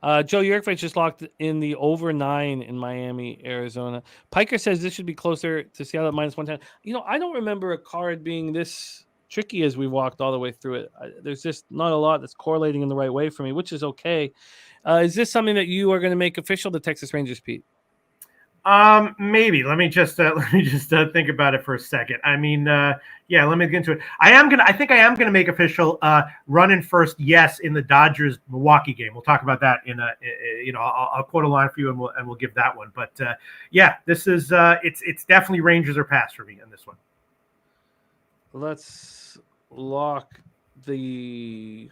Joe Yurkovich just locked in the over 9 in Miami, Arizona. Piker says this should be closer to Seattle at -110. I don't remember a card being this tricky as we walked all the way through it. There's just not a lot that's correlating in the right way for me, which is okay. Is this something that you are going to make official, the Texas Rangers, Pete? Maybe. Let me just think about it for a second. I mean, yeah, let me get into it. I think I am gonna make official running first. Yes, in the Dodgers Milwaukee game. We'll talk about that in I'll quote a line for you and we'll give that one. But yeah, this is it's definitely Rangers or pass for me in this one. Let's lock the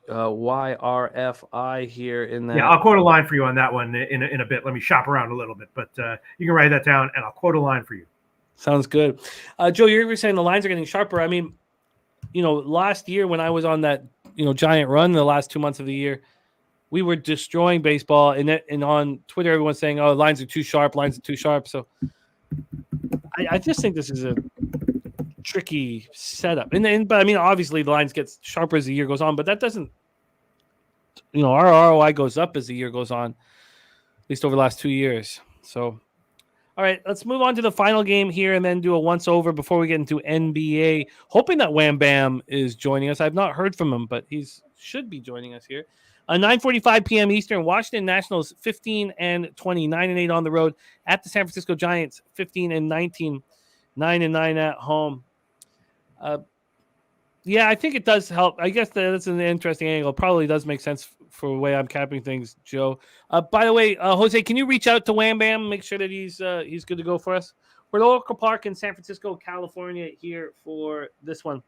YRFI here in that. Yeah, I'll quote a line for you on that one in a bit. Let me shop around a little bit, but you can write that down and I'll quote a line for you. Sounds good. Joe, you're saying the lines are getting sharper. I mean, last year when I was on that, giant run the last 2 months of the year, we were destroying baseball, and on Twitter, everyone's saying, "Oh, lines are too sharp. Lines are too sharp." So I just think this is a tricky setup. But I mean, obviously the lines get sharper as the year goes on, but that doesn't, our ROI goes up as the year goes on, at least over the last 2 years. So, all right, let's move on to the final game here and then do a once over before we get into NBA. Hoping that Wam Bam is joining us. I've not heard from him, but he should be joining us here. 9:45 p.m. Eastern, Washington Nationals 15-20, 9-8 on the road at the San Francisco Giants 15-19, 9-9 at home. Yeah, I think it does help. I guess that's an interesting angle. It probably does make sense for the way I'm capping things, Joe. By the way, Jose, can you reach out to Wam Bam, make sure that he's good to go for us? We're at Oracle Park in San Francisco, California here for this one.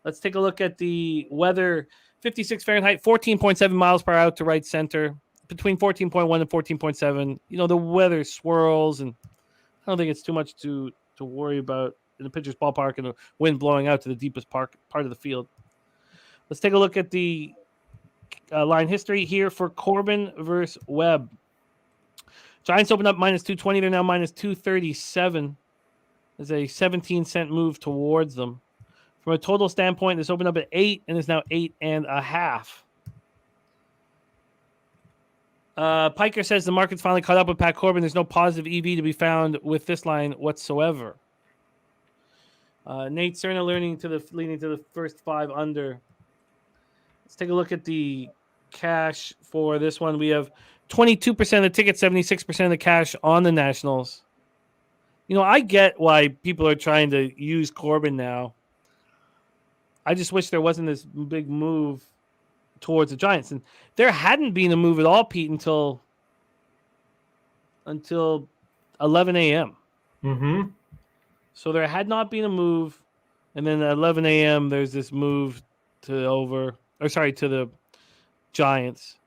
Let's take a look at the weather. 56 Fahrenheit, 14.7 miles per hour to right center, between 14.1 and 14.7. The weather swirls, and I don't think it's too much to worry about in the pitcher's ballpark and the wind blowing out to the deepest part of the field. Let's take a look at the line history here for Corbin versus Webb. Giants opened up -220. They're now -237. There's a 17-cent move towards them. From a total standpoint, this opened up at 8 and is now 8.5. Piker says the market's finally caught up with Pat Corbin. There's no positive EV to be found with this line whatsoever. Nate Cerna leading to the first 5 under. Let's take a look at the cash for this one. We have 22% of the tickets, 76% of the cash on the Nationals. I get why people are trying to use Corbin now. I just wish there wasn't this big move towards the Giants. And there hadn't been a move at all, Pete, until 11 a.m. Mm-hmm. So there had not been a move. And then at 11 a.m., there's this move to the Giants.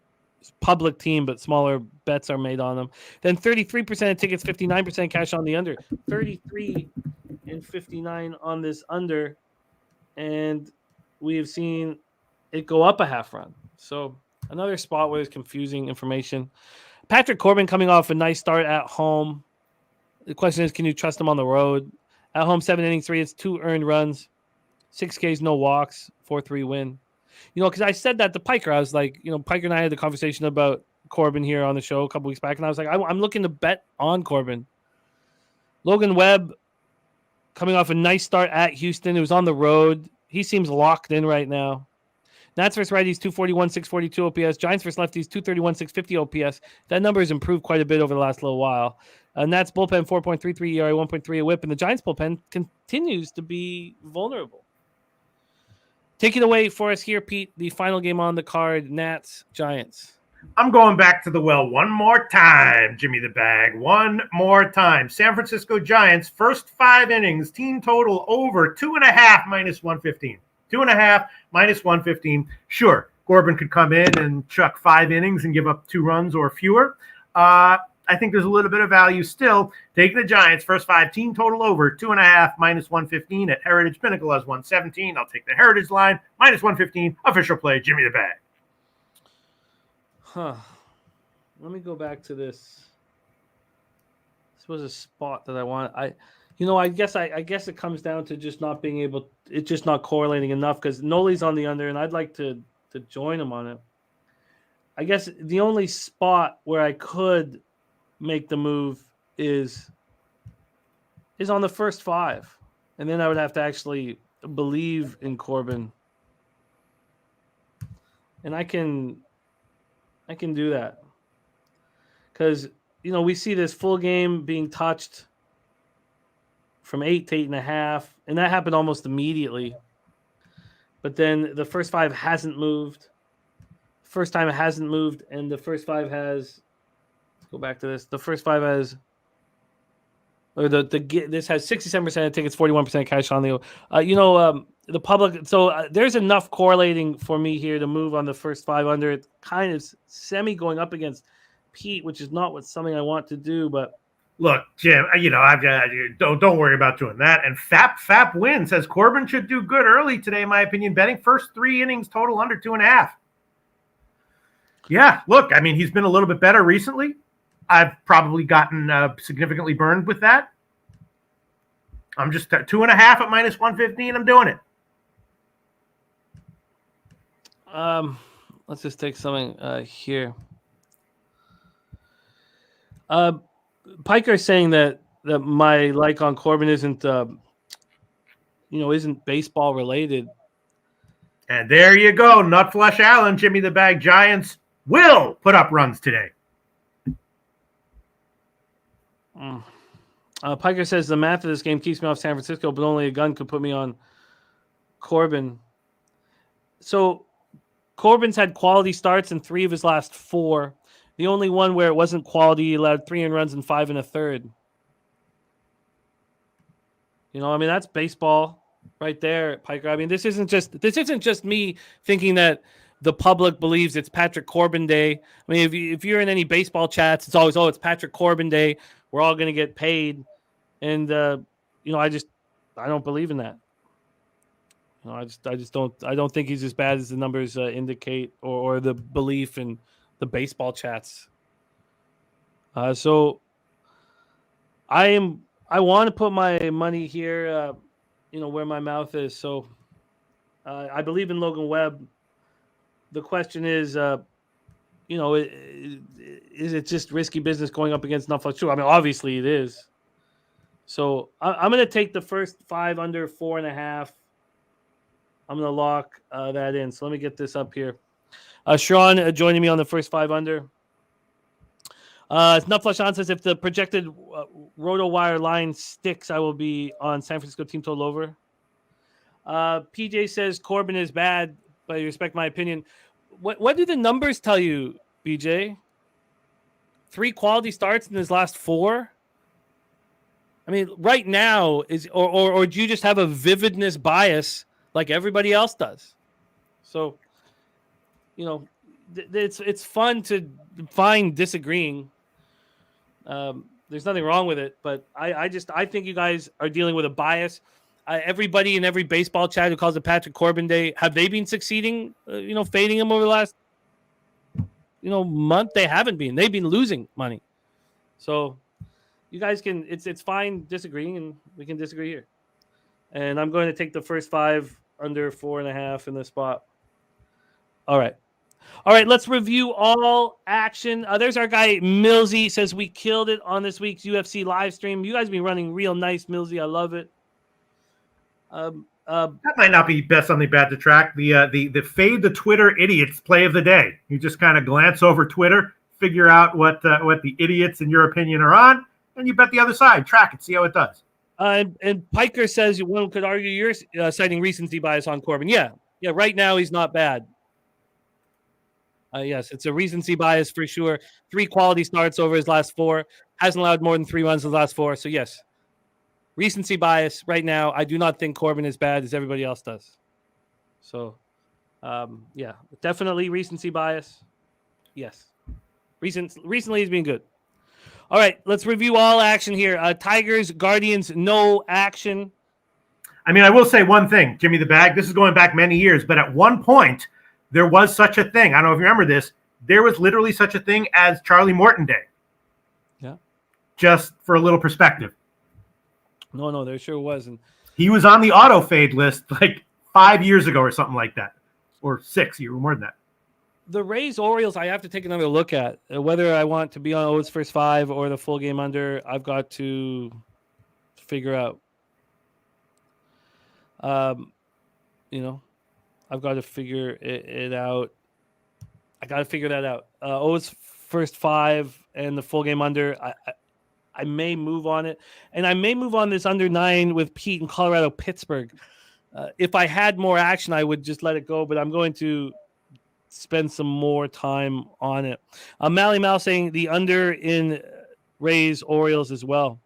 It's a public team, but smaller bets are made on them. Then 33% of tickets, 59% cash on the under. 33 and 59 on this under. And we have seen it go up a half run. So another spot where there's confusing information. Patrick Corbin coming off a nice start at home. The question is, can you trust him on the road? At home, 7 innings, 3 hits, 2 earned runs, 6 Ks, no walks, 4-3 win. Because I said that to Piker. I was like, Piker and I had the conversation about Corbin here on the show a couple weeks back, and I was like, I'm looking to bet on Corbin. Logan Webb coming off a nice start at Houston. It was on the road. He seems locked in right now. Nats versus righties, 241, 642 OPS. Giants versus lefties, 231, 650 OPS. That number has improved quite a bit over the last little while. Nats bullpen, 4.33 ERA, 1.3 a whip. And the Giants bullpen continues to be vulnerable. Take it away for us here, Pete. The final game on the card, Nats, Giants. I'm going back to the well one more time, Jimmy the Bag. One more time. San Francisco Giants, first 5 innings, team total over 2.5 -115. 2.5 -115. Sure, Corbin could come in and chuck 5 innings and give up 2 runs or fewer. I think there's a little bit of value still. Taking the Giants, first 5, team total over 2.5 -115 at Heritage. Pinnacle has 117. I'll take the Heritage line, -115. Official play, Jimmy the Bag. Let me go back to this. This was a spot that I want. I guess it comes down to just not being able. It's just not correlating enough because Noli's on the under, and I'd like to join him on it. I guess the only spot where I could make the move is on the first 5, and then I would have to actually believe in Corbin, and I can do that because we see this full game being touched from 8 to 8.5, and that happened almost immediately. But then the first 5 hasn't moved. First time it hasn't moved, and the first 5 has. Let's go back to this. The first 5 has, or this has 67% of tickets, 41% cash on the. The public. So there's enough correlating for me here to move on the first 5 under. It kind of semi going up against Pete, which is not something I want to do, but. Look, Jim, I've got don't worry about doing that. And Fap win says Corbin should do good early today, in my opinion. Betting first 3 innings total under 2.5. Yeah, look, I mean, he's been a little bit better recently. I've probably gotten significantly burned with that. I'm just 2.5 at -115. I'm doing it. Let's just take something here. Piker is saying that my like on Corbin isn't baseball related. And there you go, Nut Flush Allen, Jimmy the Bag Giants will put up runs today. Piker says the math of this game keeps me off San Francisco, but only a gun could put me on Corbin. So Corbin's had quality starts in 3 of his last 4. The only one where it wasn't quality, he allowed 3 runs and 5 1/3. That's baseball right there, Piker. I mean, this isn't just me thinking that the public believes it's Patrick Corbin Day. I mean, if you're in any baseball chats, it's always, it's Patrick Corbin Day. We're all going to get paid. And, I don't believe in that. I don't think he's as bad as the numbers indicate or the belief in the baseball chats. So I want to put my money here, where my mouth is. So I believe in Logan Webb. The question is, is it just risky business going up against Nutflush? I mean, obviously it is. So I'm going to take the first 5 under 4.5. I'm going to lock that in. So let me get this up here. Sean joining me on the first 5 under. Nutflush on says if the projected RotoWire line sticks, I will be on San Francisco team total over. PJ says Corbin is bad, but you respect my opinion. What do the numbers tell you, BJ? 3 quality starts in his last 4. I mean, right now is or do you just have a vividness bias like everybody else does? So, it's fun to find disagreeing. There's nothing wrong with it, but I think you guys are dealing with a bias. Everybody in every baseball chat who calls it Patrick Corbin Day, have they been succeeding? Fading him over the last, month. They haven't been. They've been losing money. So, you guys can. It's fine disagreeing, and we can disagree here. And I'm going to take the first 5 under 4.5 in this spot. All right. Let's review all action. There's our guy Millsy says we killed it on this week's UFC live stream. You guys have been running real nice, Millsy. I love it. That might not be something bad to track. The fade the Twitter idiots play of the day. You just kind of glance over Twitter, figure out what the idiots in your opinion are on, and you bet the other side. Track it, see how it does. And Piker says one could argue you're citing recency bias on Corbin. Yeah. Right now he's not bad. Yes, it's a recency bias for sure. 3 quality starts over his last 4. Hasn't allowed more than 3 runs in his last 4. So yes, recency bias right now. I do not think Corbin is bad as everybody else does. So, definitely recency bias. Yes, recently he's been good. All right, let's review all action here. Tigers, Guardians, no action. I mean, I will say one thing, Jimmy the Bag. This is going back many years, but at one point there was such a thing. I don't know if you remember this. There was literally such a thing as Charlie Morton Day. Yeah. Just for a little perspective. No, there sure wasn't. He was on the auto fade list like 5 years ago or something like that, or 6 years, more than that. The Rays Orioles, I have to take another look at whether I want to be on O's first 5 or the full game under. I've got to figure out. I've got to figure it out. I got to figure that out. O's first 5 and the full game under. I may move on it, and I may move on this under 9 with Pete in Colorado, Pittsburgh. If I had more action, I would just let it go, but I'm going to spend some more time on it. Mally Mal saying the under in Rays Orioles as well.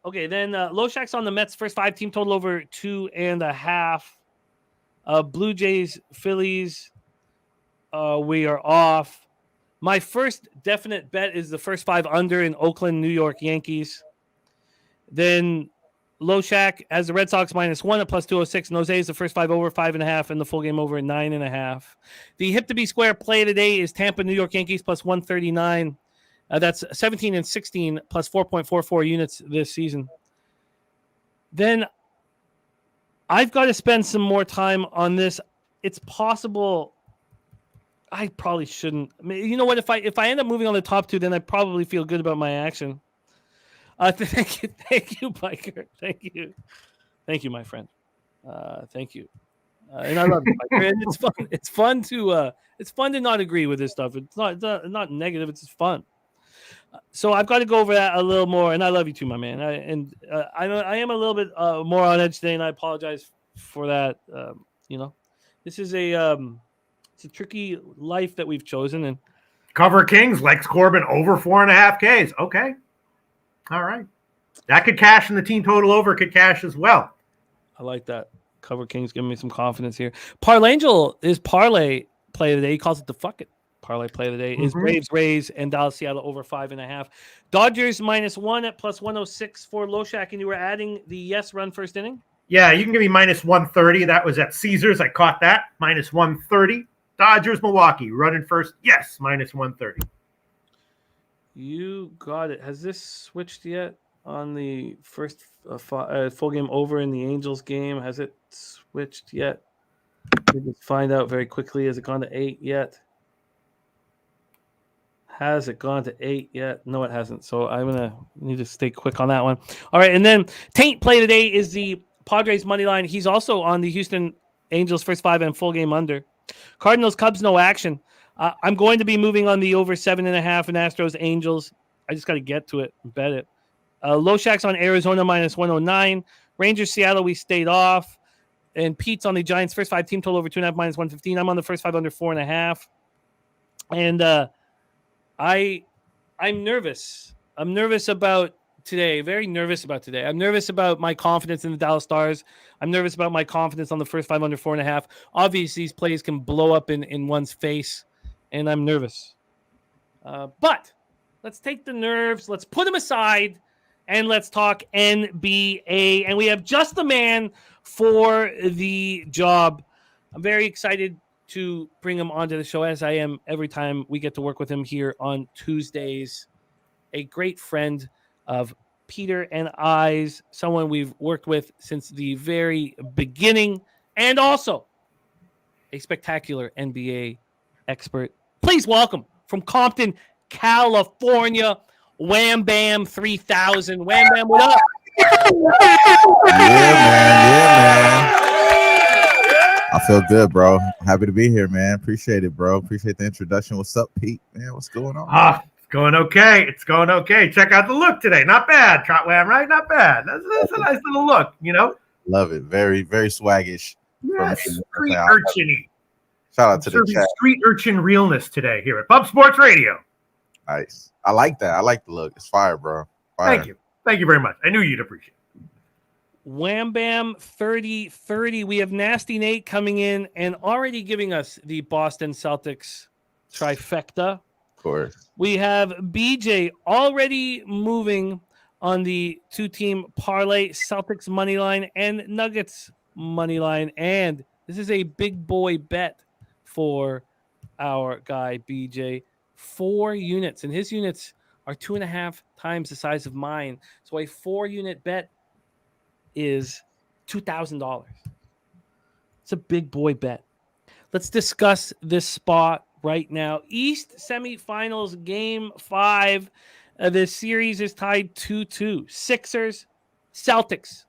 Okay, then Loshak's on the Mets first 5 team total over 2.5. Blue Jays Phillies. We are off. My first definite bet is the first 5 under in Oakland, New York Yankees. Then Loshak has the Red Sox -1 at +206. And Jose is the first 5 over 5.5 and the full game over at 9.5. The hip to be square play today is Tampa, New York Yankees +139. That's 17 and 16 plus 4.44 units this season. Then I've got to spend some more time on this. It's possible. I probably shouldn't. I mean, you know what? If I end up moving on the top 2, then I probably feel good about my action. Thank you, Biker. Thank you, my friend. Thank you. And I love you, Biker. And it's fun. It's fun to not agree with this stuff. It's not negative. It's just fun. So I've got to go over that a little more. And I love you too, my man. I am a little bit more on edge today, and I apologize for that. This is it's a tricky life that we've chosen. And Cover Kings, Lex Corbin over 4.5 Ks. Okay. All right. That could cash, and the team total over could cash as well. I like that. Cover Kings giving me some confidence here. Parlangel is parlay play of the day. He calls it the fuck it parlay play of the day. Is Braves, Rays, and Dallas Seattle over 5.5. Dodgers -1 at +106 for Loshak, and you were adding the yes run first inning? Yeah, you can give me -130. That was at Caesars. I caught that. -130. Dodgers, Milwaukee, running first. Yes, -130. You got it. Has this switched yet on the first full game over in the Angels game? Has it switched yet? Let me find out very quickly. Has it gone to 8 yet? Has it gone to 8 yet? No, it hasn't. So I'm going to need to stay quick on that one. All right, and then Taint play today is the Padres money line. He's also on the Houston Angels first 5 and full game under. Cardinals, Cubs, no action. I'm going to be moving on the over 7.5 and Astros, Angels. I just got to get to it and bet it. Loshak's on Arizona -109. Rangers, Seattle, we stayed off. And Pete's on the Giants first 5 team total over 2.5 -115. I'm on the first 5 under 4.5. And I'm nervous. I'm nervous about today. Very nervous about today. I'm nervous about my confidence in the Dallas Stars. I'm nervous about my confidence on the first 5 under 4.5. Obviously, these plays can blow up in one's face, and I'm nervous. But let's take the nerves. Let's put them aside, and let's talk NBA. And we have just the man for the job. I'm very excited to bring him onto the show, as I am every time we get to work with him here on Tuesdays. A great friend of Peter and I's, someone we've worked with since the very beginning, and also a spectacular NBA expert. Please welcome from Compton, California, Wam Bam 3000. Wam Bam, what up? Yeah, man. I feel good, bro. Happy to be here, man. Appreciate it, bro. Appreciate the introduction. What's up, Pete? Man, what's going on? It's going okay. It's going okay. Check out the look today. Not bad, Trot Wham, right? Not bad. That's a nice little look, you know? Love it. Very, very swaggish. Yeah, street urchin-y. Shout out to the chat. Street urchin realness today here at Pub Sports Radio. Nice. I like that. I like the look. It's fire, bro. Fire. Thank you. Thank you very much. I knew you'd appreciate it. Wam Bam 3030. We have Nasty Nate coming in and already giving us the Boston Celtics trifecta. Of course. We have BJ already moving on the 2-team parlay, Celtics money line and Nuggets money line. And this is a big boy bet for our guy BJ. 4 units, and his units are 2.5 times the size of mine. So a 4-unit bet is $2,000. It's a big boy bet. Let's discuss this spot right now. East semifinals, game 5. This series is tied 2-2. Sixers, Celtics.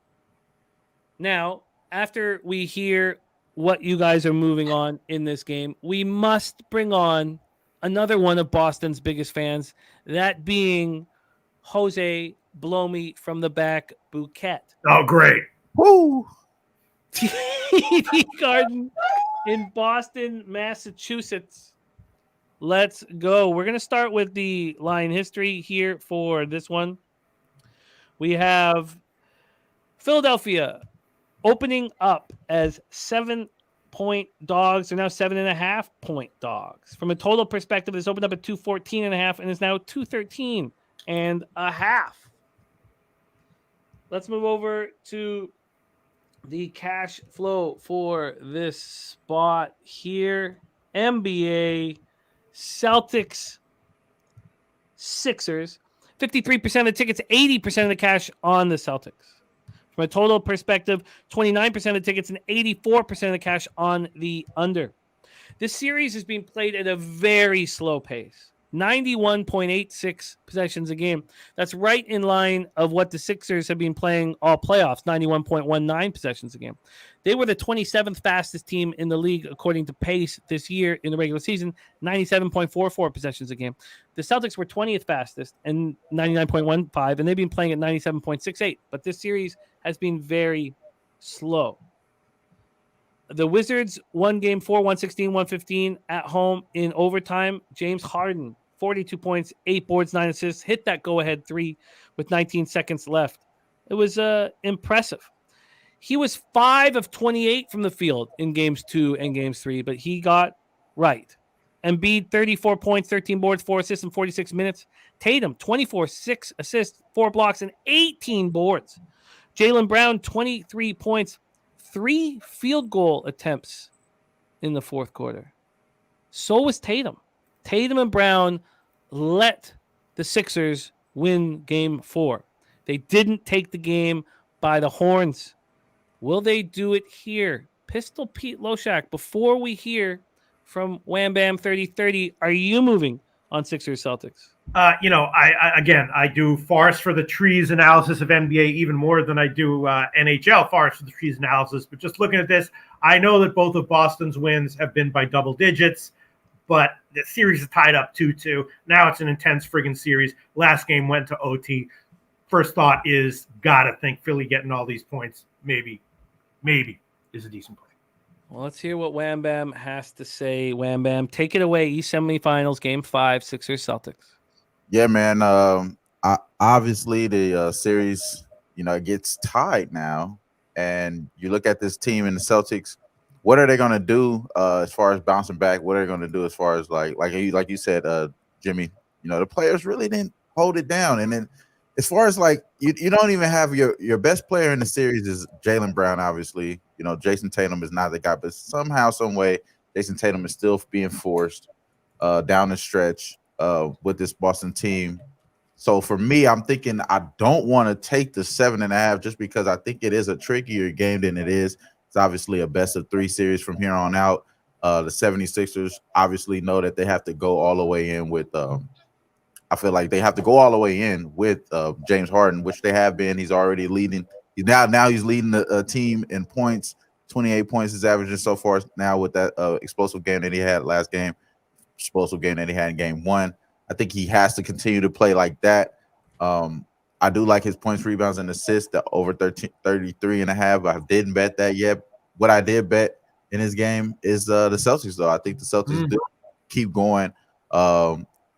Now, after we hear what you guys are moving on in this game, we must bring on another one of Boston's biggest fans, that being Jose Blow Me from the Back Bouquet. Oh, great. Woo! TD Garden in Boston, Massachusetts. Let's go. We're going to start with the line history here for this one. We have Philadelphia opening up as 7-point dogs. They're now 7.5-point dogs. From a total perspective, this opened up at 214.5 and is now 213.5. Let's move over to the cash flow for this spot here. NBA, Celtics, Sixers. 53% of the tickets, 80% of the cash on the Celtics. From a total perspective, 29% of the tickets and 84% of the cash on the under. This series is being played at a very slow pace. 91.86 possessions a game. That's right in line of what the Sixers have been playing all playoffs, 91.19 possessions a game. They were the 27th fastest team in the league according to pace this year in the regular season, 97.44 possessions a game. The Celtics were 20th fastest and 99.15, and they've been playing at 97.68. But this series has been very slow. The Wizards won game 4, 116-115 at home in overtime. James Harden, 42 points, 8 boards, 9 assists, hit that go-ahead 3 with 19 seconds left. It was impressive. He was 5 of 28 from the field in games 2 and games 3, but he got right. Embiid, 34 points, 13 boards, 4 assists in 46 minutes. Tatum, 24, 6 assists, 4 blocks, and 18 boards. Jaylen Brown, 23 points, 3 field goal attempts in the fourth quarter. So was Tatum. Tatum and Brown let the Sixers win game 4. They didn't take the game by the horns. Will they do it here? Pistol Pete Loshak, before we hear from Wam Bam 3030, are you moving on Sixers Celtics? I do forest for the trees analysis of NBA even more than I do NHL forest for the trees analysis. But just looking at this, I know that both of Boston's wins have been by double digits, but the series is tied up 2-2. Now it's an intense friggin' series. Last game went to OT. First thought is, gotta think Philly getting all these points maybe is a decent play. Well, let's hear what Wam Bam has to say. Wam Bam, take it away. East semifinals, game 5, Sixers Celtics. Yeah, man. Obviously, the series, gets tied now, and you look at this team and the Celtics. What are they going to do as far as bouncing back? What are they going to do as far as like you said, Jimmy? The players really didn't hold it down, and then as far as you don't even have your best player in the series is Jaylen Brown. Obviously, Jason Tatum is not the guy, but somehow, some way, Jason Tatum is still being forced down the stretch with this Boston team. So for me, I'm thinking I don't want to take the 7.5 just because I think it is a trickier game than it is. It's obviously a best of 3 series from here on out. The 76ers obviously know that they have to go all the way in with I feel like they have to go all the way in with James Harden, which they have been. He's already leading. Now he's leading the team in points. 28 points is averaging so far now with that explosive game that he had last game. Explosive game that he had in game 1. I think he has to continue to play like that. I do like his points, rebounds, and assists, the over 33.5. I didn't bet that yet. What I did bet in his game is the Celtics, though. I think the Celtics do keep going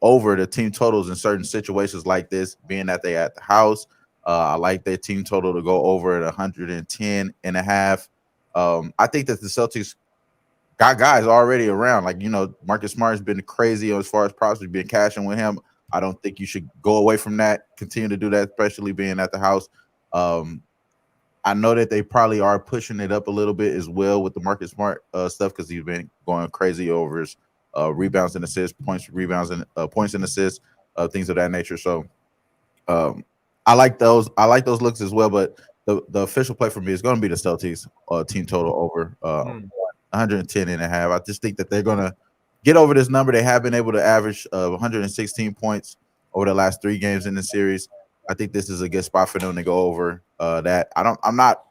over the team totals in certain situations like this, being that they at the house. I like their team total to go over at 110.5. I think that the Celtics got guys already around. Marcus Smart has been crazy as far as props. We've been cashing with him. I don't think you should go away from that. Continue to do that, especially being at the house. I know that they probably are pushing it up a little bit as well with the Marcus Smart stuff because he's been going crazy over his rebounds and assists, points, rebounds, and points and assists. things of that nature. So I like those. I like those looks as well. But the official play for me is going to be the Celtics team total over 110.5. I just think that they're going to get over this number. They have been able to average 116 points over the last 3 games in the series. I think this is a good spot for them to go over that. I'm not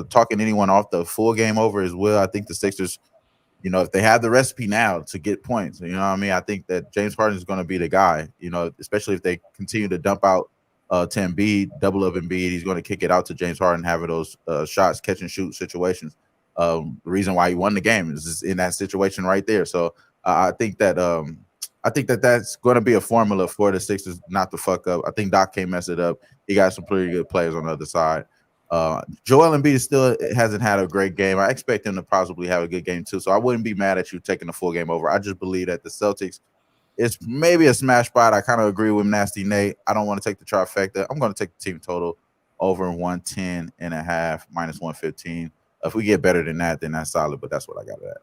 talking anyone off the full game over as well. I think the Sixers, if they have the recipe now to get points, what I mean? I think that James Harden is going to be the guy, especially if they continue to dump out to Embiid, double up Embiid. He's going to kick it out to James Harden, having those shots, catch and shoot situations. The reason why he won the game is in that situation right there. So I think that that's going to be a formula for the Sixers not to fuck up. I think Doc can't mess it up. He got some pretty good players on the other side. Joel Embiid still hasn't had a great game. I expect him to possibly have a good game too. So I wouldn't be mad at you taking the full game over. I just believe that the Celtics, it's maybe a smash spot. I kind of agree with Nasty Nate. I don't want to take the trifecta. I'm going to take the team total over 110.5 minus 115. If we get better than that, then that's solid. But that's what I got at.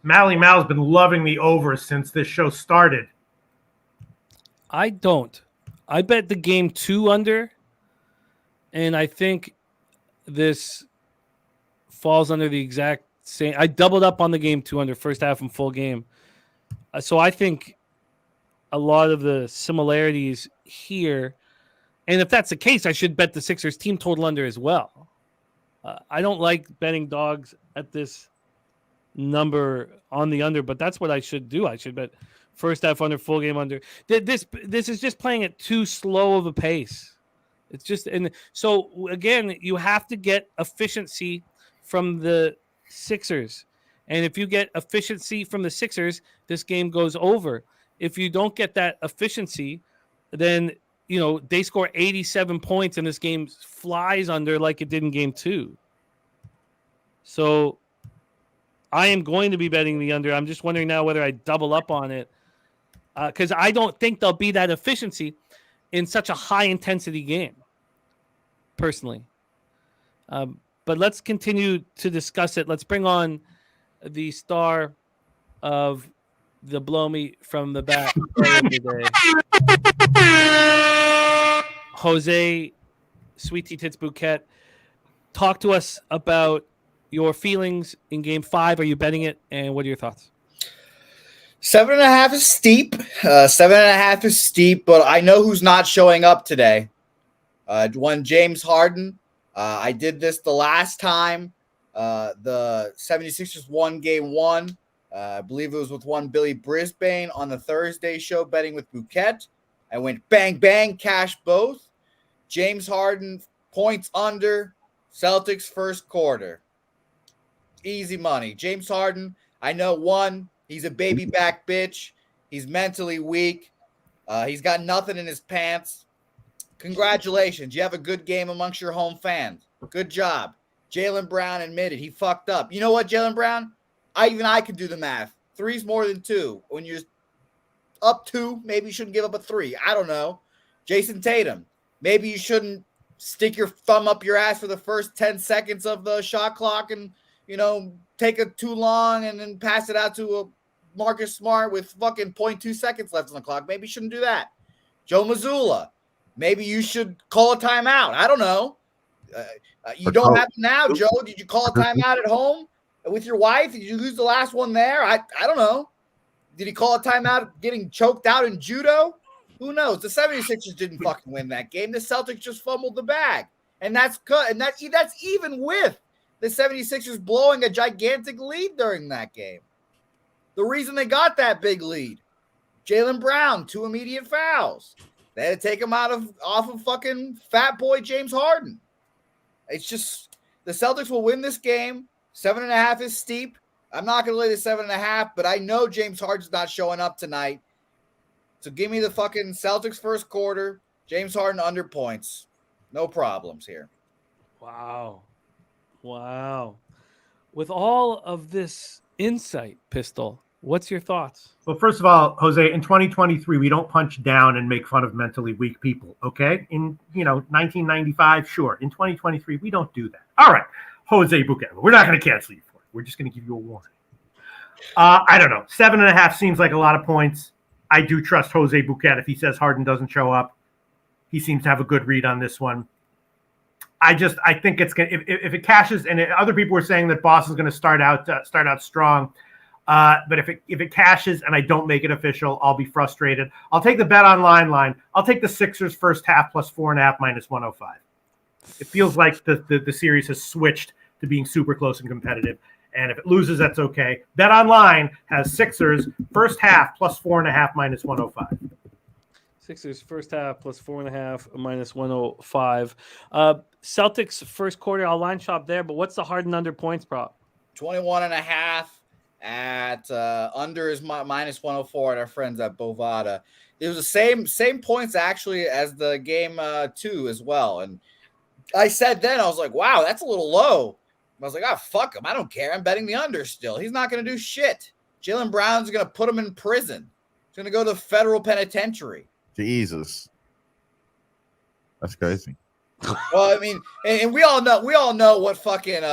Mally Mal's been loving the over since this show started. I don't. I bet the game 2 under, and I think this falls under the exact same. I doubled up on the game 2 under, first half and full game. So I think a lot of the similarities here, and if that's the case, I should bet the Sixers team total under as well. I don't like betting dogs at this number on the under, but that's what I should do. I should bet first half under, full game under. This is just playing at too slow of a pace. It's just, and so again, you have to get efficiency from the Sixers, and if you get efficiency from the Sixers, this game goes over. If you don't get that efficiency, then they score 87 points and this game flies under like it did in game 2. So I am going to be betting the under. I'm just wondering now whether I double up on it because I don't think there'll be that efficiency in such a high-intensity game, personally. But let's continue to discuss it. Let's bring on the star of the blow me from the back today. Jose Sweet Tea Tits Bouquet. Talk to us about your feelings in game 5. Are you betting it? And what are your thoughts? 7.5 is steep. 7.5 is steep, but I know who's not showing up today. One James Harden. I did this the last time. The 76ers won game 1. I believe it was with one Billy Brisbane on the Thursday show, betting with Bouquet. I went bang, bang, cash both. James Harden, points under, Celtics first quarter. Easy money. James Harden, I know he's a baby back bitch. He's mentally weak. He's got nothing in his pants. Congratulations. You have a good game amongst your home fans. Good job. Jaylen Brown admitted he fucked up. You know what, Jaylen Brown? I can do the math. 3's more than 2. When you're up 2, maybe you shouldn't give up a 3. I don't know. Jason Tatum, maybe you shouldn't stick your thumb up your ass for the first 10 seconds of the shot clock and, take it too long and then pass it out to a Marcus Smart with fucking 0.2 seconds left on the clock. Maybe you shouldn't do that. Joe Mazzulla, maybe you should call a timeout. I don't know. You don't have to now, Joe. Did you call a timeout at home with your wife? Did you lose the last one there? I don't know. Did he call a timeout getting choked out in judo? Who knows? The 76ers didn't fucking win that game. The Celtics just fumbled the bag. And that's good. And that's even with the 76ers blowing a gigantic lead during that game. The reason they got that big lead, Jaylen Brown, 2 immediate fouls. They had to take him off of fucking fat boy James Harden. It's just the Celtics will win this game. 7.5 is steep. I'm not going to lay the 7.5, but I know James Harden's not showing up tonight. So give me the fucking Celtics first quarter. James Harden under points. No problems here. Wow. With all of this insight, Pistol, what's your thoughts? Well, first of all, Jose, in 2023, we don't punch down and make fun of mentally weak people, okay? In, 1995, sure. In 2023, we don't do that. All right, Jose Bouquet, we're not going to cancel you for it. We're just going to give you a warning. I don't know. 7.5 seems like a lot of points. I do trust Jose Bouquet. If he says Harden doesn't show up, he seems to have a good read on this one. I think it's gonna if it cashes, and other people were saying that Boston's going to start out strong. But if it cashes and I don't make it official, I'll be frustrated. I'll take the bet online line. I'll take the Sixers first half plus 4.5 minus 105. It feels like the series has switched to being super close and competitive. And if it loses, that's okay. Bet online has Sixers first half plus 4.5 minus 105. Sixers first half plus 4.5 minus 105. Celtics first quarter, I'll line shop there, but what's the Harden under points prop? 21.5 at under is minus 104 at our friends at Bovada. It was the same points actually as the game 2 as well. And I said then, I was like, wow, that's a little low. I was like, oh, fuck him. I don't care. I'm betting the under still. He's not going to do shit. Jaylen Brown's going to put him in prison. He's going to go to the federal penitentiary. Jesus. That's crazy. Well, I mean, and we all know what fucking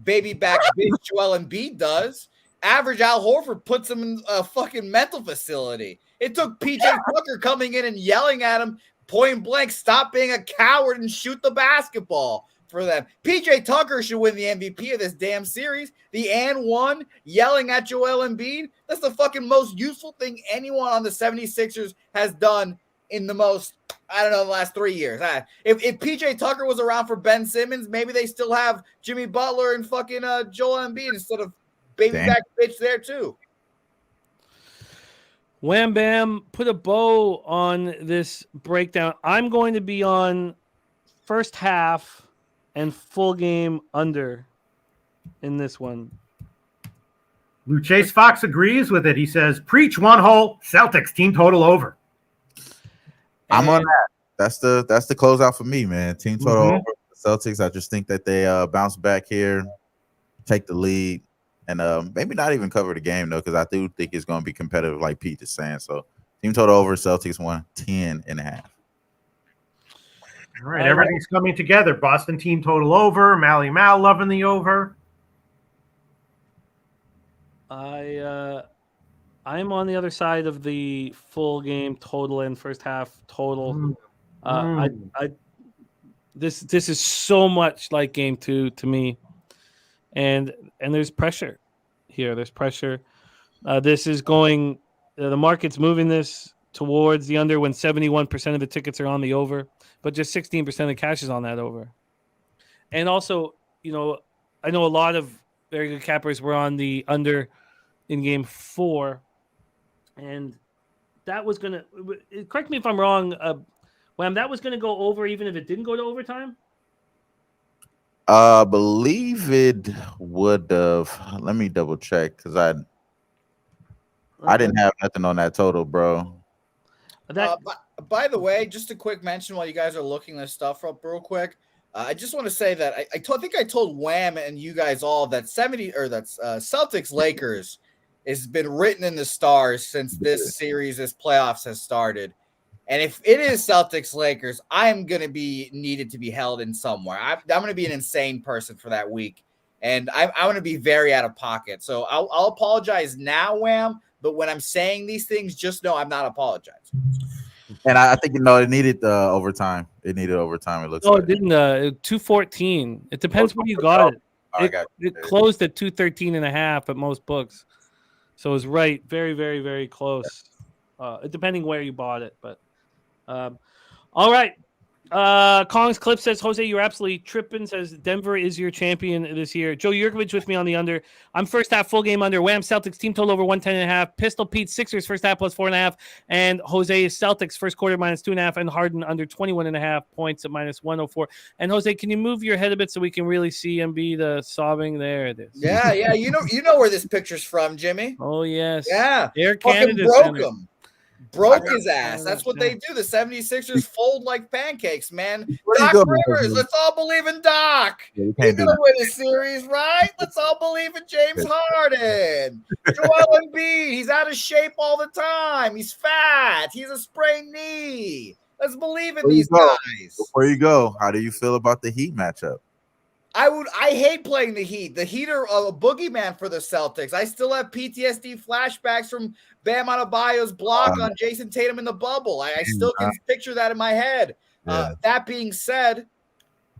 baby back bitch Joel Embiid does. Average Al Horford puts him in a fucking mental facility. It took PJ Tucker coming in and yelling at him point blank, stop being a coward and shoot the basketball for them. PJ Tucker should win the MVP of this damn series. The and one yelling at Joel Embiid. That's the fucking most useful thing anyone on the 76ers has done in the last 3 years. If PJ Tucker was around for Ben Simmons, maybe they still have Jimmy Butler and fucking Joel Embiid instead of baby back bitch there too. Wam Bam, put a bow on this breakdown. I'm going to be on first half and full game under in this one. Lou Chase Fox agrees with it. He says, preach one hole, Celtics team total over. I'm on that. That's the closeout for me, man. Team total over. The Celtics, I just think that they bounce back here, take the lead, and maybe not even cover the game, though, because I do think it's going to be competitive, like Pete is saying. So team total over, Celtics 110.5. All right, everything's coming together. Boston team total over. Mally Mal loving the over. I'm on the other side of the full game total and first half total. This is so much like game 2 to me, and there's pressure here. There's pressure. This is going. The market's moving this towards the under when 71% of the tickets are on the over, but just 16% of the cash is on that over. And also, I know a lot of very good cappers were on the under in game 4. And that was going to, correct me if I'm wrong, Wham, that was going to go over even if it didn't go to overtime? I believe it would have. Let me double check because I didn't have nothing on that total, bro. By the way, just a quick mention while you guys are looking this stuff up real quick. I just want to say that I think I told Wham and you guys all that Celtics Lakers has been written in the stars since this playoffs has started. And if it is Celtics Lakers, I'm going to be needed to be held in somewhere. I'm going to be an insane person for that week. And I'm going to be very out of pocket. So I'll apologize now, Wham. But when I'm saying these things, just know I'm not apologizing. And I think, it needed overtime. It needed overtime. It looks like. It didn't. 214. It depends where you got it. It closed at 213.5 at most books. So it was right. Very, very, very close. Depending where you bought it. But all right. Collins Clip says, Jose, you're absolutely tripping. Says Denver is your champion this year. Joe Yurkovich with me on the under. I'm first half full game under. Wham Celtics team total over 110.5. Pistol Pete Sixers first half plus 4.5. And Jose is Celtics first quarter minus 2.5. And Harden under 21.5 points at minus 104. And Jose, can you move your head a bit so we can really see Embiid sobbing? There it is. Yeah. You know where this picture's from, Jimmy. Oh yes. Yeah. Air Fucking Canada broke Center. him. Broke his ass. That's what they do. The 76ers fold like pancakes, man. Doc Rivers, let's all believe in Doc. He's going to win a series, right? Let's all believe in James Harden. Joel Embiid, he's out of shape all the time. He's fat. He's a sprained knee. Let's believe in these guys. Before you go, how do you feel about the Heat matchup? I hate playing the Heat. The Heat are a boogeyman for the Celtics. I still have PTSD flashbacks from Bam Adebayo's block on Jason Tatum in the bubble. I still can picture that in my head. Yeah. That being said,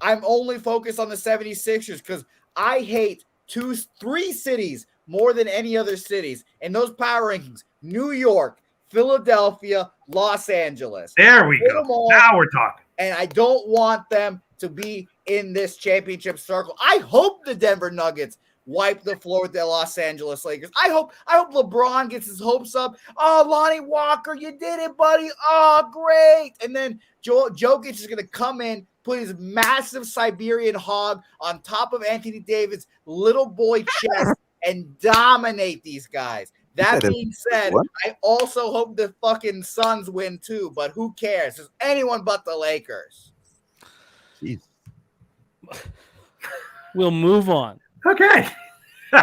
I'm only focused on the 76ers because I hate 3 cities more than any other cities. In those power rankings, New York, Philadelphia, Los Angeles. There we go. Now we're talking. And I don't want them to be in this championship circle. I hope the Denver Nuggets wipe the floor with the Los Angeles Lakers. I hope LeBron gets his hopes up. Oh, Lonnie Walker, you did it, buddy. Oh, great. And then Jokic is going to come in, put his massive Siberian hog on top of Anthony Davis' little boy chest and dominate these guys. That being said, I also hope the fucking Suns win too, but who cares? It's anyone but the Lakers. Jeez. We'll move on. Okay.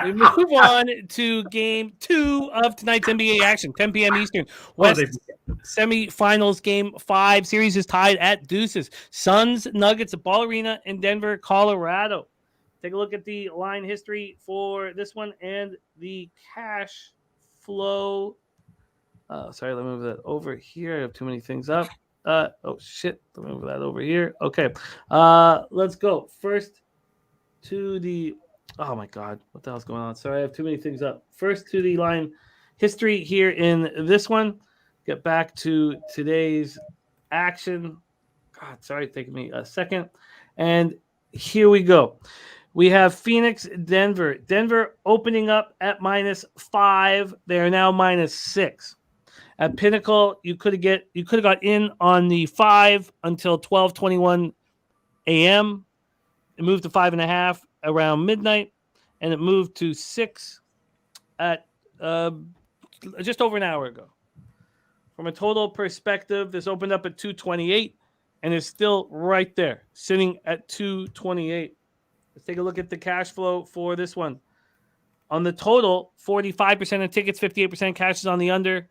We move on to game 2 of tonight's NBA action, 10 p.m. Eastern. West semifinals game 5. Series is tied at deuces. Suns, Nuggets at Ball Arena in Denver, Colorado. Take a look at the line history for this one and the cash flow. Sorry, let me move that over here. I have too many things up. Oh, shit. Let me move that over here. Okay. Let's go. First to the... Oh, my God. What the hell's going on? Sorry, I have too many things up. First to the line history here in this one. Get back to today's action. God, sorry, taking me a second. And here we go. We have Phoenix, Denver. Denver opening up at -5. They are now -6. At Pinnacle, you could have got in on the 5 until 12:21 a.m. It moved to 5.5 around midnight, and it moved to 6 at just over an hour ago. From a total perspective, this opened up at 228, and it's still right there, sitting at 228. Let's take a look at the cash flow for this one. On the total, 45% of tickets, 58% cash is on the under.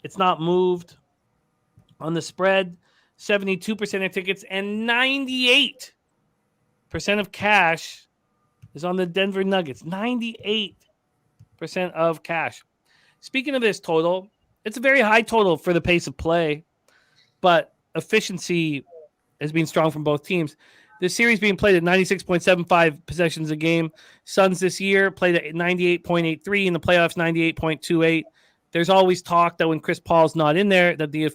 It's not moved. On the spread, 72% of tickets and 98% of cash is on the Denver Nuggets. 98% of cash. Speaking of this total, it's a very high total for the pace of play, but efficiency has been strong from both teams. This series being played at 96.75 possessions a game. Suns this year played at 98.83, in the playoffs 98.28. There's always talk that when Chris Paul's not in there, that the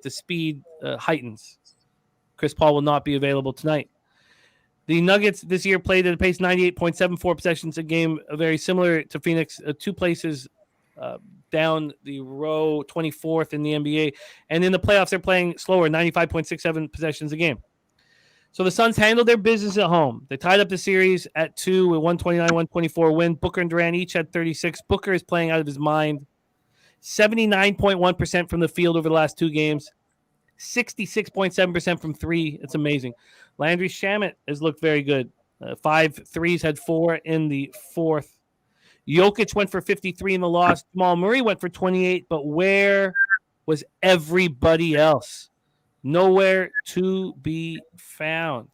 speed heightens. Chris Paul will not be available tonight. The Nuggets this year played at a pace 98.74 possessions a game, very similar to Phoenix, 2 places down the row, 24th in the NBA. And in the playoffs, they're playing slower, 95.67 possessions a game. So the Suns handled their business at home. They tied up the series at 2 with 129-124 win. Booker and Durant each had 36. Booker is playing out of his mind. 79.1% from the field over the last 2 games. 66.7% from 3. It's amazing. Landry Shamet has looked very good. 5 threes, had 4 in the 4th. Jokic went for 53 in the loss. Jamal Murray went for 28, but where was everybody else? Nowhere to be found.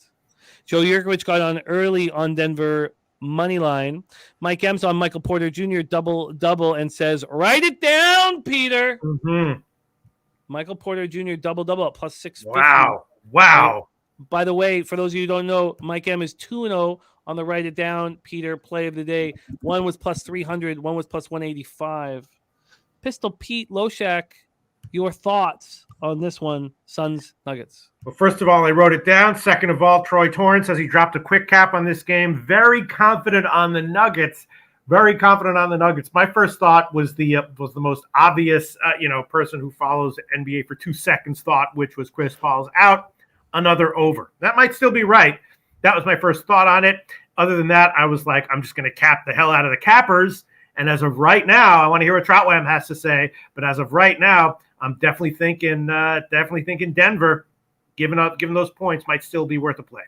Joe Yurkovich got on early on Denver money line. Mike M's on Michael Porter Jr. double and says, "Write it down, Peter." Mm-hmm. Michael Porter Jr. double at plus 650. Wow. By the way, for those of you who don't know, Mike M is 2-0 on the Write It Down, Peter play of the day. One was plus 300, one was plus 185. Pistol Pete Loshak, your thoughts on this one, Suns Nuggets? Well, first of all, I wrote it down. Second of all, Troy Torrance says he dropped a quick cap on this game. Very confident on the Nuggets. Very confident on the Nuggets. My first thought was the most obvious, person who follows NBA for 2 seconds thought, which was Chris Paul's out. Another over. That might still be right. That was my first thought on it. Other than that, I was like, I'm just going to cap the hell out of the cappers. And as of right now, I want to hear what Troutwam has to say. But as of right now, I'm definitely thinking Denver, giving those points might still be worth a play.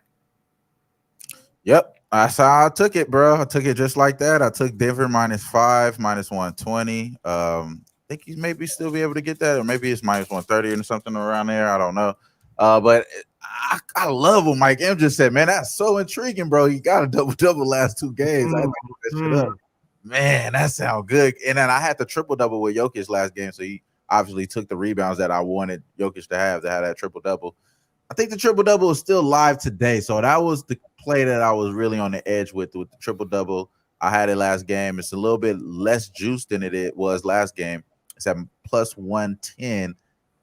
Yep. That's how I took it, bro. I took it just like that. I took Denver -5, -120. I think he maybe still be able to get that, or maybe it's -130 or something around there. I don't know. But I love what Mike M just said, man. That's so intriguing, bro. He got a double last 2 games. I had to look that shit up. Man, that sounds good. And then I had the triple-double with Jokic last game, so he obviously took the rebounds that I wanted Jokic to have that triple-double. I think the triple-double is still live today, so that was the play that I was really on the edge with the triple-double. I had it last game. It's a little bit less juice than it was last game. It's at plus 110.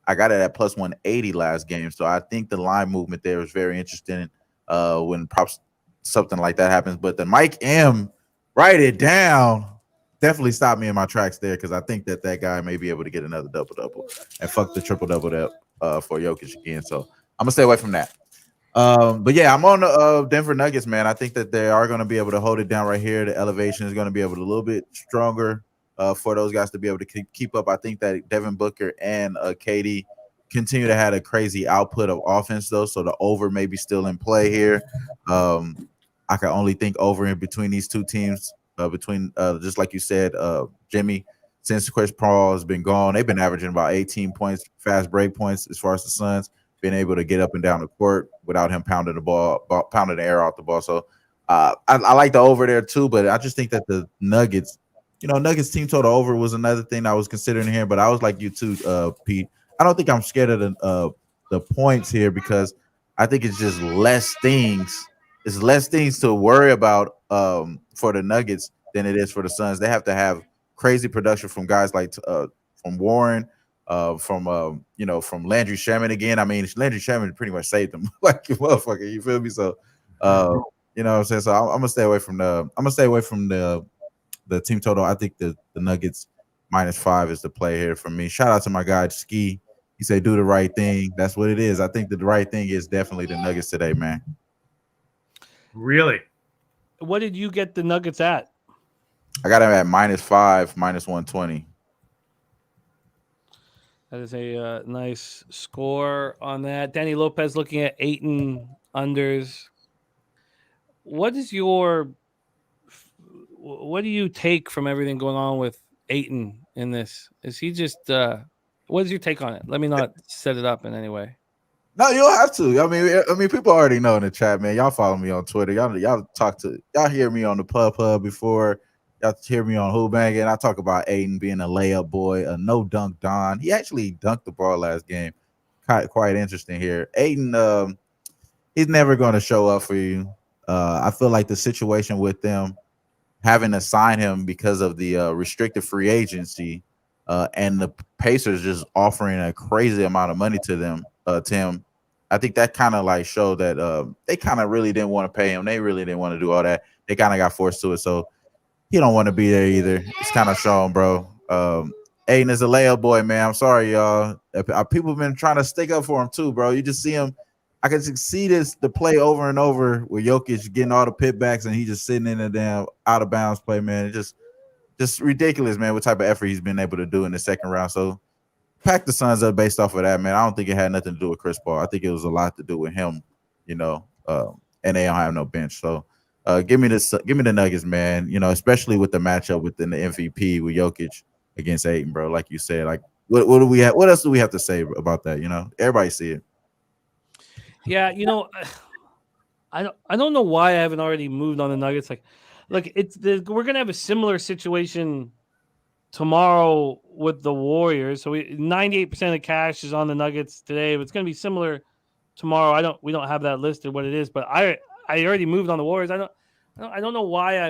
I got it at plus 180 last game, so I think the line movement there is very interesting when props something like that happens. But the Mike M, write it down, definitely stopped me in my tracks there because I think that guy may be able to get another double-double and fuck the triple-double for Jokic again. So I'm going to stay away from that. But yeah, I'm on the Denver Nuggets, man. I think that they are going to be able to hold it down right here. The elevation is going to be able to a little bit stronger for those guys to be able to keep up. I think that Devin Booker and KD continue to have a crazy output of offense, though. So the over may be still in play here. I can only think over in between these two teams, just like you said, Jimmy, since Chris Paul has been gone, they've been averaging about 18 points, fast break points as far as the Suns, being able to get up and down the court without him pounding the air off the ball. So I like the over there too, but I just think that the Nuggets, Nuggets team total over was another thing I was considering here, but I was like you too, Pete. I don't think I'm scared of the points here because I think it's just less things. It's less things to worry about for the Nuggets than it is for the Suns. They have to have crazy production from guys like from Warren, from Landry Shamet again. I mean, Landry Shamet pretty much saved them like a motherfucker. You feel me? So, you know what I'm saying? So I'm gonna stay away from the team total. I think the Nuggets -5 is the play here for me. Shout out to my guy Ski. He said, "Do the right thing." That's what it is. I think that the right thing is definitely the Nuggets today, man. Really? What did you get the Nuggets at? I got them at -5, -120. That is a nice score on that. Danny Lopez looking at Ayton unders. What do you take from everything going on with Ayton in this? Is he just what is your take on it? Let me not set it up in any way. No, you don't have to. I mean, people already know in the chat, man. Y'all follow me on Twitter. Y'all hear me on the pub before. Y'all hear me on Who Bangin'. I talk about Ayton being a layup boy, a no dunk Don. He actually dunked the ball last game. Quite interesting here. Ayton, he's never going to show up for you. I feel like the situation with them having to sign him because of the restricted free agency and the Pacers just offering a crazy amount of money to them, Tim. I think that kind of like showed that they kind of really didn't want to pay him. They really didn't want to do all that. They kind of got forced to it. So he don't want to be there either. It's kind of shown, bro. Ayton is a layup boy, man. I'm sorry, y'all. People have been trying to stick up for him too, bro. You just see him. I can see the play over and over with Jokic getting all the putbacks and he just sitting in a damn out of bounds play, man. It's just ridiculous, man, what type of effort he's been able to do in the second round. So pack the Suns up based off of that, man. I don't think it had nothing to do with Chris Paul. I think it was a lot to do with him, and they don't have no bench. So give me the Nuggets, man. Especially with the matchup within the MVP with Jokic against Ayton, bro. Like you said, like what do we have? What else do we have to say about that? Everybody see it. Yeah, I don't know why I haven't already moved on the Nuggets. We're gonna have a similar situation tomorrow with the Warriors. So 98% of the cash is on the Nuggets today. But it's gonna be similar tomorrow. We don't have that listed what it is, but I already moved on the Warriors. I don't know why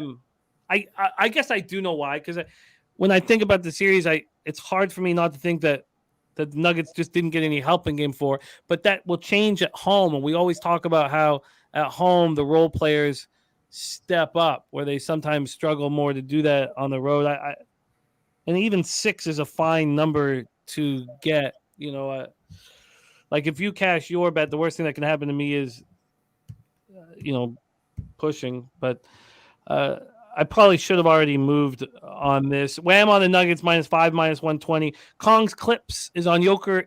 I guess I do know why, because when I think about the series, it's hard for me not to think that the Nuggets just didn't get any help in Game 4, but that will change at home. And we always talk about how at home the role players step up, where they sometimes struggle more to do that on the road. And even 6 is a fine number to get. Like if you cash your bet, the worst thing that can happen to me is, pushing. But I probably should have already moved on this. Wham on the Nuggets -5, -120. Kong's Clips is on Jokic,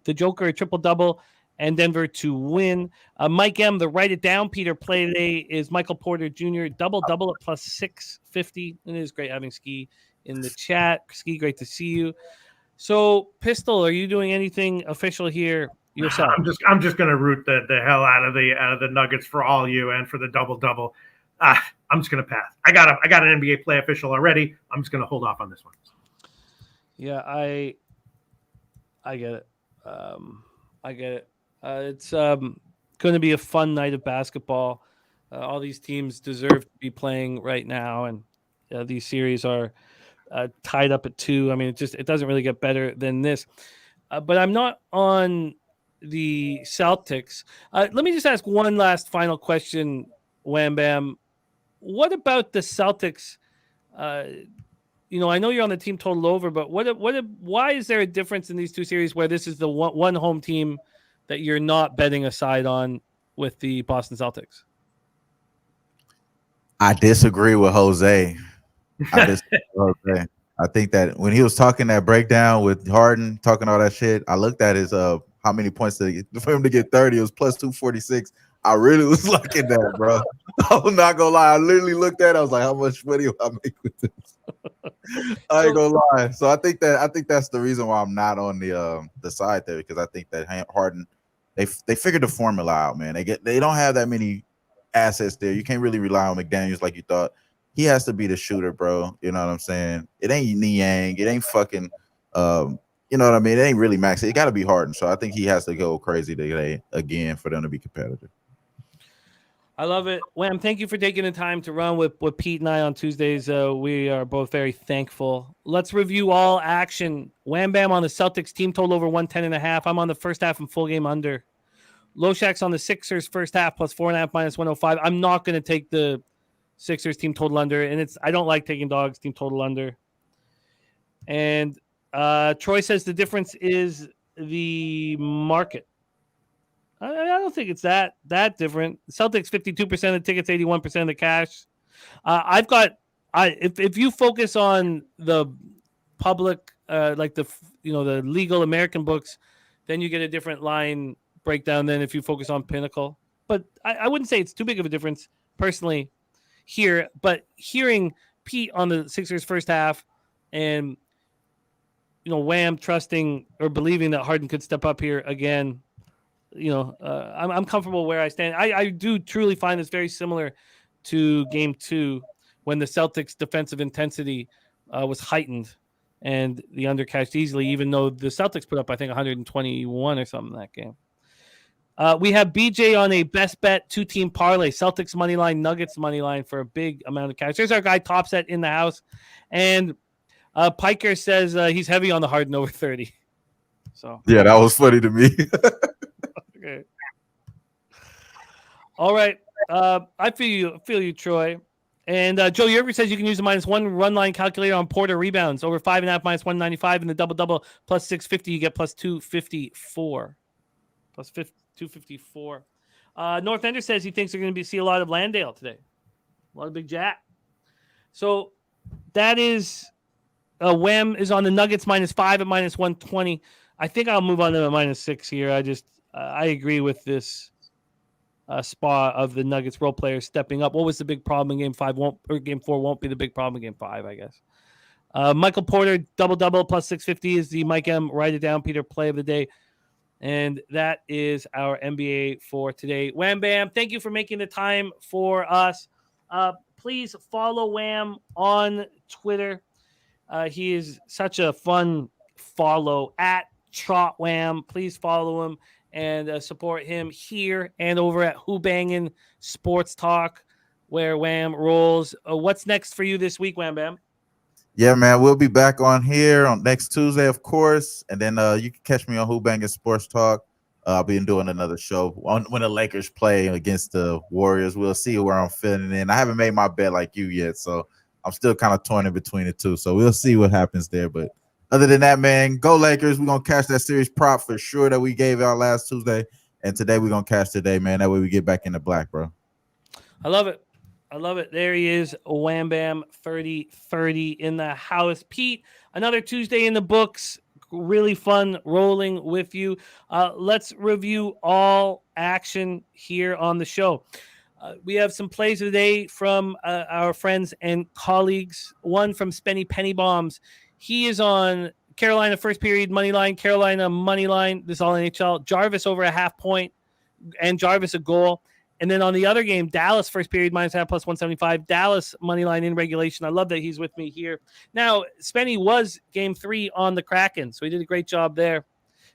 the Joker, a triple-double, and Denver to win. Mike M, the write it down, Peter, play today is Michael Porter Jr., double-double at +650. It is great having Ski in the chat. Ski, great to see you. So, Pistol, are you doing anything official here yourself. I'm just gonna root the hell out of the Nuggets for all you and for the double. I'm just gonna pass. I got an NBA play official already. I'm just gonna hold off on this one. Yeah, I get it. I get it. It's going to be a fun night of basketball. All these teams deserve to be playing right now, and these series are tied up at 2. I mean, it doesn't really get better than this. But I'm not on the Celtics. Let me just ask one last final question, Wam Bam. What about the Celtics? I know you're on the team total over, but why is there a difference in these two series where this is the one home team that you're not betting aside on with the Boston Celtics? I disagree with Jose. I think that when he was talking that breakdown with Harden, talking all that shit, I looked at his how many points for him to get 30. It was plus 246. I really was liking that, bro. I'm not gonna lie. I literally looked at it. I was like, how much money will I make with this? I ain't gonna lie. So I think that's the reason why I'm not on the side there, because I think that Harden, they figured the formula out, man. They don't have that many assets there. You can't really rely on McDaniels like you thought. He has to be the shooter, bro. You know what I'm saying? It ain't Niang. It ain't fucking you know what I mean? It ain't really Max. It got to be Harden. So I think he has to go crazy today again for them to be competitive. I love it. Wham, thank you for taking the time to run with Pete and I on Tuesdays. We are both very thankful. Let's review all action. Wham Bam on the Celtics team total over 110.5. I'm on the first half and full game under. Loshak's on the Sixers first half plus 4.5 minus 105. I'm not going to take the Sixers team total under, and I don't like taking dogs team total under. And Troy says the difference is the market. I don't think it's that different. Celtics 52% of the tickets, 81% of the cash. If you focus on the public, like the legal American books, then you get a different line breakdown than if you focus on Pinnacle. But I wouldn't say it's too big of a difference personally here. But hearing Pete on the Sixers first half and Wham trusting or believing that Harden could step up here again. I'm comfortable where I stand. I do truly find this very similar to Game 2 when the Celtics' defensive intensity was heightened and the under cashed easily, even though the Celtics put up, I think, 121 or something in that game. We have BJ on a best bet 2-team parlay, Celtics money line, Nuggets money line for a big amount of cash. There's our guy Topset in the house, and Piker says he's heavy on the Harden over 30. So yeah, that was funny to me. Okay. All right. I feel you, Troy. And Joe Yerger says you can use the -1 run line calculator on Porter rebounds over 5.5 minus 195 and the double plus 650. You get plus 254. Plus 254. North Ender says he thinks they're going to see a lot of Landale today. A lot of big Jack. So that is Wham is on the Nuggets -5 at -120. I think I'll move on to a -6 here. I agree with this spot of the Nuggets role players stepping up. What was the big problem in Game 5? Game 4 won't be the big problem in Game 5, I guess. Michael Porter double plus 650 is the Mike M. Write it down, Peter, play of the day. And that is our NBA for today. Wham Bam, thank you for making the time for us. Please follow Wham on Twitter. He is such a fun follow at Trot Wham. Please follow him and support him here and over at Who Bangin' Sports Talk, where Wham rolls. What's next for you this week, Wham Bam? Yeah, man, we'll be back on here on next Tuesday, of course, and then you can catch me on Who Bangin' Sports Talk. I'll be doing another show when the Lakers play against the Warriors. We'll see where I'm fitting in. I haven't made my bet like you yet, so I'm still kind of torn in between the two. So we'll see what happens there, but other than that, man, go Lakers. We're going to cash that series prop for sure that we gave out last Tuesday. And today we're going to cash today, man. That way we get back in the black, bro. I love it. There he is, Wham Bam, 30-30 in the house. Pete, another Tuesday in the books. Really fun rolling with you. Let's review all action here on the show. We have some plays of the day from our friends and colleagues. One from Spenny Penny Bombs. He is on Carolina first period money line, Carolina money line. This is all NHL. Jarvis over a half point, and Jarvis a goal. And then on the other game, Dallas first period -half plus 175. Dallas money line in regulation. I love that he's with me here. Now, Spenny was game 3 on the Kraken, so he did a great job there.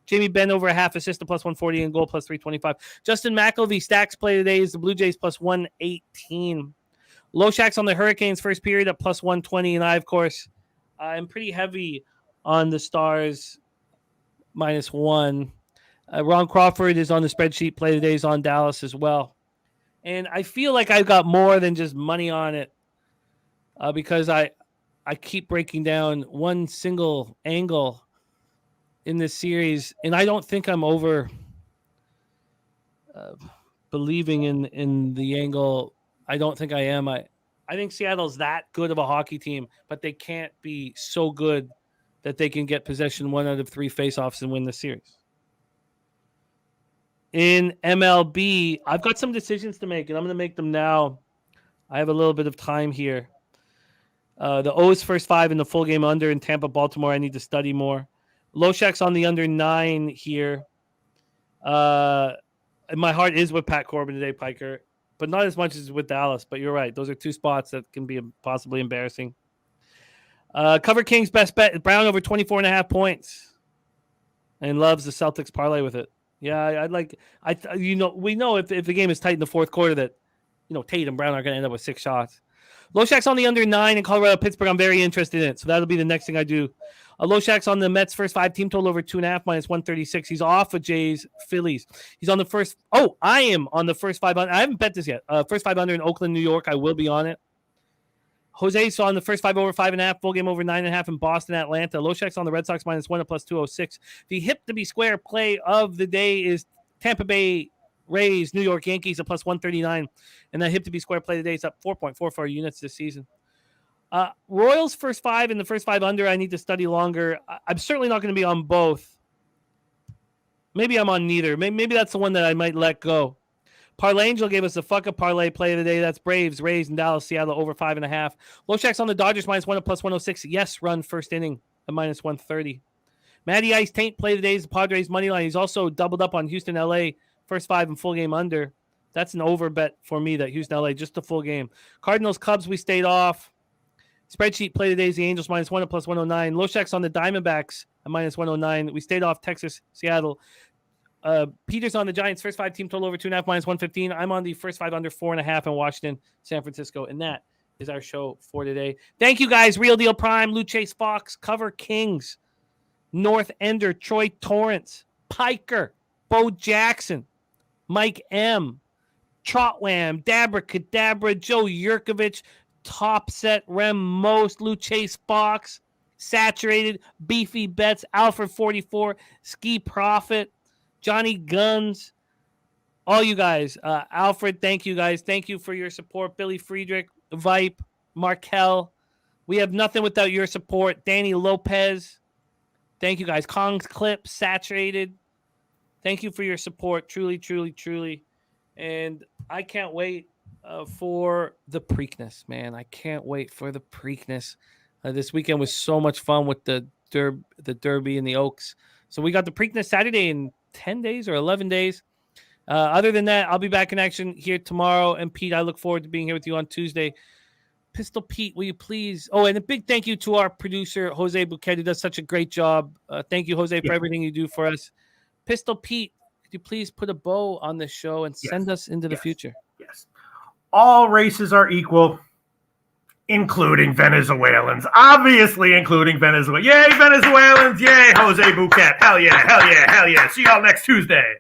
Jamie Benn over a half assist to plus 140 and goal plus 325. Justin McElvey stacks play today is the Blue Jays plus 118. Loshak's on the Hurricanes first period at plus 120. And I, of course, I'm pretty heavy on the Stars -1. Ron Crawford is on the spreadsheet. Play today is on Dallas as well. And I feel like I've got more than just money on it because I keep breaking down one single angle in this series, and I don't think I'm over believing in the angle. I don't think I am. I think Seattle's that good of a hockey team, but they can't be so good that they can get possession 1 out of 3 faceoffs and win the series. In MLB, I've got some decisions to make, and I'm going to make them now. I have a little bit of time here. The O's first 5 in the full game under in Tampa, Baltimore. I need to study more. Loshak's on the under 9 here. My heart is with Pat Corbin today, Piker, but not as much as with Dallas. But you're right; those are 2 spots that can be possibly embarrassing. Cover Kings best bet: Brown over 24.5 points, and loves the Celtics parlay with it. Yeah, we know if the game is tight in the fourth quarter that Tatum Brown are going to end up with 6 shots. Loshak's on the under 9 in Colorado, Pittsburgh. I'm very interested in it, so that'll be the next thing I do. Loshak's on the Mets first 5 team total over 2.5 -136. He's off of Jays Phillies. He's on the first. Oh, I am on the first 500. I haven't bet this yet. First 500 in Oakland, New York. I will be on it. Jose's on the first 5 over 5.5. Full game over 9.5 in Boston, Atlanta. Loshak's on the Red Sox -1 at plus 206. The hip to be square play of the day is Tampa Bay Rays, New York Yankees at plus 139. And that hip to be square play today is up 4.44 units this season. Royals first 5 and the first 5 under. I need to study longer. I'm certainly not going to be on both. Maybe I'm on neither. Maybe that's the one that I might let go. Parlay Angel gave us a fuck up parlay play of the day. That's Braves, Rays, and Dallas, Seattle over 5.5. Loshak's on the Dodgers -1 at plus 106. Yes, run first inning at -130. Matty Ice Taint play of the day is the Padres money line. He's also doubled up on Houston, LA first 5 and full game under. That's an over bet for me. That Houston, LA just a full game. Cardinals, Cubs, we stayed off. Spreadsheet play today is the Angels -1 at plus 109. Loshak's on the Diamondbacks at -109. We stayed off Texas, Seattle. Peter's on the Giants first 5 team total over 2.5 -115. I'm on the first 5 under 4.5 in Washington, San Francisco, and that is our show for today. Thank you guys. Real Deal Prime, Lou Chase Fox, Cover Kings, North Ender, Troy Torrance, Piker, Bo Jackson, Mike M, Trotwam, Dabra Kadabra, Joe Yurkovich, Top Set, Rem Most, Lou Chase Fox, Saturated, Beefy Bets, Alfred 44, Ski Profit, Johnny Guns, all you guys. Alfred, thank you guys. Thank you for your support. Billy Friedrich, Vipe, Markel. We have nothing without your support. Danny Lopez. Thank you guys. Kong's Clip, Saturated. Thank you for your support. Truly, truly, truly. And I can't wait for the Preakness, man. I can't wait for the Preakness. This weekend was so much fun with the Derby and the Oaks. So we got the Preakness Saturday in 10 days or 11 days. Other than that, I'll be back in action here tomorrow. And Pete, I look forward to being here with you on Tuesday. Pistol Pete, will you please? Oh, and a big thank you to our producer, Jose Bouquet, who does such a great job. Thank you, Jose, for everything you do for us. Pistol Pete, could you please put a bow on this show and send us into the future? Yes. All races are equal, including Venezuelans. Obviously, including Venezuela. Yay, Venezuelans. Yay, Jose Bouquet. Hell yeah, hell yeah, hell yeah. See y'all next Tuesday.